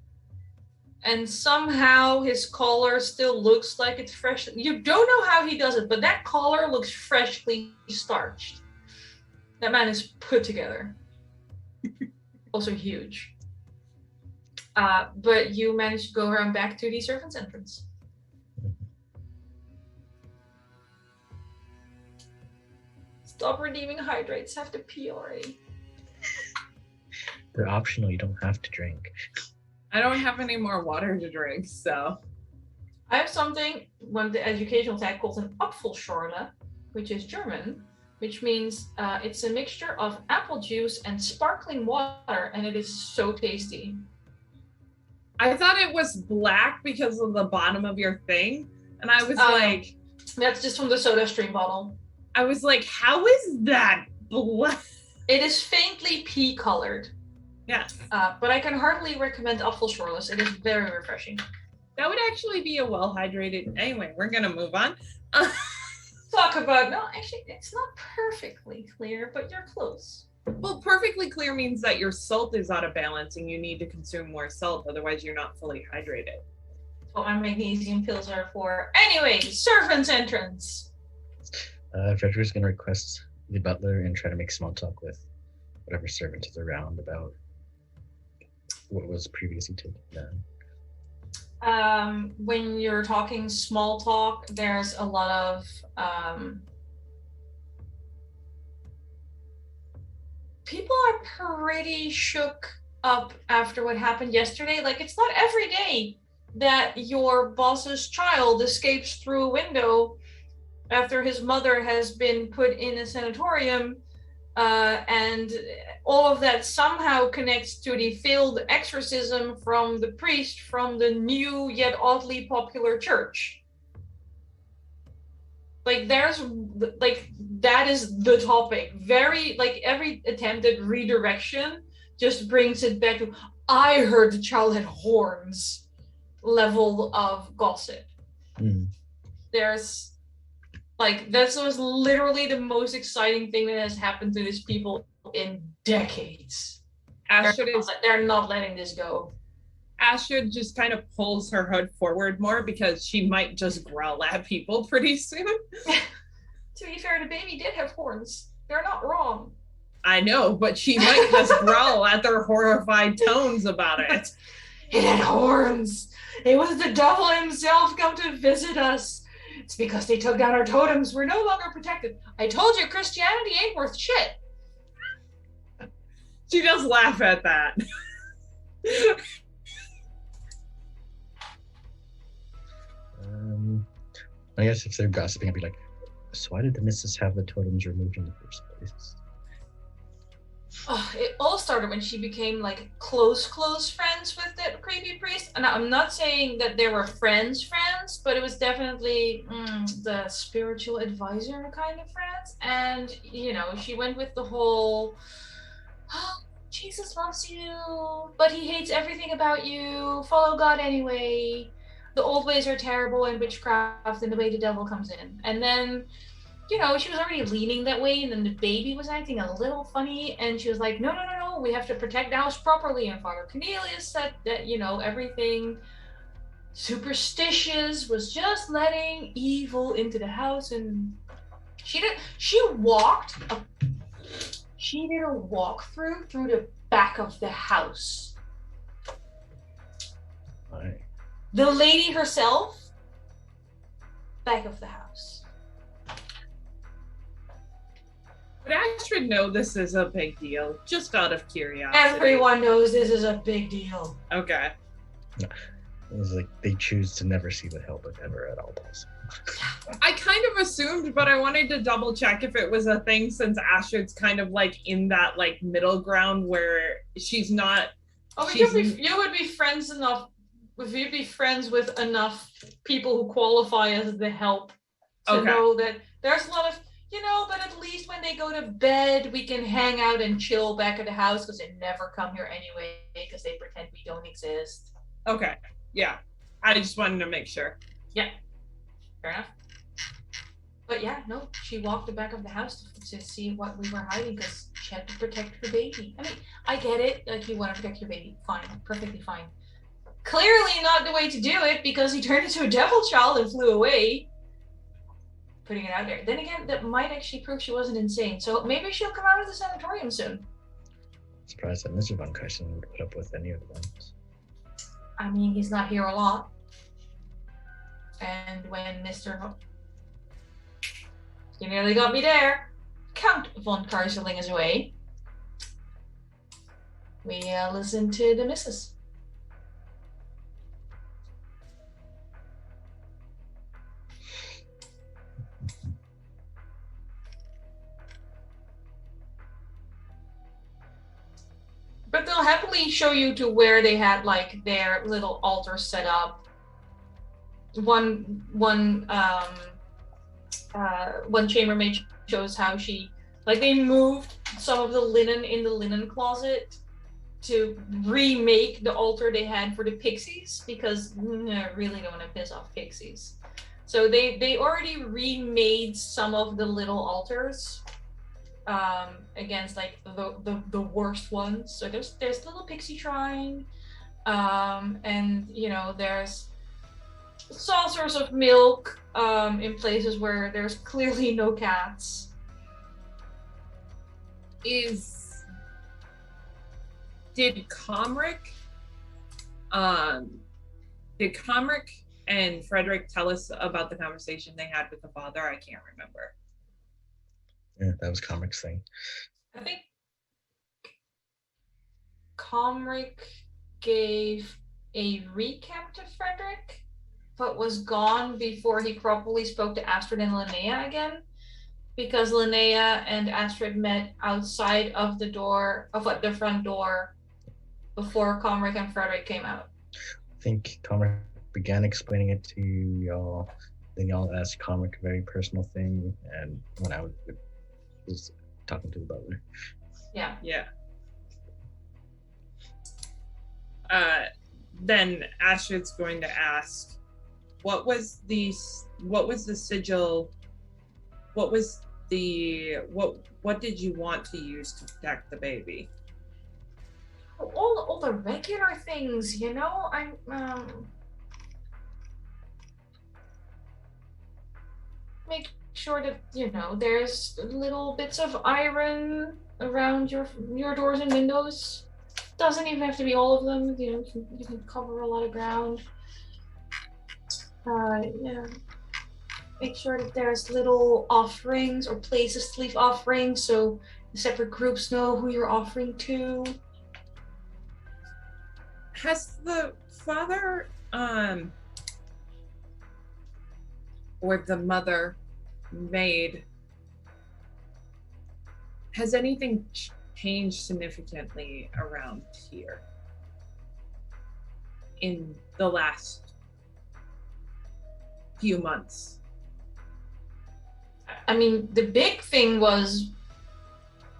Speaker 2: and somehow his collar still looks like it's fresh. You don't know how he does it, but that collar looks freshly starched. That man is put together. Also huge. But you managed to go around back to the servant's entrance. Stop redeeming hydrates. Have to pee already.
Speaker 3: They're optional. You don't have to drink.
Speaker 4: I don't have any more water to drink, so.
Speaker 2: I have something, one of the educational tag called an Apfelschorle, which is German, which means it's a mixture of apple juice and sparkling water, and it is so tasty.
Speaker 4: I thought it was black because of the bottom of your thing, and I was like...
Speaker 2: That's just from the soda stream bottle.
Speaker 4: I was like, how is that black?
Speaker 2: It is faintly pea colored.
Speaker 4: Yes.
Speaker 2: But I can heartily recommend Apfelschorles. It is very refreshing.
Speaker 4: That would actually be a well-hydrated... Anyway, we're going to move on.
Speaker 2: Talk about... No, actually, it's not perfectly clear, but you're close.
Speaker 4: Well, perfectly clear means that your salt is out of balance and you need to consume more salt, otherwise you're not fully hydrated.
Speaker 2: That's what my magnesium pills are for. Anyway, servant's entrance.
Speaker 3: Fredrik's going to request the butler and try to make small talk with whatever servant is around about what was previously taken down.
Speaker 2: When you're talking small talk, there's a lot of people are pretty shook up after what happened yesterday. Like, it's not every day that your boss's child escapes through a window after his mother has been put in a sanatorium, and all of that somehow connects to the failed exorcism from the priest from the new yet oddly popular church. Like, that is the topic. Very, like, every attempt at redirection just brings it back to, I heard the child had horns level of gossip. There's, like, that was literally the most exciting thing that has happened to these people in decades. They're not letting this go.
Speaker 4: Astrid just kind of pulls her hood forward more because she might just growl at people pretty soon.
Speaker 2: To be fair, the baby did have horns. They're not wrong.
Speaker 4: I know, but she might just growl at their horrified tones about it.
Speaker 2: It had horns. It was the devil himself come to visit us. It's because they took down our totems. We're no longer protected. I told you Christianity ain't worth shit.
Speaker 4: She does laugh at that.
Speaker 3: I guess if they're gossiping, I'd be like, so why did the missus have the totems removed in the first place?
Speaker 2: Oh, it all started when she became like close friends with that creepy priest. And I'm not saying that they were friends, but it was definitely the spiritual advisor kind of friends. And, you know, she went with the whole, Jesus loves you, but he hates everything about you. Follow God anyway. The old ways are terrible and witchcraft and the way the devil comes in. And then, she was already leaning that way, and then the baby was acting a little funny, and she was like, no, we have to protect the house properly. And Father Cornelius said that, everything superstitious was just letting evil into the house. And she did a walkthrough through the back of the house.
Speaker 3: Right.
Speaker 2: The lady herself, back of the house.
Speaker 4: Would Astrid know this is a big deal? Just out of curiosity.
Speaker 2: Everyone knows this is a big deal.
Speaker 4: Okay.
Speaker 3: No. It was like they choose to never see the Hellbook ever at all times.
Speaker 4: I kind of assumed, but I wanted to double check if it was a thing, since Astrid's kind of like in that like middle ground where she's not.
Speaker 2: Oh, you would be friends enough. If you'd be friends with enough people who qualify as the help to know that there's a lot of, but at least when they go to bed, we can hang out and chill back at the house because they never come here anyway because they pretend we don't exist.
Speaker 4: Okay. Yeah. I just wanted to make sure.
Speaker 2: Yeah. Fair enough. But yeah, no, she walked the back of the house to see what we were hiding because she had to protect her baby. I mean, I get it. Like, you want to protect your baby. Fine. Perfectly fine. Clearly not the way to do it because he turned into a devil child and flew away. Putting it out there. Then again, that might actually prove she wasn't insane. So maybe she'll come out of the sanatorium soon.
Speaker 3: Surprised that Mr. Von Carson would put up with any of them.
Speaker 2: I mean, he's not here a lot. And when You nearly got me there. Count von Karseling is away. We listen to the missus. But they'll happily show you to where they had like their little altar set up. One chambermaid shows how they moved some of the linen in the linen closet to remake the altar they had for the pixies because I really don't want to piss off pixies. So they already remade some of the little altars against like the worst ones. So there's little pixie shrine, and there's saucers of milk in places where there's clearly no cats.
Speaker 4: Did Komrik and Fredrik tell us about the conversation they had with the father? I can't remember.
Speaker 3: Yeah, that was Komrik's thing.
Speaker 2: I think Komrik gave a recap to Fredrik, but was gone before he properly spoke to Astrid and Linnea again, because Linnea and Astrid met outside of the front door before Komrik and Fredrik came out.
Speaker 3: I think Komrik began explaining it to y'all. Then y'all asked Komrik a very personal thing, and when I was talking to the butler.
Speaker 2: Yeah.
Speaker 4: Yeah. Then Astrid's going to ask, what was the sigil? What did you want to use to protect the baby?
Speaker 2: All the regular things, I'm make sure that there's little bits of iron around your doors and windows. Doesn't even have to be all of them. You can cover a lot of ground. Make sure that there's little offerings or places to leave offerings so the separate groups know who you're offering to.
Speaker 4: Has the father or the mother has anything changed significantly around here in the last few months?
Speaker 2: I mean, the big thing was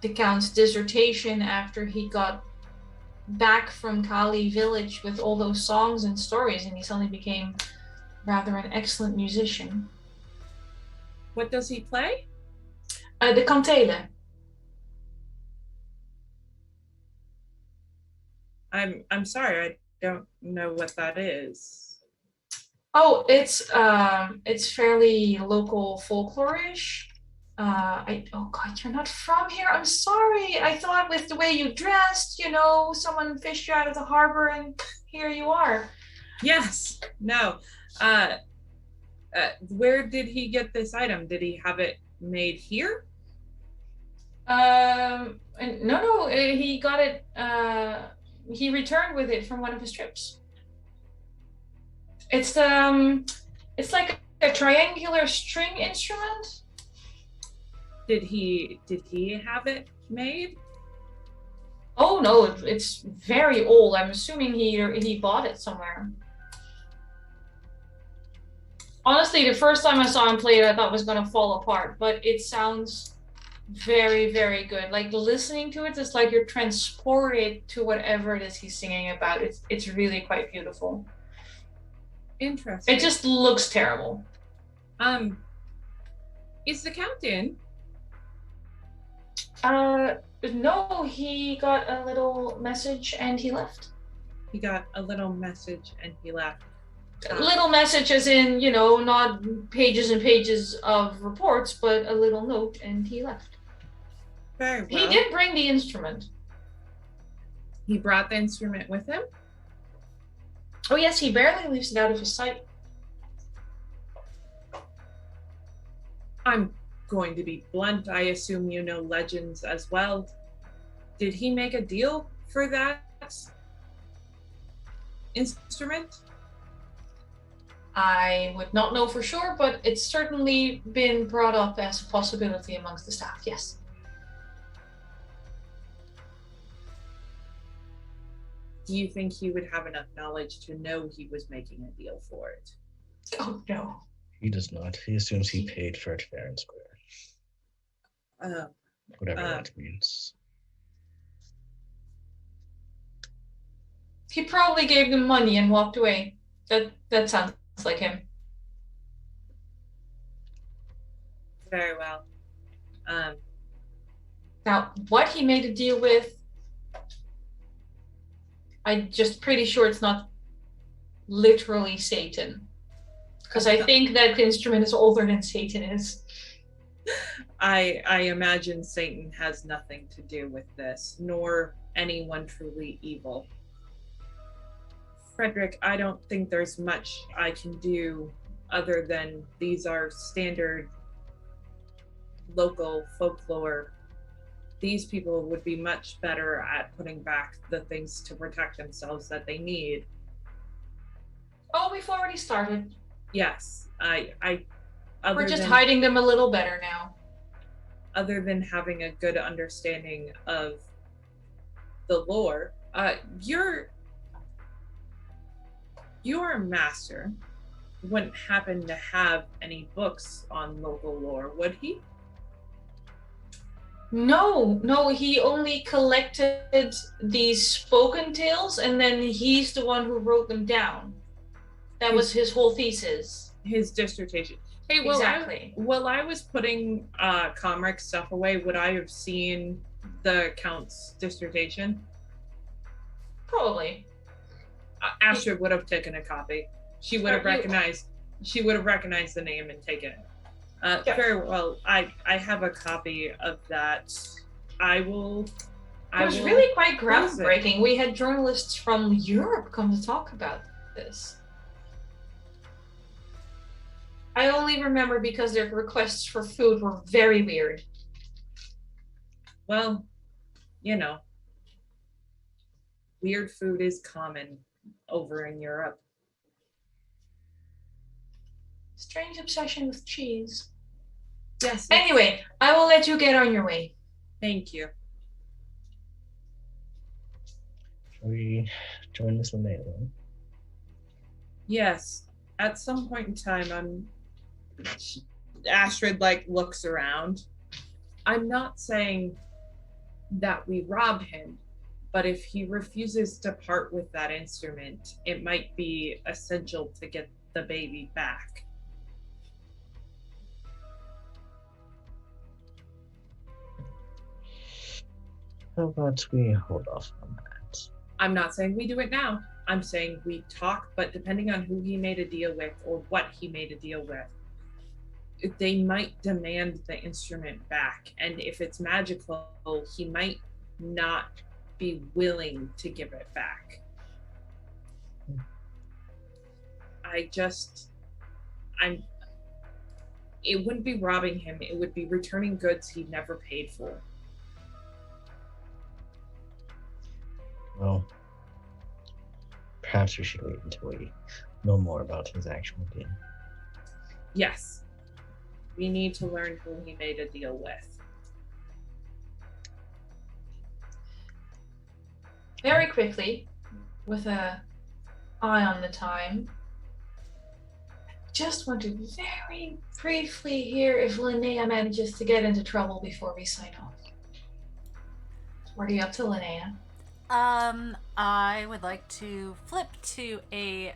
Speaker 2: the Count's dissertation after he got back from Kali village with all those songs and stories, and he suddenly became rather an excellent musician.
Speaker 4: What does he play?
Speaker 2: The kantele.
Speaker 4: I'm sorry, I don't know what that is.
Speaker 2: Oh, it's fairly local folklore-ish. Oh God, you're not from here. I'm sorry. I thought with the way you dressed, you know, someone fished you out of the harbor, and here you are.
Speaker 4: Yes. No. Where did he get this item? Did he have it made here?
Speaker 2: No. He got it. He returned with it from one of his trips. It's like a triangular string instrument.
Speaker 4: Did he have it made?
Speaker 2: Oh no, it's very old. I'm assuming he bought it somewhere. Honestly, the first time I saw him play it, I thought it was gonna fall apart, but it sounds very, very good. Like listening to it, it's like you're transported to whatever it is he's singing about. It's really quite beautiful.
Speaker 4: Interesting.
Speaker 2: It just looks terrible.
Speaker 4: Is the Count in?
Speaker 2: No, he got a little message and he left.
Speaker 4: He got a little message and he left.
Speaker 2: Little message as in, you know, not pages and pages of reports, but a little note, and he left.
Speaker 4: Very well.
Speaker 2: He did bring the instrument.
Speaker 4: He brought the instrument with him?
Speaker 2: Oh yes, he barely leaves it out of his sight.
Speaker 4: I'm going to be blunt. I assume you know legends as well. Did he make a deal for that instrument?
Speaker 2: I would not know for sure, but it's certainly been brought up as a possibility amongst the staff, yes.
Speaker 4: Do you think he would have enough knowledge to know he was making a deal for it?
Speaker 2: Oh no.
Speaker 3: He does not. He assumes he paid for it fair and square. Whatever that means.
Speaker 2: He probably gave them money and walked away. That sounds like him.
Speaker 4: Very well.
Speaker 2: Now, what he made a deal with, I'm just pretty sure it's not literally Satan. Because I think that instrument is older than Satan is.
Speaker 4: I imagine Satan has nothing to do with this, nor anyone truly evil. Fredrik, I don't think there's much I can do other than these are standard local folklore. These people would be much better at putting back the things to protect themselves that they need.
Speaker 2: Oh, we've already started.
Speaker 4: Yes,
Speaker 2: We're just hiding them a little better now.
Speaker 4: Other than having a good understanding of the lore, your master wouldn't happen to have any books on local lore, would he?
Speaker 2: No, he only collected these spoken tales, and then he's the one who wrote them down. That was his whole thesis.
Speaker 4: His dissertation. Hey, well,
Speaker 2: exactly.
Speaker 4: While I was putting Komrik's stuff away, would I have seen the Count's dissertation?
Speaker 2: Probably.
Speaker 4: Astrid would have taken a copy. She would have recognized. She would have recognized the name and taken it.
Speaker 2: Yeah.
Speaker 4: Very well. I have a copy of that. It was
Speaker 2: really quite groundbreaking. We had journalists from Europe come to talk about this. I only remember because their requests for food were very weird.
Speaker 4: Well, you know, weird food is common over in Europe.
Speaker 2: Strange obsession with cheese.
Speaker 4: Yes.
Speaker 2: Anyway, I will let you get on your way.
Speaker 4: Thank you.
Speaker 3: Shall we join Miss Linnea then?
Speaker 4: Yes. At some point in time, Astrid looks around. I'm not saying that we rob him. But if he refuses to part with that instrument, it might be essential to get the baby back.
Speaker 3: How about we hold off on that?
Speaker 4: I'm not saying we do it now. I'm saying we talk, but depending on who he made a deal with or what he made a deal with, they might demand the instrument back. And if it's magical, he might not be willing to give it back. It wouldn't be robbing him. It would be returning goods he never paid for.
Speaker 3: Well, perhaps we should wait until we know more about his actual deal.
Speaker 4: Yes. We need to learn who he made a deal with.
Speaker 2: Very quickly, with a eye on the time, just want to very briefly hear if Linnea manages to get into trouble before we sign off. What are you up to, Linnea?
Speaker 5: I would like to flip to a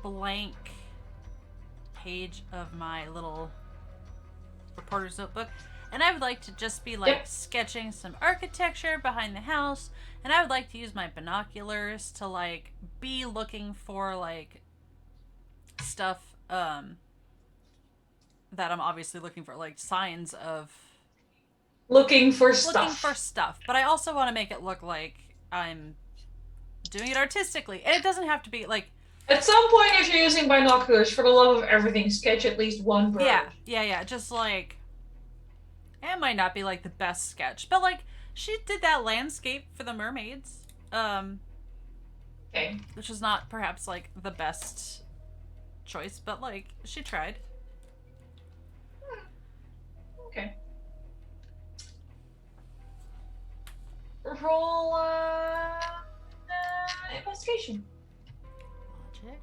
Speaker 5: blank page of my little reporter's notebook, and I would like to just be sketching some architecture behind the house, and I would like to use my binoculars to be looking for stuff that I'm obviously looking for, signs of
Speaker 2: looking for stuff.
Speaker 5: But I also want to make it look like I'm doing it artistically, and it doesn't have to be
Speaker 2: At some point, if you're using binoculars, for the love of everything, sketch at least one bird.
Speaker 5: Yeah. Just it might not be the best sketch, but she did that landscape for the mermaids.
Speaker 2: Okay.
Speaker 5: Which is not perhaps the best choice, but she tried.
Speaker 2: Okay. Roll investigation.
Speaker 5: Logic.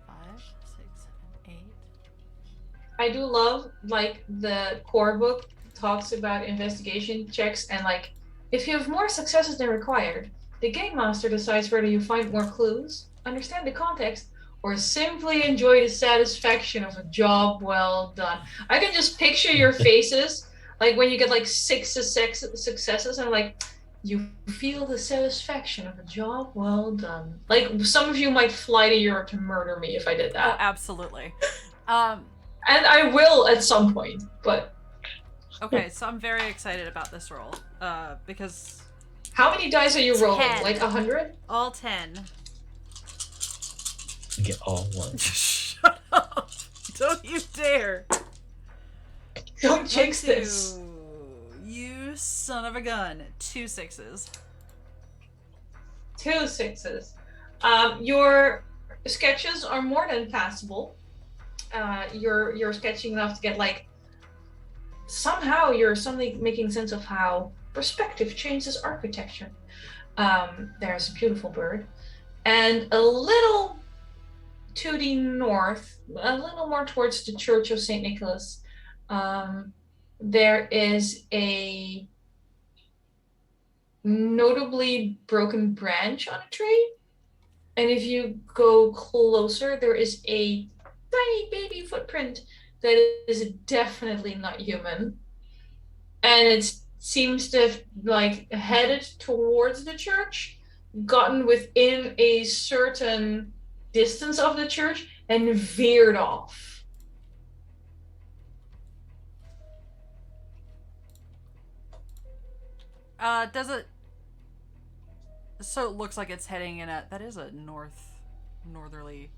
Speaker 5: 5, 6, 7, 8.
Speaker 2: I do love the core book talks about investigation checks, and if you have more successes than required, the game master decides whether you find more clues, understand the context, or simply enjoy the satisfaction of a job well done. I can just picture your faces when you get 6 successes, and you feel the satisfaction of a job well done. Some of you might fly to Europe to murder me if I did that.
Speaker 5: Oh, absolutely.
Speaker 2: And I will at some point, but...
Speaker 5: Okay, so I'm very excited about this roll, because...
Speaker 2: How many dice are you rolling?
Speaker 5: 10.
Speaker 2: 100?
Speaker 5: All 10.
Speaker 3: You get all one.
Speaker 5: Shut up! Don't you dare!
Speaker 2: Don't jinx this.
Speaker 5: You son of a gun. 2 6s.
Speaker 2: 2 6s. Your sketches are more than passable. You're sketching enough to get somehow you're suddenly making sense of how perspective changes architecture. There's a beautiful bird, and a little to the north, a little more towards the Church of St. Nicholas, there is a notably broken branch on a tree. And if you go closer, there is a tiny baby footprint that is definitely not human. And it seems to have headed towards the church, gotten within a certain distance of the church, and veered off.
Speaker 5: Does it... So it looks like it's heading in that is a northerly...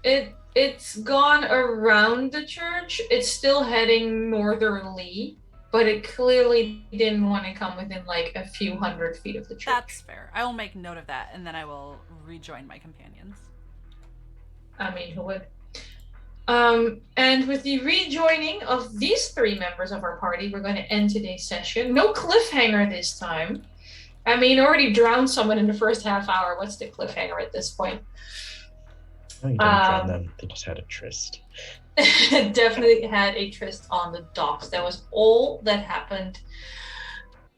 Speaker 2: It's gone around the church. It's still heading northerly, but it clearly didn't want to come within a few hundred feet of the church.
Speaker 5: That's fair. I will make note of that, and then I will rejoin my companions.
Speaker 2: I mean, who would? And with the rejoining of these 3 members of our party, we're going to end today's session. No cliffhanger this time. I mean, already drowned someone in the first half hour. What's the cliffhanger at this point?
Speaker 3: Oh, you didn't drown them. They just had a tryst.
Speaker 2: definitely had a tryst on the docks. That was all that happened.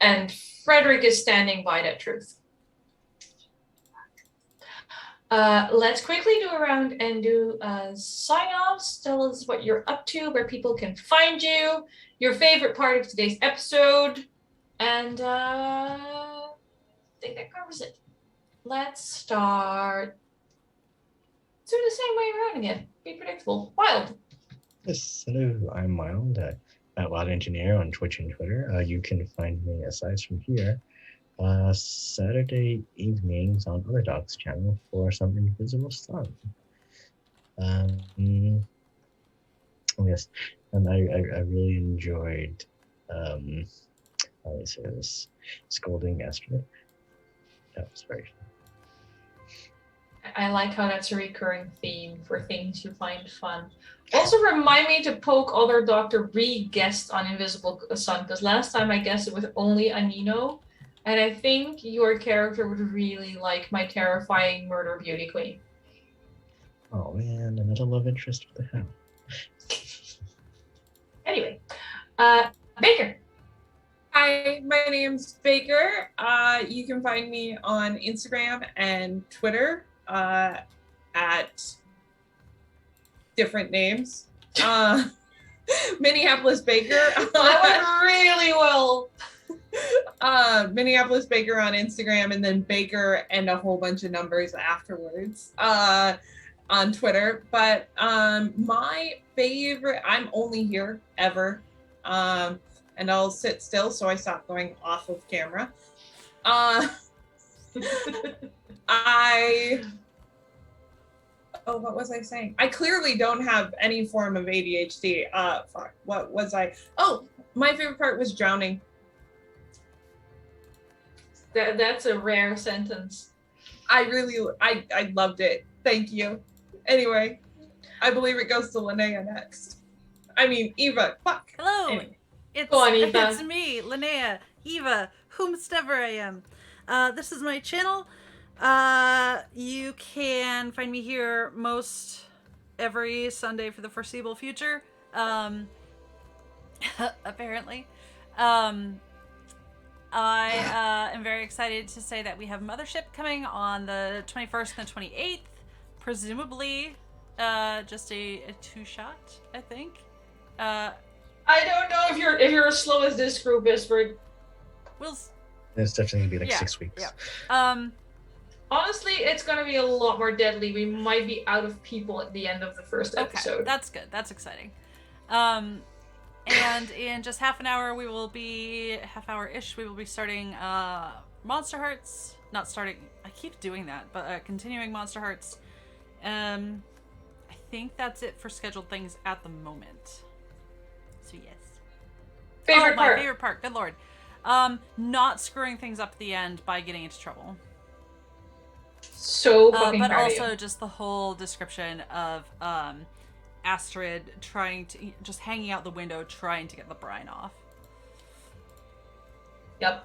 Speaker 2: And Fredrik is standing by that truth. Let's quickly do a round and do sign-offs. Tell us what you're up to, where people can find you, your favorite part of today's episode, and I think that covers it. Let's start. Do the same way around again. Be predictable. Wilde.
Speaker 3: Yes, hello, I'm Wilde at Wilde Engineer on Twitch and Twitter. You can find me, aside from here, Saturday evenings on Other Dog's channel for some Invisible Sun. Yes, and I really enjoyed, how do I say this, scolding Astrid. That was very fun.
Speaker 2: I like how that's a recurring theme for things you find fun. Also remind me to poke other Dr. re-guest on Invisible Sun, because last time I guessed it was only Anino, and I think your character would really like my terrifying murder beauty queen.
Speaker 3: Oh man, another love interest with the hell.
Speaker 2: Anyway, Baker.
Speaker 4: Hi, my name's Baker. You can find me on Instagram and Twitter at different names. Minneapolis Baker.
Speaker 2: That went really well.
Speaker 4: Minneapolis Baker on Instagram, and then Baker and a whole bunch of numbers afterwards on Twitter. But my favorite, I'm only here ever, and I'll sit still so I stop going off of camera. What was I saying? I clearly don't have any form of ADHD. What was I? Oh, my favorite part was drowning.
Speaker 2: That's a rare sentence.
Speaker 4: I loved it. Thank you. Anyway, I believe it goes to Linnea next. I mean, Eva. Fuck.
Speaker 5: Hello.
Speaker 4: Anyway.
Speaker 2: Go on, Eva.
Speaker 5: It's me, Linnea, Eva, whomstever I am. This is my channel. You can find me here most every Sunday for the foreseeable future. Apparently. I am very excited to say that we have Mothership coming on the 21st and the 28th. Presumably, just a two-shot, I think.
Speaker 2: I don't know if you're as slow as this group is for.
Speaker 3: It's definitely gonna be like 6 weeks.
Speaker 5: Yeah.
Speaker 2: Honestly, it's gonna be a lot more deadly. We might be out of people at the end of the first episode.
Speaker 5: Okay, that's good. That's exciting. And in just half hour-ish, we will be starting Monster Hearts. Not starting. I keep doing that, but continuing Monster Hearts. I think that's it for scheduled things at the moment. So yes.
Speaker 2: Favorite part.
Speaker 5: My favorite part. Good lord. Not screwing things up at the end by getting into trouble.
Speaker 2: So fucking
Speaker 5: but
Speaker 2: proud of
Speaker 5: also
Speaker 2: you.
Speaker 5: just the whole description of Astrid just hanging out the window trying to get the brine off.
Speaker 2: Yep.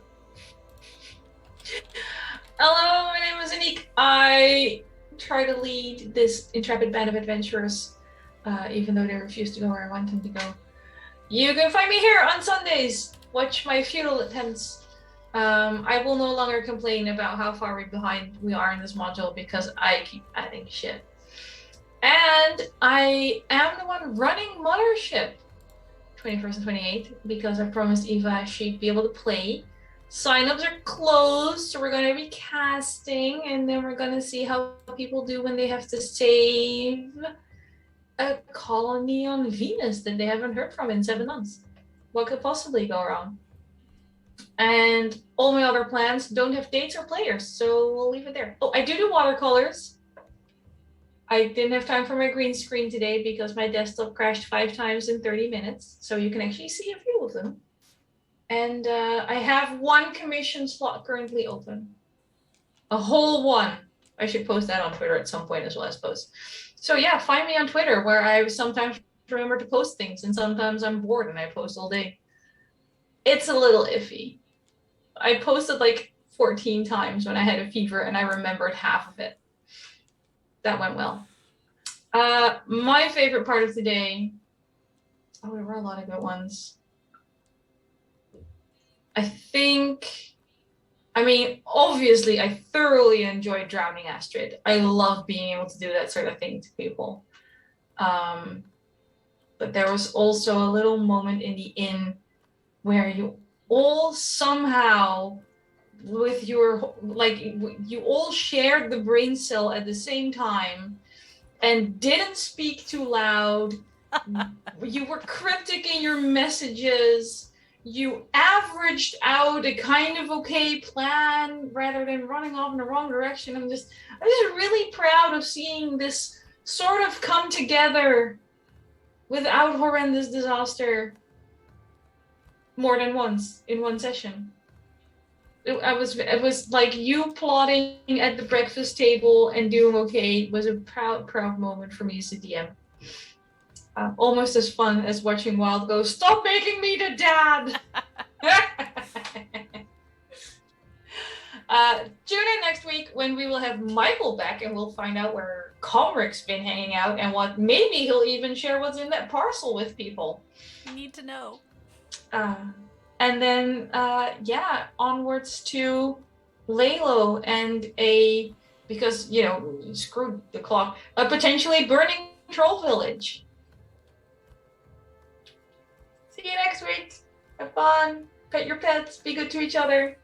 Speaker 2: Hello, my name is Anniek. I try to lead this intrepid band of adventurers, even though they refuse to go where I want them to go. You can find me here on Sundays. Watch my futile attempts. I will no longer complain about how far behind we are in this module because I keep adding shit. And I am the one running Mothership 21st and 28th because I promised Eva she'd be able to play. Sign-ups are closed, so we're going to be casting, and then we're going to see how people do when they have to save a colony on Venus that they haven't heard from in 7 months. What could possibly go wrong? And all my other plans don't have dates or players, so we'll leave it there. Oh, I do watercolors. I didn't have time for my green screen today because my desktop crashed 5 times in 30 minutes, so you can actually see a few of them. And I have 1 commission slot currently open. A whole one. I should post that on Twitter at some point as well, I suppose. So yeah, find me on Twitter where I sometimes remember to post things and sometimes I'm bored and I post all day. It's a little iffy. I posted like 14 times when I had a fever and I remembered half of it. That went well. My favorite part of the day. Oh, there were a lot of good ones. Obviously, I thoroughly enjoyed drowning Astrid. I love being able to do that sort of thing to people. But there was also a little moment in the inn where you all somehow, with your, you all shared the brain cell at the same time and didn't speak too loud. You were cryptic in your messages. You averaged out a kind of okay plan rather than running off in the wrong direction. I'm just really proud of seeing this sort of come together without horrendous disaster more than once in one session. It was like you plotting at the breakfast table and doing okay was a proud moment for me as a DM. Almost as fun as watching Wilde go, "Stop making me the dad!" Tune in next week when we will have Mikyl back and we'll find out where Komrik's been hanging out and maybe he'll even share what's in that parcel with people.
Speaker 5: You need to know.
Speaker 2: And then, onwards to Leelo and because, screw the clock, a potentially burning troll village. See you next week. Have fun. Pet your pets. Be good to each other.